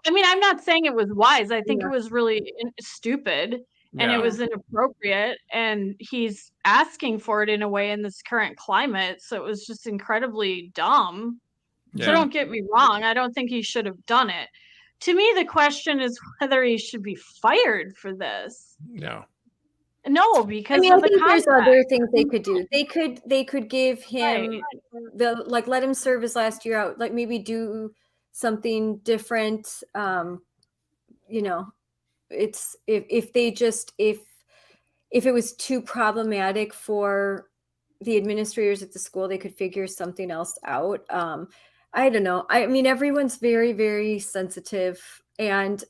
Speaker 2: I mean, I'm not saying it was wise. I think it was really stupid and it was inappropriate. And he's asking for it in a way in this current climate. So it was just incredibly dumb. Yeah. So don't get me wrong. I don't think he should have done it. To me, the question is whether he should be fired for this. No, because
Speaker 4: I mean, I think there's other things they could do. They could give him let him serve his last year out. Like, maybe do something different. You know, it's if it was too problematic for the administrators at the school, they could figure something else out. I don't know. I mean, everyone's very, very sensitive. And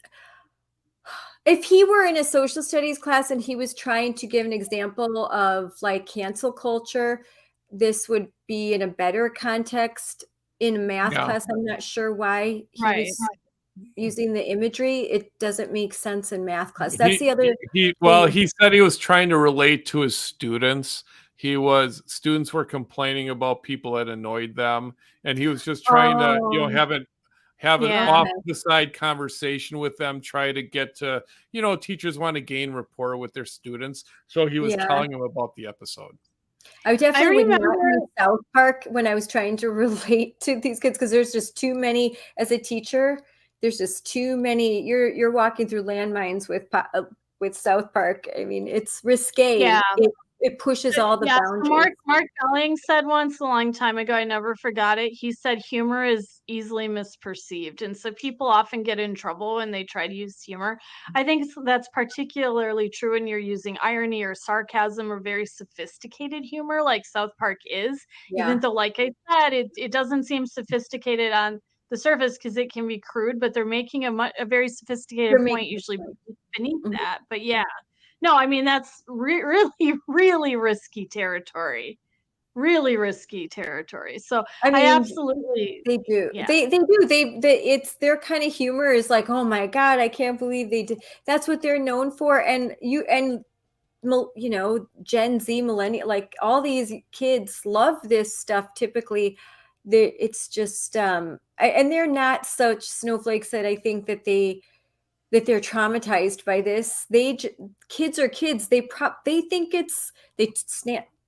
Speaker 4: if he were in a social studies class and he was trying to give an example of like cancel culture, this would be in a better context. In a math class, I'm not sure why he was using the imagery. It doesn't make sense in math class. That's the other.
Speaker 1: He said he was trying to relate to his students. Students were complaining about people that annoyed them, and he was just trying to, have an
Speaker 2: Yeah.
Speaker 1: off the side conversation with them, try to get to, teachers want to gain rapport with their students. So he was telling them about the episode.
Speaker 4: I definitely would not
Speaker 2: remember-
Speaker 4: use South Park when I was trying to relate to these kids, because there's just too many. As a teacher, there's just too many. You're walking through landmines with South Park. I mean, it's risque.
Speaker 2: Yeah.
Speaker 4: It pushes all the boundaries.
Speaker 2: Mark Belling said once a long time ago, I never forgot it. He said humor is easily misperceived. And so people often get in trouble when they try to use humor. I think that's particularly true when you're using irony or sarcasm or very sophisticated humor like South Park is.
Speaker 4: Yeah.
Speaker 2: Even though, like I said, it doesn't seem sophisticated on the surface because it can be crude, but they're making a very sophisticated point usually beneath that. But yeah. No, I mean, that's really, really risky territory. Really risky territory. So
Speaker 4: I mean,
Speaker 2: absolutely.
Speaker 4: They do.
Speaker 2: Yeah.
Speaker 4: They do. It's their kind of humor is like, oh my God, I can't believe they did. That's what they're known for. And Gen Z, millennial, like all these kids love this stuff. Typically, it's just, and they're not such snowflakes that I think that they're traumatized by this. Kids are kids. They think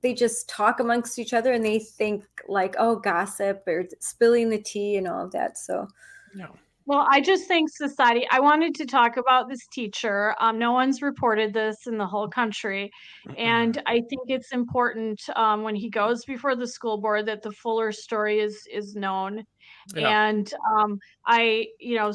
Speaker 4: they just talk amongst each other, and they think like, oh, gossip or spilling the tea and all of that. So
Speaker 1: no.
Speaker 2: Well, I just think society, I wanted to talk about this teacher. No one's reported this in the whole country. And I think it's important when he goes before the school board that the fuller story is known.
Speaker 1: Yeah.
Speaker 2: And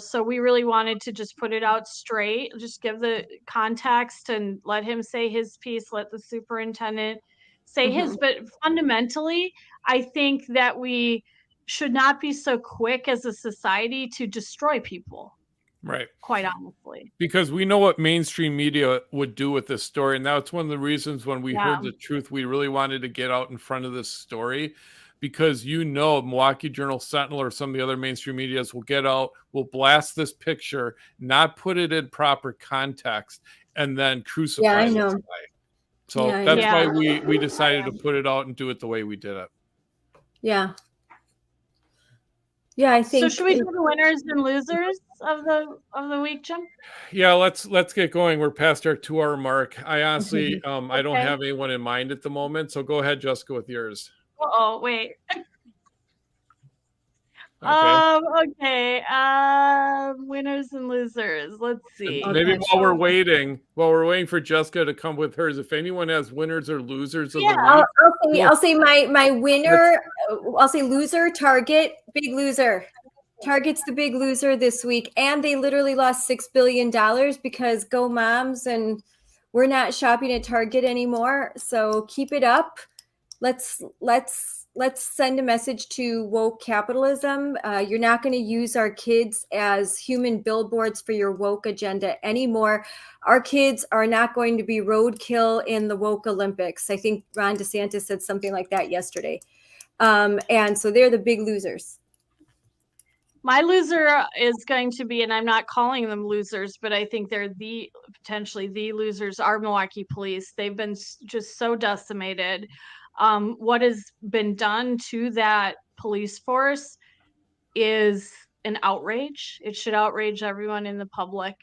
Speaker 2: so we really wanted to just put it out straight, just give the context and let him say his piece, let the superintendent say his. But fundamentally, I think that we should not be so quick as a society to destroy people.
Speaker 1: Right.
Speaker 2: Quite honestly.
Speaker 1: Because we know what mainstream media would do with this story. And that's one of the reasons when we heard the truth, we really wanted to get out in front of this story. Because Milwaukee Journal Sentinel or some of the other mainstream medias will get out, will blast this picture, not put it in proper context, and then crucify this guy. So that's why we decided to put it out and do it the way we did it.
Speaker 4: Yeah. Yeah, I think.
Speaker 2: So should we do the winners and losers of the week, Jim?
Speaker 1: Yeah, let's get going. We're past our 2-hour mark. I honestly, I don't have anyone in mind at the moment. So go ahead, Jessica, with yours.
Speaker 2: Oh, wait.
Speaker 1: Okay.
Speaker 2: Winners and losers. Let's see.
Speaker 1: Maybe while we're waiting for Jessica to come with hers, if anyone has winners or losers of the week.
Speaker 4: I'll say my winner. I'll say loser, Target, big loser. Target's the big loser this week, and they literally lost $6 billion because go moms, and we're not shopping at Target anymore. So keep it up. Let's send a message to woke capitalism. You're not going to use our kids as human billboards for your woke agenda anymore. Our kids are not going to be roadkill in the woke Olympics. I think Ron DeSantis said something like that yesterday. And so they're the big losers.
Speaker 2: My loser is going to be, and I'm not calling them losers, but I think they're potentially the losers, are Milwaukee police. They've been just so decimated. What has been done to that police force is an outrage. It should outrage everyone in the public.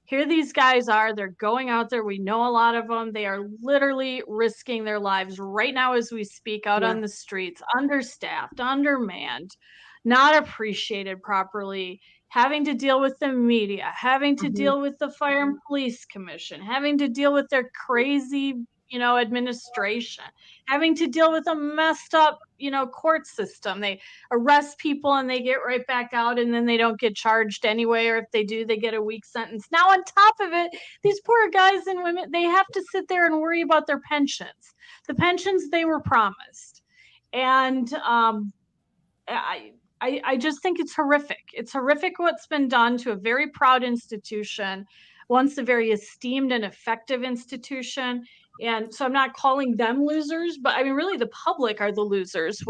Speaker 2: Here these guys are, they're going out there. We know a lot of them. They are literally risking their lives right now as we speak out on the streets, understaffed, undermanned, not appreciated properly, having to deal with the media, having to deal with the Fire and Police Commission, having to deal with their crazy, administration, having to deal with a messed up, court system. They arrest people and they get right back out, and then they don't get charged anyway, or if they do, they get a weak sentence. Now, on top of it, these poor guys and women, they have to sit there and worry about their pensions, the pensions they were promised. And I just think it's horrific. It's horrific what's been done to a very proud institution, once a very esteemed and effective institution. And so I'm not calling them losers, but I mean, really the public are the losers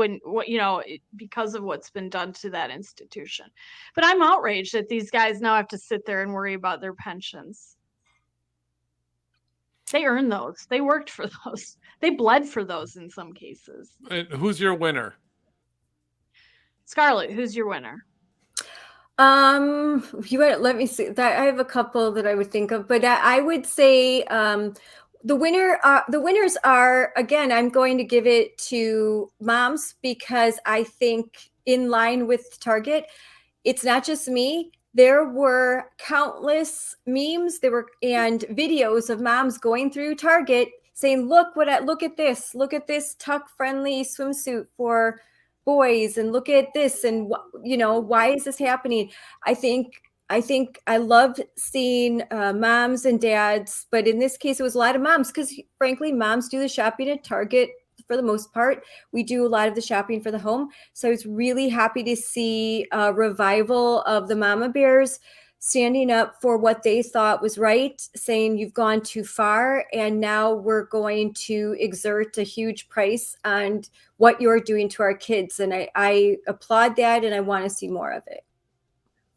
Speaker 2: because of what's been done to that institution. But I'm outraged that these guys now have to sit there and worry about their pensions. They earned those. They worked for those. They bled for those in some cases.
Speaker 1: And who's your winner?
Speaker 2: Scarlett, who's your winner?
Speaker 4: Let me see. That I have a couple that I would think of, but I would say the winners are, again, I'm going to give it to moms, because I think, in line with Target, it's not just me. There were countless memes and videos of moms going through Target saying, look at this tuck friendly swimsuit for boys, and look at this, and why is this happening? I think I loved seeing moms and dads, but in this case it was a lot of moms, because frankly, moms do the shopping at Target for the most part. We do a lot of the shopping for the home. So I was really happy to see a revival of the mama bears standing up for what they thought was right, saying you've gone too far, and now we're going to exert a huge price on what you're doing to our kids. And I applaud that, and I want to see more of it.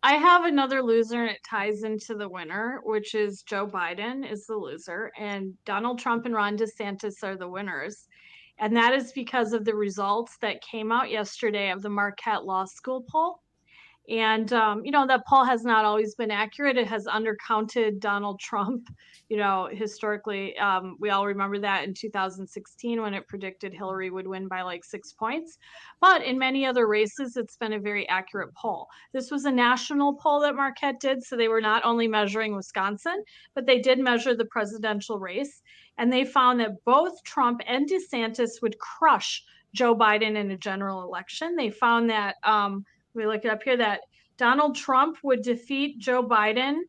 Speaker 2: I have another loser, and it ties into the winner, which is Joe Biden is the loser, and Donald Trump and Ron DeSantis are the winners. And that is because of the results that came out yesterday of the Marquette Law School poll. And, that poll has not always been accurate. It has undercounted Donald Trump. Historically, we all remember that in 2016 when it predicted Hillary would win by like 6 points. But in many other races, it's been a very accurate poll. This was a national poll that Marquette did. So they were not only measuring Wisconsin, but they did measure the presidential race. And they found that both Trump and DeSantis would crush Joe Biden in a general election. They found that, we look it up here, that Donald Trump would defeat Joe Biden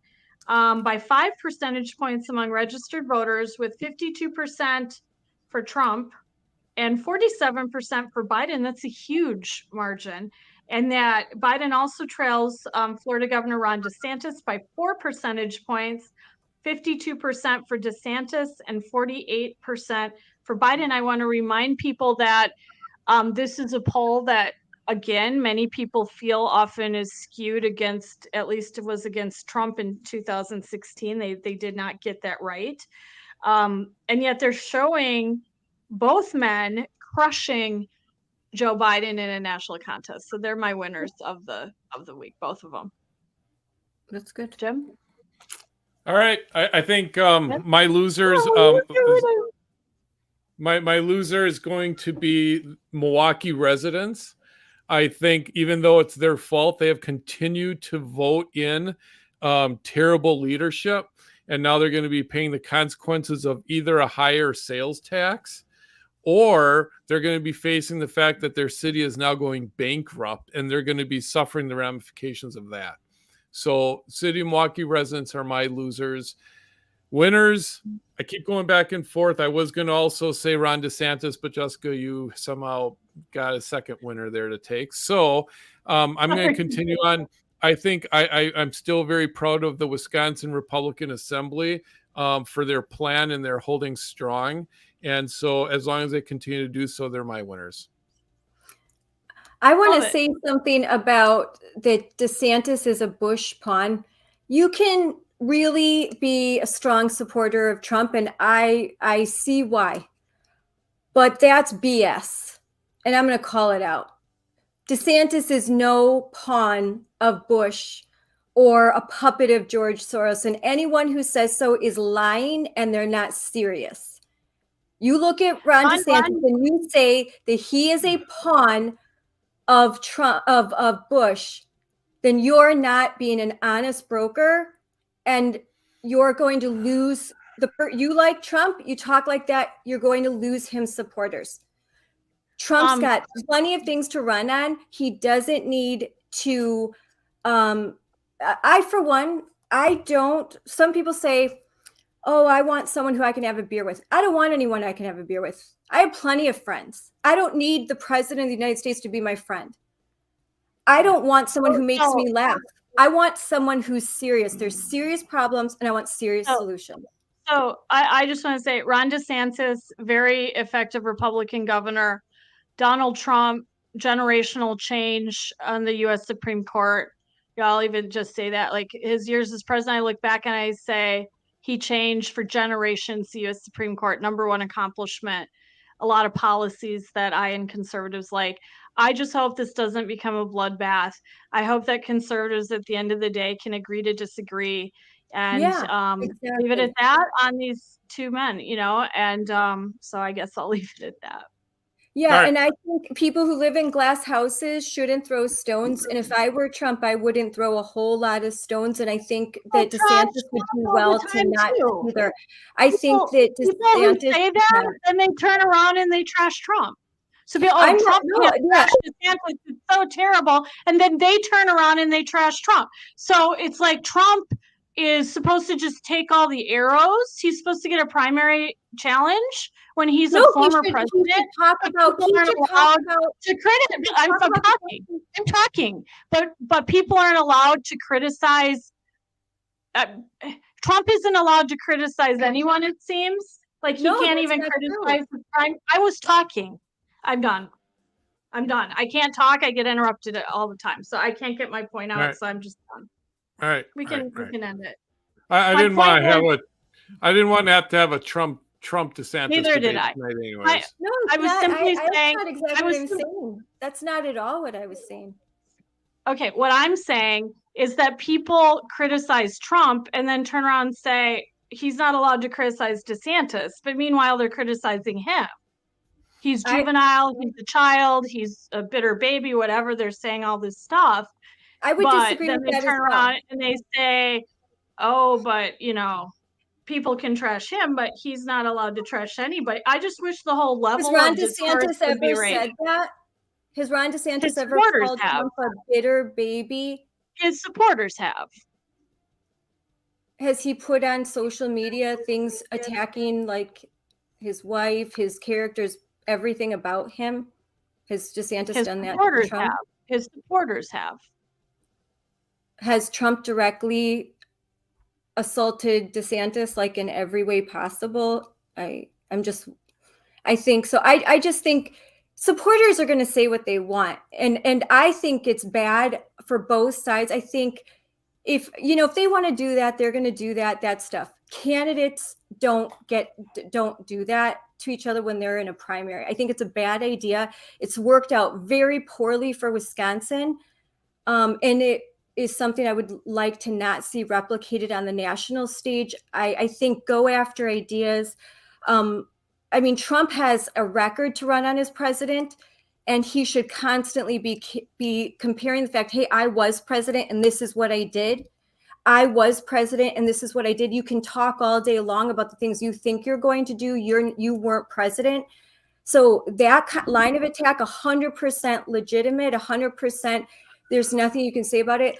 Speaker 2: by 5 percentage points among registered voters, with 52% for Trump and 47% for Biden. That's a huge margin. And that Biden also trails Florida Governor Ron DeSantis by 4 percentage points, 52% for DeSantis and 48% for Biden. I want to remind people that this is a poll that, again, many people feel often is skewed against, at least it was against Trump in 2016. They did not get that right. And yet they're showing both men crushing Joe Biden in a national contest. So they're my winners of the week, both of them.
Speaker 4: That's good.
Speaker 2: Jim?
Speaker 1: All right. I think my losers, my loser is going to be Milwaukee residents. I think even though it's their fault, they have continued to vote in terrible leadership. And now they're going to be paying the consequences of either a higher sales tax, or they're going to be facing the fact that their city is now going bankrupt, and they're going to be suffering the ramifications of that. So City of Milwaukee residents are my losers. Winners, I keep going back and forth. I was going to also say Ron DeSantis, but Jessica, you somehow got a second winner there to take. So I'm going to continue on. I think I'm still very proud of the Wisconsin Republican Assembly for their plan, and they're holding strong. And so as long as they continue to do so, they're my winners.
Speaker 4: I want to say something about that DeSantis is a Bush pawn. You can really be a strong supporter of Trump, and I see why. But that's BS. And I'm going to call it out. DeSantis is no pawn of Bush or a puppet of George Soros. And anyone who says so is lying, and they're not serious. You look at Ron DeSantis and you say that he is a pawn of Trump, of Bush, then you're not being an honest broker, and you're going to lose you like Trump, you talk like that, you're going to lose him supporters. Trump's got plenty of things to run on. He doesn't need to for one, some people say, oh, I want someone who I can have a beer with. I don't want anyone I can have a beer with. I have plenty of friends. I don't need the president of the United States to be my friend. I don't want someone who makes me laugh. I want someone who's serious. There's serious problems, and I want serious solutions.
Speaker 2: So I just want to say, Ron DeSantis, very effective Republican governor. Donald Trump, generational change on the U.S. Supreme Court. I'll even just say that, like, his years as president, I look back and I say, He changed for generations the U.S. Supreme Court, #1 accomplishment, a lot of policies that I and conservatives like. I just hope this doesn't become a bloodbath. I hope that conservatives at the end of the day can agree to disagree and leave it at that on these two men, and so I guess I'll leave it at that.
Speaker 4: Yeah, and I think people who live in glass houses shouldn't throw stones. And if I were Trump, I wouldn't throw a whole lot of stones. And I think that DeSantis would do well to not either. I think that DeSantis
Speaker 2: who say that, then they turn around and they trash Trump. So Trump can't trash DeSantis, it's so terrible. And then they turn around and they trash Trump. So it's like Trump is supposed to just take all the arrows. He's supposed to get a primary challenge when he's a former president.
Speaker 4: He should talk about
Speaker 2: to criticize. I'm talking. But people aren't allowed to criticize. Trump isn't allowed to criticize anyone, it seems. Like he can't even criticize the crime. I was talking. I'm done. I can't talk. I get interrupted all the time. So I can't get my point out. So I'm just done.
Speaker 1: All right.
Speaker 2: We can end it.
Speaker 1: I didn't want to have to have a Trump DeSantis.
Speaker 2: Neither did I.
Speaker 1: Anyways.
Speaker 4: I was simply saying. That's not exactly what I was saying. That's not at all what I was saying.
Speaker 2: Okay, what I'm saying is that people criticize Trump and then turn around and say he's not allowed to criticize DeSantis, but meanwhile they're criticizing him. He's juvenile, he's a child, he's a bitter baby, whatever. They're saying all this stuff.
Speaker 4: I would disagree with that as well. Then they turn around
Speaker 2: and they say, oh, but, people can trash him, but he's not allowed to trash anybody. I just wish the whole level
Speaker 4: of discourse would be raised. Said that? Has Ron DeSantis ever called Trump a bitter baby?
Speaker 2: His supporters have.
Speaker 4: Has he put on social media things attacking like his wife, his characters, everything about him? Has DeSantis done that to Trump?
Speaker 2: His supporters have.
Speaker 4: Has Trump directly assaulted DeSantis like in every way possible? I think so. I just think supporters are going to say what they want. And I think it's bad for both sides. I think if they want to do that, they're going to do that stuff. Candidates don't do that to each other when they're in a primary. I think it's a bad idea. It's worked out very poorly for Wisconsin. And it is something I would like to not see replicated on the national stage. I think go after ideas. Trump has a record to run on as president, and he should constantly be comparing the fact, hey, I was president and this is what I did. I was president and this is what I did. You can talk all day long about the things you think you're going to do. You weren't president. So that line of attack, 100% legitimate, 100%. There's nothing you can say about it.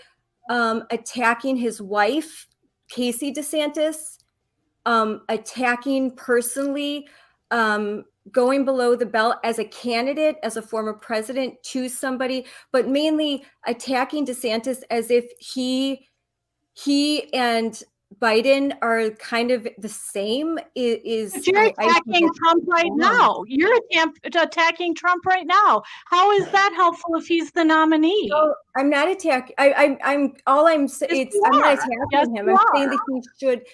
Speaker 4: Attacking his wife, Casey DeSantis, attacking personally, going below the belt as a candidate, as a former president to somebody, but mainly attacking DeSantis as if he and Biden are kind of the same.
Speaker 2: But you're attacking Trump right now. You're attacking Trump right now. How is that helpful if he's the nominee?
Speaker 4: No, I'm not attacking. I'm not attacking him. I'm saying that he should.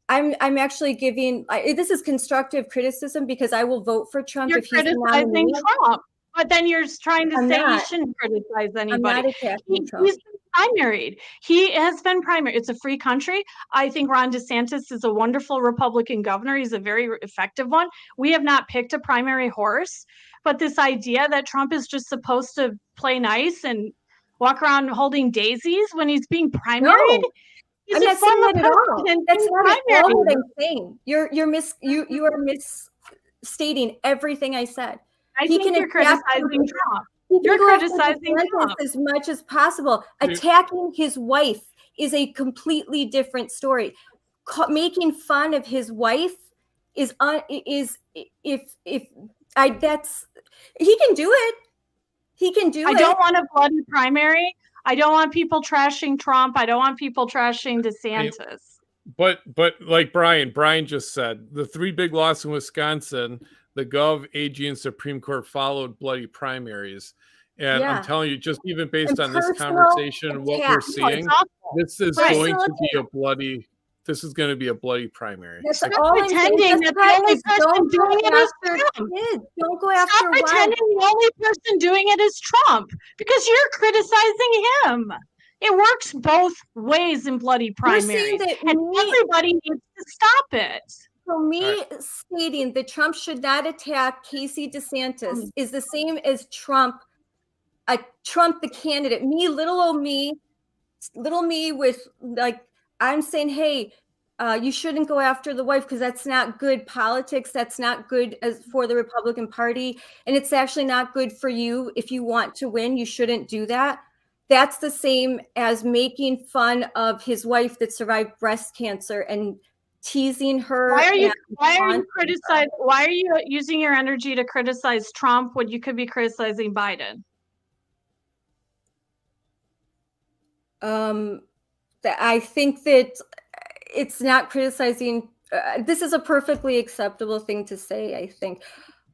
Speaker 4: I'm actually giving. This is constructive criticism because I will vote for Trump if he's the nominee.
Speaker 2: Trump. But then you're trying to say he shouldn't criticize anybody.
Speaker 4: I'm not attacking Trump.
Speaker 2: He's been primaried. He has been primaried. It's a free country. I think Ron DeSantis is a wonderful Republican governor. He's a very effective one. We have not picked a primary horse, but this idea that Trump is just supposed to play nice and walk around holding daisies when he's being primaried.
Speaker 4: No. I'm not saying that at all. That's not at all what I'm saying. You are misstating everything I said.
Speaker 2: I think you're criticizing Trump. You're criticizing Trump
Speaker 4: as much as possible. Attacking his wife is a completely different story. Making fun of his wife is he can do it. He can do it.
Speaker 2: I don't want a bloody primary. I don't want people trashing Trump. I don't want people trashing DeSantis.
Speaker 1: But like Brian just said, the three big losses in Wisconsin, the Gov, AG, and Supreme Court followed bloody primaries. And I'm telling you, just even based on this conversation and what we're seeing, this is going to be a bloody this is going to be a bloody primary.
Speaker 4: That's
Speaker 2: Stop
Speaker 4: all I'm saying.
Speaker 2: pretending that the only person doing it is Trump.
Speaker 4: Kids. Don't go after
Speaker 2: Stop pretending the only person doing it is Trump, because you're criticizing him. It works both ways in bloody primaries, and everybody needs to stop it.
Speaker 4: So me stating that Trump should not attack Casey DeSantis is the same as Trump the candidate. Me, little me with, like, I'm saying, hey, you shouldn't go after the wife because that's not good politics. That's not good for the Republican Party. And it's actually not good for you. If you want to win, you shouldn't do that. That's the same as making fun of his wife that survived breast cancer and teasing her.
Speaker 2: Why are you criticizing? Why are you using your energy to criticize Trump when you could be criticizing Biden?
Speaker 4: I think that it's not criticizing. This is a perfectly acceptable thing to say, I think.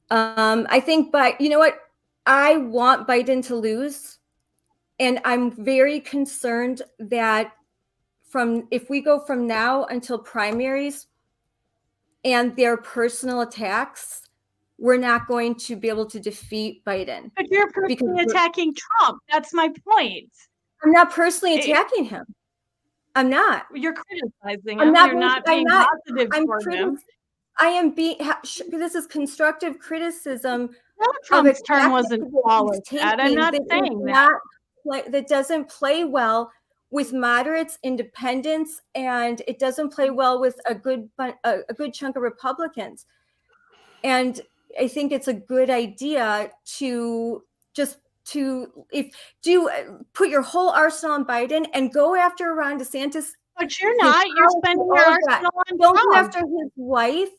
Speaker 4: But you know what? I want Biden to lose. And I'm very concerned that if we go from now until primaries and their personal attacks, we're not going to be able to defeat Biden.
Speaker 2: But you're personally attacking Trump. That's my point.
Speaker 4: I'm not personally attacking him. I'm not.
Speaker 2: You're criticizing him. You're not being positive toward him.
Speaker 4: I am being. This is constructive criticism.
Speaker 2: Trump's term wasn't flawless. I'm not saying that.
Speaker 4: That doesn't play well with moderates, independents, and it doesn't play well with a good chunk of Republicans. And I think it's a good idea to put your whole arsenal on Biden and go after Ron DeSantis.
Speaker 2: But you're not. You're spending your arsenal on
Speaker 4: Don't
Speaker 2: Trump.
Speaker 4: go after his wife.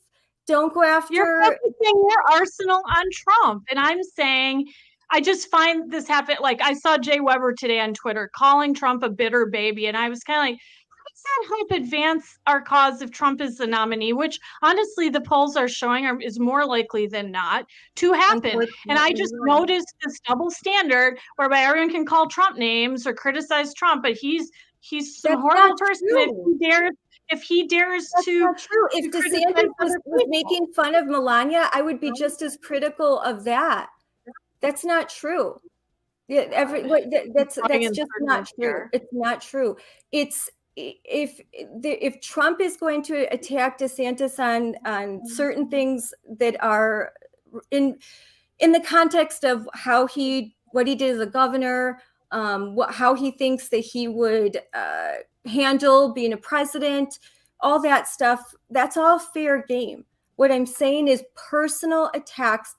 Speaker 4: Don't go after.
Speaker 2: You're focusing your arsenal on Trump, and I'm saying, I just find this happen. Like, I saw Jay Weber today on Twitter calling Trump a bitter baby, and I was kind of like, how does that help advance our cause if Trump is the nominee? Which, honestly, the polls are showing is more likely than not to happen. And I just noticed this double standard whereby everyone can call Trump names or criticize Trump, but he's some horrible person if he dares to.
Speaker 4: Not true. If DeSantis was making fun of Melania, I would be just as critical of that. That's not true. Yeah, that's just not true. It's not true. It's if Trump is going to attack DeSantis on certain things that are in the context of what he did as a governor, how he thinks that he would handle being a president, all that stuff, that's all fair game. What I'm saying is personal attacks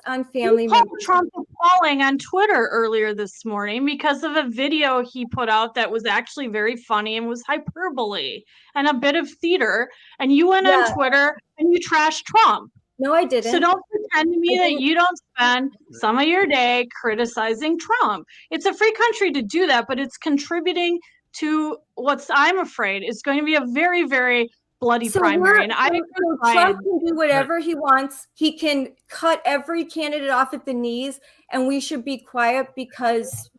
Speaker 4: on family members.
Speaker 2: Trump appalling on Twitter earlier this morning because of a video he put out that was actually very funny and was hyperbole and a bit of theater. And you went on Twitter and you trashed Trump.
Speaker 4: No, I didn't.
Speaker 2: So don't pretend to me that you don't spend some of your day criticizing Trump. It's a free country to do that, but it's contributing to I'm afraid is going to be a very, very bloody primary. And
Speaker 4: Trump can do whatever he wants. He can cut every candidate off at the knees, and we should be quiet because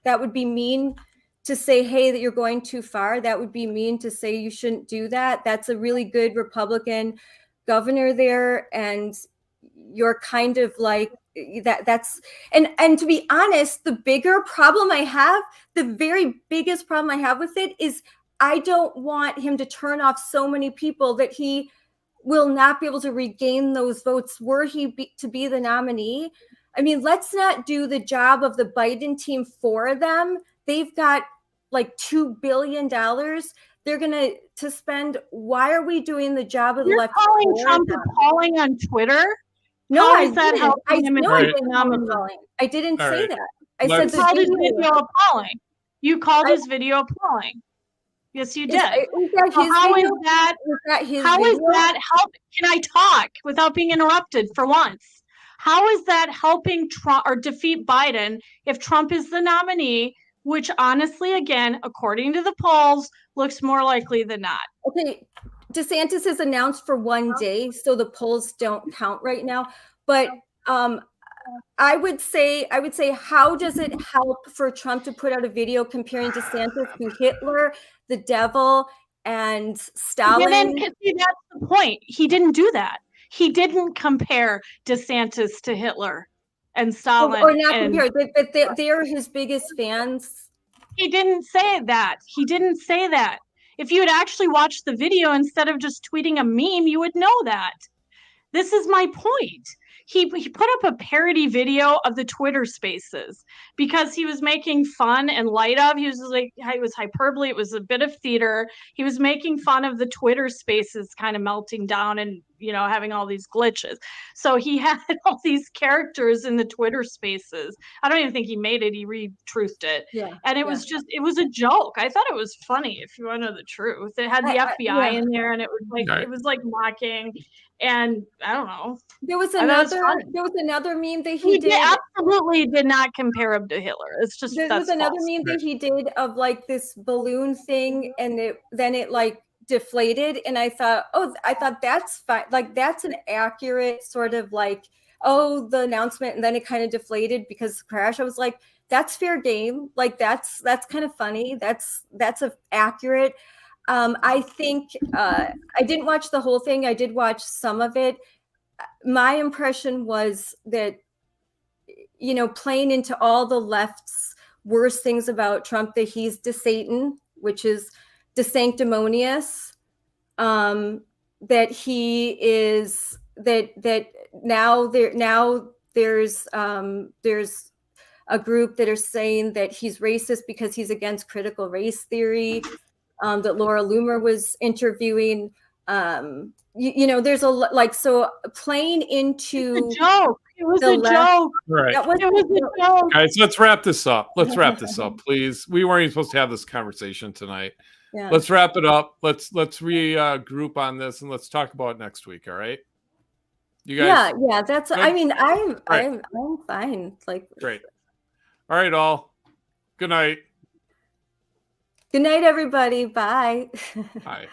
Speaker 4: that would be mean to say, hey, that you're going too far. That would be mean to say you shouldn't do that. That's a really good Republican governor there, and you're kind of like that's and to be honest, the very biggest problem I have with it is I don't want him to turn off so many people that he will not be able to regain those votes were he to be the nominee. I mean, let's not do the job of the Biden team for them. They've got like $2 billion they're going to spend. Why are we doing the job of the left?
Speaker 2: You're calling Trump appalling on Twitter?
Speaker 4: No,
Speaker 2: I said
Speaker 4: I didn't say that. I said
Speaker 2: you called his video appalling. You called his video appalling. Yes, you did. How is that help? Can I talk without being interrupted for once? How is that helping Trump or defeat Biden if Trump is the nominee, which honestly, again, according to the polls, looks more likely than not?
Speaker 4: Okay, DeSantis is announced for one day, so the polls don't count right now. But I would say, how does it help for Trump to put out a video comparing DeSantis to Hitler, the devil, and
Speaker 2: He
Speaker 4: Stalin.
Speaker 2: didn't, see, that's the point. He didn't do that. He didn't compare DeSantis to Hitler and Stalin.
Speaker 4: Or not compare, but they're his biggest fans.
Speaker 2: He didn't say that. He didn't say that. If you had actually watched the video instead of just tweeting a meme, you would know that. This is my point. He put up a parody video of the Twitter Spaces because he was making fun and light of. He was like, it was hyperbole. It was a bit of theater. He was making fun of the Twitter Spaces kind of melting down and, you know, having all these glitches. So he had all these characters in the Twitter Spaces. I don't even think he made it. He re-truthed it.
Speaker 4: Yeah.
Speaker 2: And it was just, it was a joke. I thought it was funny, if you want to know the truth. It had the FBI in there, and it was like, it was like mocking. And I don't know.
Speaker 4: There was another meme that he did.
Speaker 2: Absolutely did not compare him to Hitler. It's just
Speaker 4: there was another meme that he did of like this balloon thing, and then it like deflated. And I thought that's fine. Like that's an accurate sort of like, oh, the announcement, and then it kind of deflated because crash. I was like, that's fair game. Like that's kind of funny. That's accurate. I think I didn't watch the whole thing. I did watch some of it. My impression was that, you know, playing into all the left's worst things about Trump, that he's de-Satan, which is de-sanctimonious, that he is that now there's a group that are saying that he's racist because he's against critical race theory. That Laura Loomer was interviewing. You know, there's so playing into
Speaker 2: a joke. It was a joke.
Speaker 1: Right.
Speaker 2: It was a joke.
Speaker 1: Guys, let's wrap this up. Please. We weren't even supposed to have this conversation tonight.
Speaker 4: Yeah.
Speaker 1: Let's wrap it up. Let's regroup on this, and let's talk about it next week. All right. You guys.
Speaker 4: Yeah. That's. Good? I mean, I'm fine. Like.
Speaker 1: Great. All right, all. Good night.
Speaker 4: Good night, everybody. Bye.
Speaker 1: Bye.